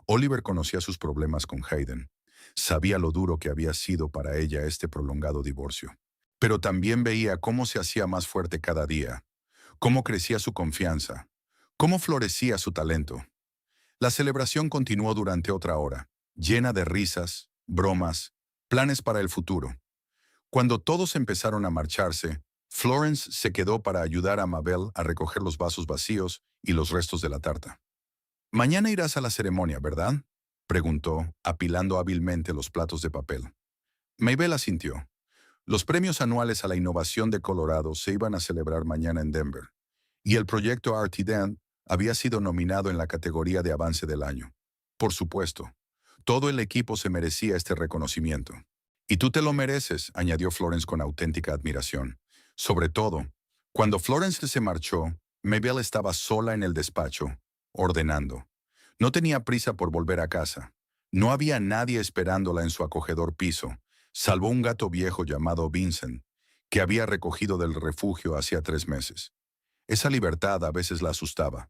Oliver conocía sus problemas con Hayden. Sabía lo duro que había sido para ella este prolongado divorcio. Pero también veía cómo se hacía más fuerte cada día, cómo crecía su confianza, cómo florecía su talento. La celebración continuó durante otra hora, llena de risas, bromas, planes para el futuro. Cuando todos empezaron a marcharse, Florence se quedó para ayudar a Mabel a recoger los vasos vacíos y los restos de la tarta. «Mañana irás a la ceremonia, ¿verdad?», preguntó, apilando hábilmente los platos de papel. Mabel asintió. Los premios anuales a la innovación de Colorado se iban a celebrar mañana en Denver, y el proyecto Artidan había sido nominado en la categoría de avance del año. Por supuesto, todo el equipo se merecía este reconocimiento. «Y tú te lo mereces», añadió Florence con auténtica admiración. Sobre todo, cuando Florence se marchó, Mabel estaba sola en el despacho, ordenando. No tenía prisa por volver a casa. No había nadie esperándola en su acogedor piso, salvo un gato viejo llamado Vincent, que había recogido del refugio hacía 3 meses. Esa libertad a veces la asustaba.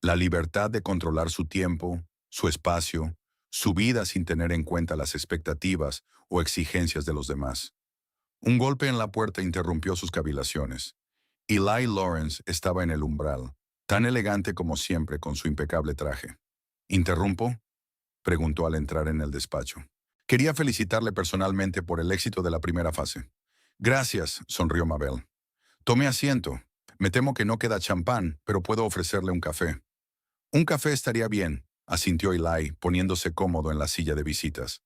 La libertad de controlar su tiempo, su espacio, su vida sin tener en cuenta las expectativas o exigencias de los demás. Un golpe en la puerta interrumpió sus cavilaciones. Eli Lawrence estaba en el umbral, tan elegante como siempre con su impecable traje. «¿Interrumpo?», preguntó al entrar en el despacho. «Quería felicitarle personalmente por el éxito de la primera fase». «Gracias», sonrió Mabel. «Tome asiento. Me temo que no queda champán, pero puedo ofrecerle un café». «Un café estaría bien», asintió Eli, poniéndose cómodo en la silla de visitas.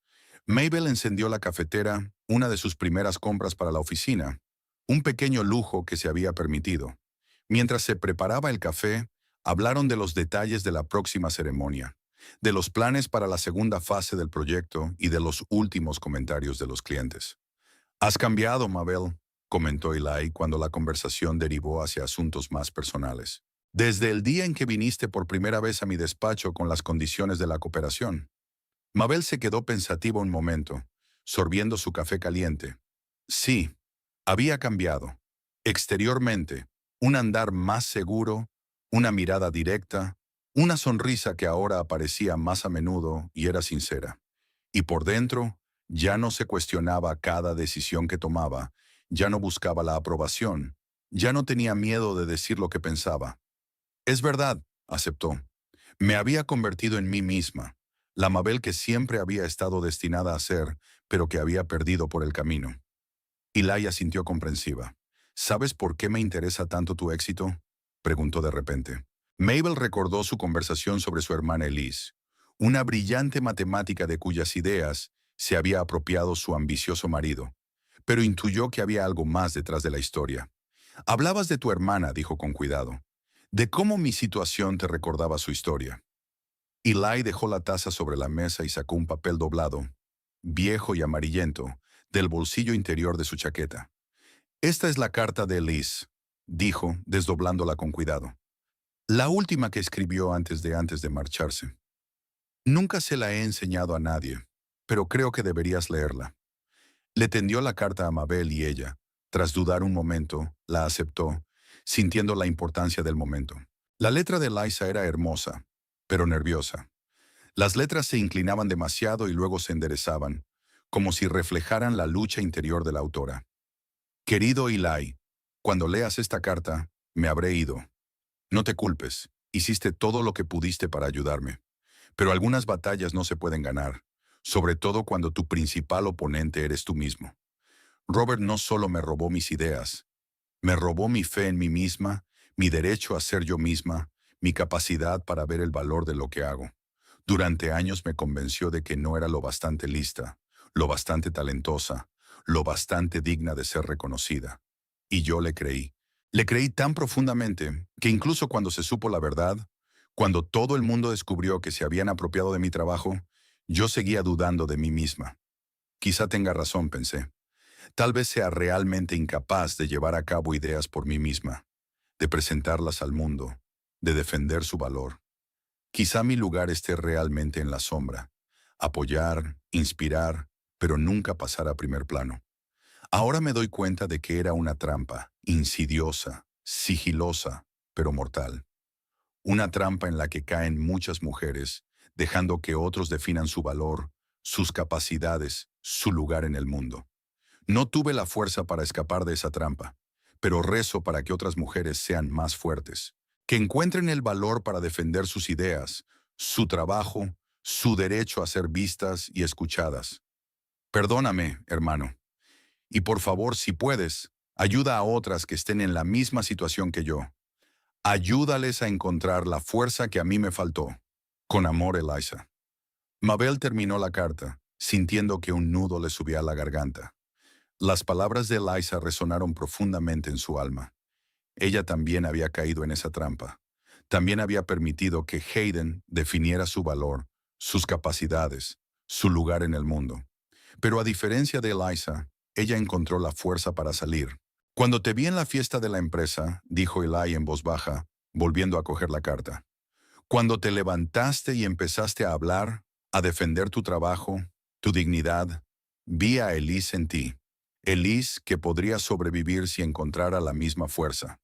Mabel encendió la cafetera, una de sus primeras compras para la oficina, un pequeño lujo que se había permitido. Mientras se preparaba el café, hablaron de los detalles de la próxima ceremonia, de los planes para la segunda fase del proyecto y de los últimos comentarios de los clientes. «Has cambiado, Mabel», comentó Eli cuando la conversación derivó hacia asuntos más personales. «Desde el día en que viniste por primera vez a mi despacho con las condiciones de la cooperación». Mabel se quedó pensativa un momento, sorbiendo su café caliente. Sí, había cambiado. Exteriormente, un andar más seguro, una mirada directa, una sonrisa que ahora aparecía más a menudo y era sincera. Y por dentro, ya no se cuestionaba cada decisión que tomaba, ya no buscaba la aprobación, ya no tenía miedo de decir lo que pensaba. «Es verdad», aceptó. «Me había convertido en mí misma, la Mabel que siempre había estado destinada a ser, pero que había perdido por el camino». Eli sintió comprensiva. «¿Sabes por qué me interesa tanto tu éxito?», preguntó de repente. Mabel recordó su conversación sobre su hermana Elise, una brillante matemática de cuyas ideas se había apropiado su ambicioso marido, pero intuyó que había algo más detrás de la historia. «Hablabas de tu hermana», dijo con cuidado, «de cómo mi situación te recordaba su historia». Eli dejó la taza sobre la mesa y sacó un papel doblado, viejo y amarillento, del bolsillo interior de su chaqueta. «Esta es la carta de Elise», dijo, desdoblándola con cuidado. «La última que escribió antes de marcharse. Nunca se la he enseñado a nadie, pero creo que deberías leerla». Le tendió la carta a Mabel y ella, tras dudar un momento, la aceptó, sintiendo la importancia del momento. La letra de Liza era hermosa, pero nerviosa. Las letras se inclinaban demasiado y luego se enderezaban, como si reflejaran la lucha interior de la autora. «Querido Eli, cuando leas esta carta, me habré ido. No te culpes, hiciste todo lo que pudiste para ayudarme. Pero algunas batallas no se pueden ganar, sobre todo cuando tu principal oponente eres tú mismo. Robert no solo me robó mis ideas, me robó mi fe en mí misma, mi derecho a ser yo misma, mi capacidad para ver el valor de lo que hago. Durante años me convenció de que no era lo bastante lista, lo bastante talentosa, lo bastante digna de ser reconocida. Y yo le creí. Le creí tan profundamente que incluso cuando se supo la verdad, cuando todo el mundo descubrió que se habían apropiado de mi trabajo, yo seguía dudando de mí misma. Quizá tenga razón, pensé. Tal vez sea realmente incapaz de llevar a cabo ideas por mí misma, de presentarlas al mundo, de defender su valor. Quizá mi lugar esté realmente en la sombra, apoyar, inspirar, pero nunca pasar a primer plano. Ahora me doy cuenta de que era una trampa, insidiosa, sigilosa, pero mortal. Una trampa en la que caen muchas mujeres, dejando que otros definan su valor, sus capacidades, su lugar en el mundo. No tuve la fuerza para escapar de esa trampa, pero rezo para que otras mujeres sean más fuertes, Que encuentren el valor para defender sus ideas, su trabajo, su derecho a ser vistas y escuchadas. Perdóname, hermano. Y por favor, si puedes, ayuda a otras que estén en la misma situación que yo. Ayúdales a encontrar la fuerza que a mí me faltó. Con amor, Eliza. Mabel terminó la carta, sintiendo que un nudo le subía a la garganta. Las palabras de Eliza resonaron profundamente en su alma. Ella también había caído en esa trampa. También había permitido que Hayden definiera su valor, sus capacidades, su lugar en el mundo. Pero a diferencia de Eliza, ella encontró la fuerza para salir. Cuando te vi en la fiesta de la empresa, dijo Eli en voz baja, volviendo a coger la carta. Cuando te levantaste y empezaste a hablar, a defender tu trabajo, tu dignidad, vi a Elise en ti. Elise que podría sobrevivir si encontrara la misma fuerza.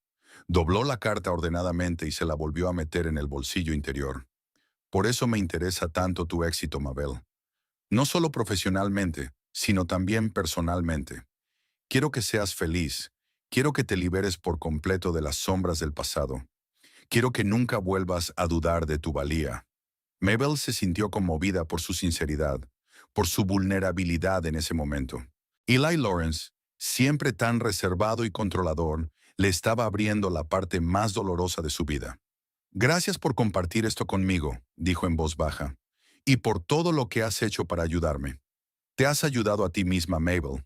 Dobló la carta ordenadamente y se la volvió a meter en el bolsillo interior. Por eso me interesa tanto tu éxito, Mabel. No solo profesionalmente, sino también personalmente. Quiero que seas feliz. Quiero que te liberes por completo de las sombras del pasado. Quiero que nunca vuelvas a dudar de tu valía. Mabel se sintió conmovida por su sinceridad, por su vulnerabilidad en ese momento. Eli Lawrence, siempre tan reservado y controlador, le estaba abriendo la parte más dolorosa de su vida. Gracias por compartir esto conmigo, dijo en voz baja, y por todo lo que has hecho para ayudarme. Te has ayudado a ti misma, Mabel.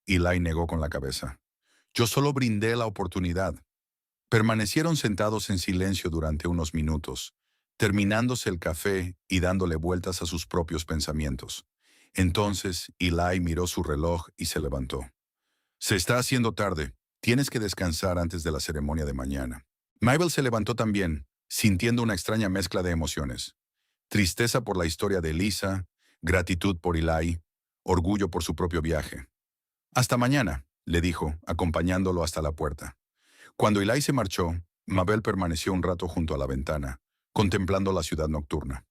Eli negó con la cabeza. Yo solo brindé la oportunidad. Permanecieron sentados en silencio durante unos minutos, terminándose el café y dándole vueltas a sus propios pensamientos. Entonces, Eli miró su reloj y se levantó. Se está haciendo tarde. Tienes que descansar antes de la ceremonia de mañana. Mabel se levantó también, sintiendo una extraña mezcla de emociones. Tristeza por la historia de Elisa, gratitud por Eli, orgullo por su propio viaje. Hasta mañana, le dijo, acompañándolo hasta la puerta. Cuando Eli se marchó, Mabel permaneció un rato junto a la ventana, contemplando la ciudad nocturna.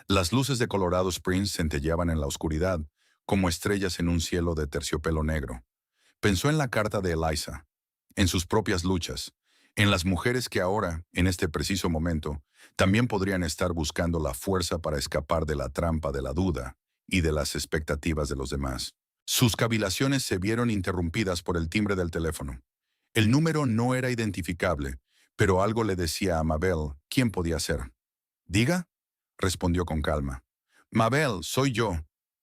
Las luces de Colorado Springs centelleaban en la oscuridad, como estrellas en un cielo de terciopelo negro. Pensó en la carta de Eliza, en sus propias luchas, en las mujeres que ahora, en este preciso momento, también podrían estar buscando la fuerza para escapar de la trampa de la duda y de las expectativas de los demás. Sus cavilaciones se vieron interrumpidas por el timbre del teléfono. El número no era identificable, pero algo le decía a Mabel quién podía ser. «Diga», respondió con calma. «Mabel, soy yo».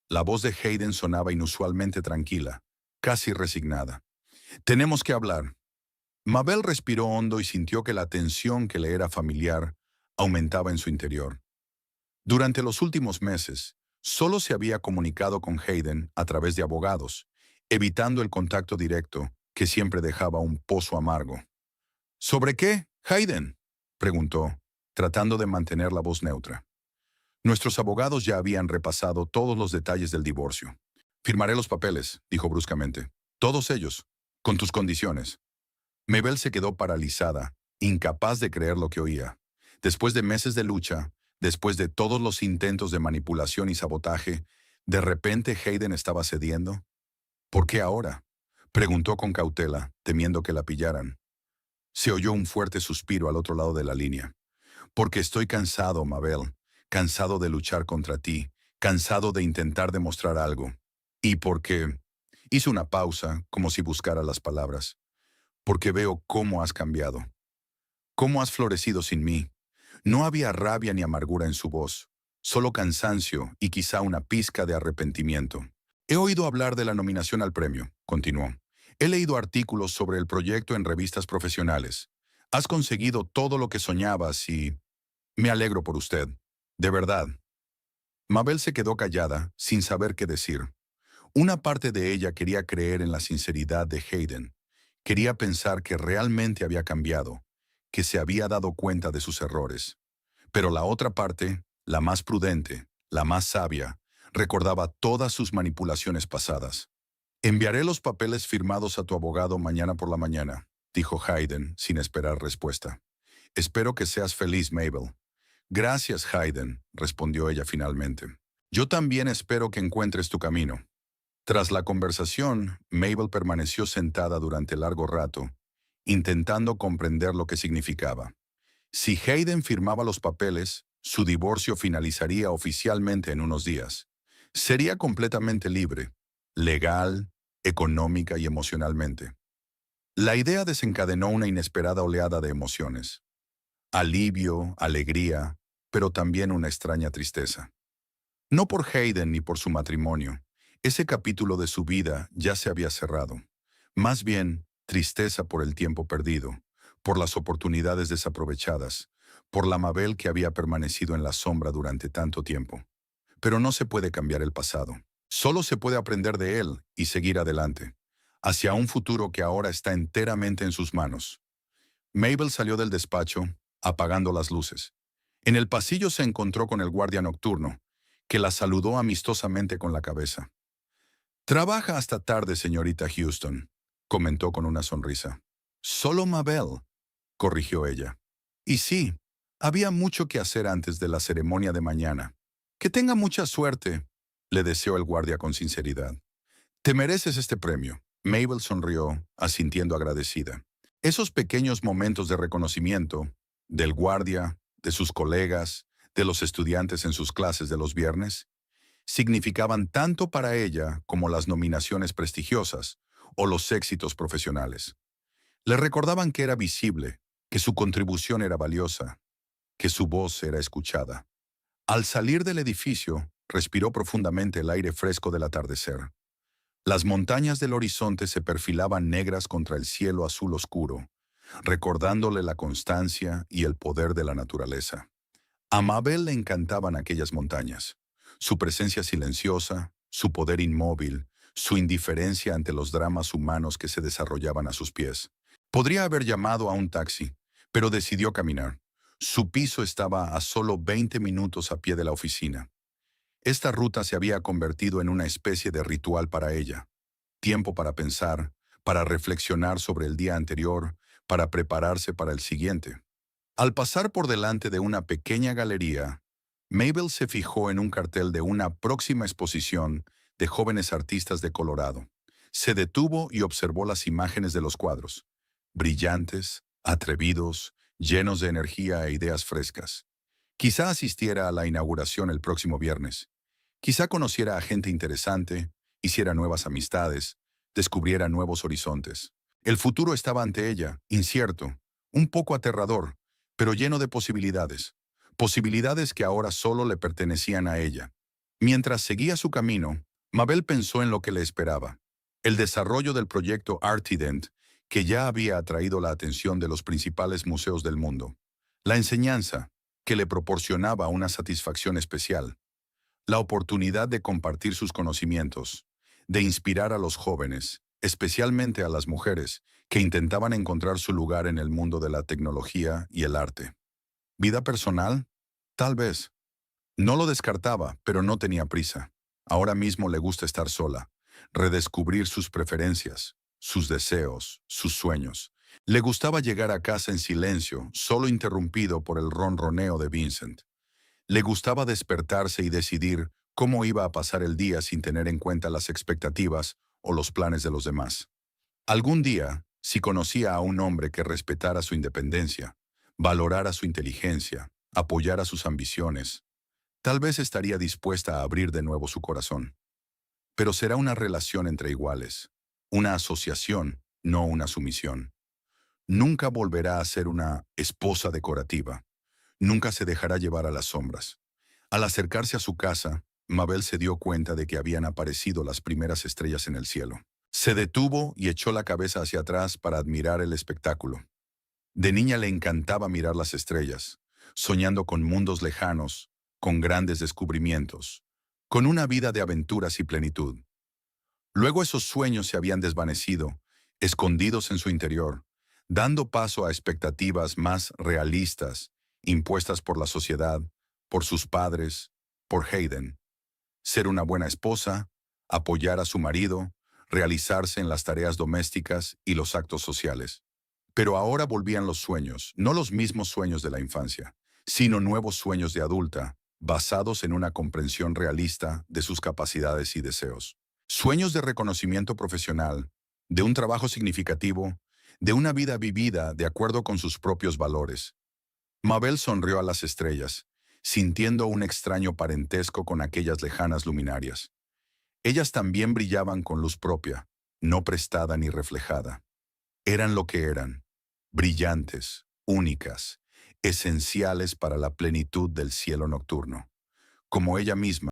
La voz de Hayden sonaba inusualmente tranquila, casi resignada. «Tenemos que hablar». Mabel respiró hondo y sintió que la tensión que le era familiar aumentaba en su interior. Durante los últimos meses, solo se había comunicado con Hayden a través de abogados, evitando el contacto directo que siempre dejaba un pozo amargo. «¿Sobre qué, Hayden?», preguntó, tratando de mantener la voz neutra. Nuestros abogados ya habían repasado todos los detalles del divorcio. «Firmaré los papeles», dijo bruscamente. «Todos ellos, con tus condiciones». Mabel se quedó paralizada, incapaz de creer lo que oía. Después de meses de lucha, después de todos los intentos de manipulación y sabotaje, ¿de repente Hayden estaba cediendo? «¿Por qué ahora?», preguntó con cautela, temiendo que la pillaran. Se oyó un fuerte suspiro al otro lado de la línea. «Porque estoy cansado, Mabel, cansado de luchar contra ti, cansado de intentar demostrar algo. Y porque...» Hizo una pausa, como si buscara las palabras. «Porque veo cómo has cambiado. Cómo has florecido sin mí». No había rabia ni amargura en su voz, solo cansancio y quizá una pizca de arrepentimiento. «He oído hablar de la nominación al premio», continuó. «He leído artículos sobre el proyecto en revistas profesionales. Has conseguido todo lo que soñabas y... me alegro por usted. De verdad». Mabel se quedó callada, sin saber qué decir. Una parte de ella quería creer en la sinceridad de Hayden. Quería pensar que realmente había cambiado, que se había dado cuenta de sus errores. Pero la otra parte, la más prudente, la más sabia, recordaba todas sus manipulaciones pasadas. «Enviaré los papeles firmados a tu abogado mañana por la mañana», dijo Hayden, sin esperar respuesta. «Espero que seas feliz, Mabel». «Gracias, Hayden», respondió ella finalmente. «Yo también espero que encuentres tu camino». Tras la conversación, Mabel permaneció sentada durante largo rato, intentando comprender lo que significaba. Si Hayden firmaba los papeles, su divorcio finalizaría oficialmente en unos días. Sería completamente libre, legal, económica y emocionalmente. La idea desencadenó una inesperada oleada de emociones. Alivio, alegría, pero también una extraña tristeza. No por Hayden ni por su matrimonio. Ese capítulo de su vida ya se había cerrado. Más bien, tristeza por el tiempo perdido, por las oportunidades desaprovechadas, por la Mabel que había permanecido en la sombra durante tanto tiempo. Pero no se puede cambiar el pasado. Solo se puede aprender de él y seguir adelante, hacia un futuro que ahora está enteramente en sus manos. Mabel salió del despacho, apagando las luces. En el pasillo se encontró con el guardia nocturno, que la saludó amistosamente con la cabeza. «Trabaja hasta tarde, señorita Houston», comentó con una sonrisa. «Solo Mabel», corrigió ella. Y sí, había mucho que hacer antes de la ceremonia de mañana. «Que tenga mucha suerte», le deseó el guardia con sinceridad. «Te mereces este premio». Mabel sonrió, asintiendo agradecida. Esos pequeños momentos de reconocimiento, del guardia, de sus colegas, de los estudiantes en sus clases de los viernes, significaban tanto para ella como las nominaciones prestigiosas o los éxitos profesionales. Le recordaban que era visible, que su contribución era valiosa, que su voz era escuchada. Al salir del edificio, respiró profundamente el aire fresco del atardecer. Las montañas del horizonte se perfilaban negras contra el cielo azul oscuro, recordándole la constancia y el poder de la naturaleza. A Mabel le encantaban aquellas montañas. Su presencia silenciosa, su poder inmóvil, su indiferencia ante los dramas humanos que se desarrollaban a sus pies. Podría haber llamado a un taxi, pero decidió caminar. Su piso estaba a solo 20 minutos a pie de la oficina. Esta ruta se había convertido en una especie de ritual para ella. Tiempo para pensar, para reflexionar sobre el día anterior, para prepararse para el siguiente. Al pasar por delante de una pequeña galería, Mabel se fijó en un cartel de una próxima exposición de jóvenes artistas de Colorado. Se detuvo y observó las imágenes de los cuadros, brillantes, atrevidos, llenos de energía e ideas frescas. Quizá asistiera a la inauguración el próximo viernes. Quizá conociera a gente interesante, hiciera nuevas amistades, descubriera nuevos horizontes. El futuro estaba ante ella, incierto, un poco aterrador, pero lleno de posibilidades. Posibilidades que ahora solo le pertenecían a ella. Mientras seguía su camino, Mabel pensó en lo que le esperaba. El desarrollo del proyecto Artident, que ya había atraído la atención de los principales museos del mundo. La enseñanza, que le proporcionaba una satisfacción especial. La oportunidad de compartir sus conocimientos, de inspirar a los jóvenes, especialmente a las mujeres, que intentaban encontrar su lugar en el mundo de la tecnología y el arte. ¿Vida personal? Tal vez. No lo descartaba, pero no tenía prisa. Ahora mismo le gusta estar sola, redescubrir sus preferencias, sus deseos, sus sueños. Le gustaba llegar a casa en silencio, solo interrumpido por el ronroneo de Vincent. Le gustaba despertarse y decidir cómo iba a pasar el día sin tener en cuenta las expectativas o los planes de los demás. Algún día, si conocía a un hombre que respetara su independencia, valorara su inteligencia, apoyara sus ambiciones, tal vez estaría dispuesta a abrir de nuevo su corazón. Pero será una relación entre iguales, una asociación, no una sumisión. Nunca volverá a ser una esposa decorativa. Nunca se dejará llevar a las sombras. Al acercarse a su casa, Mabel se dio cuenta de que habían aparecido las primeras estrellas en el cielo. Se detuvo y echó la cabeza hacia atrás para admirar el espectáculo. De niña le encantaba mirar las estrellas, soñando con mundos lejanos, con grandes descubrimientos, con una vida de aventuras y plenitud. Luego esos sueños se habían desvanecido, escondidos en su interior, dando paso a expectativas más realistas, impuestas por la sociedad, por sus padres, por Hayden. Ser una buena esposa, apoyar a su marido, realizarse en las tareas domésticas y los actos sociales. Pero ahora volvían los sueños, no los mismos sueños de la infancia, sino nuevos sueños de adulta, basados en una comprensión realista de sus capacidades y deseos. Sueños de reconocimiento profesional, de un trabajo significativo, de una vida vivida de acuerdo con sus propios valores. Mabel sonrió a las estrellas, sintiendo un extraño parentesco con aquellas lejanas luminarias. Ellas también brillaban con luz propia, no prestada ni reflejada. Eran lo que eran, brillantes, únicas, esenciales para la plenitud del cielo nocturno, como ella misma.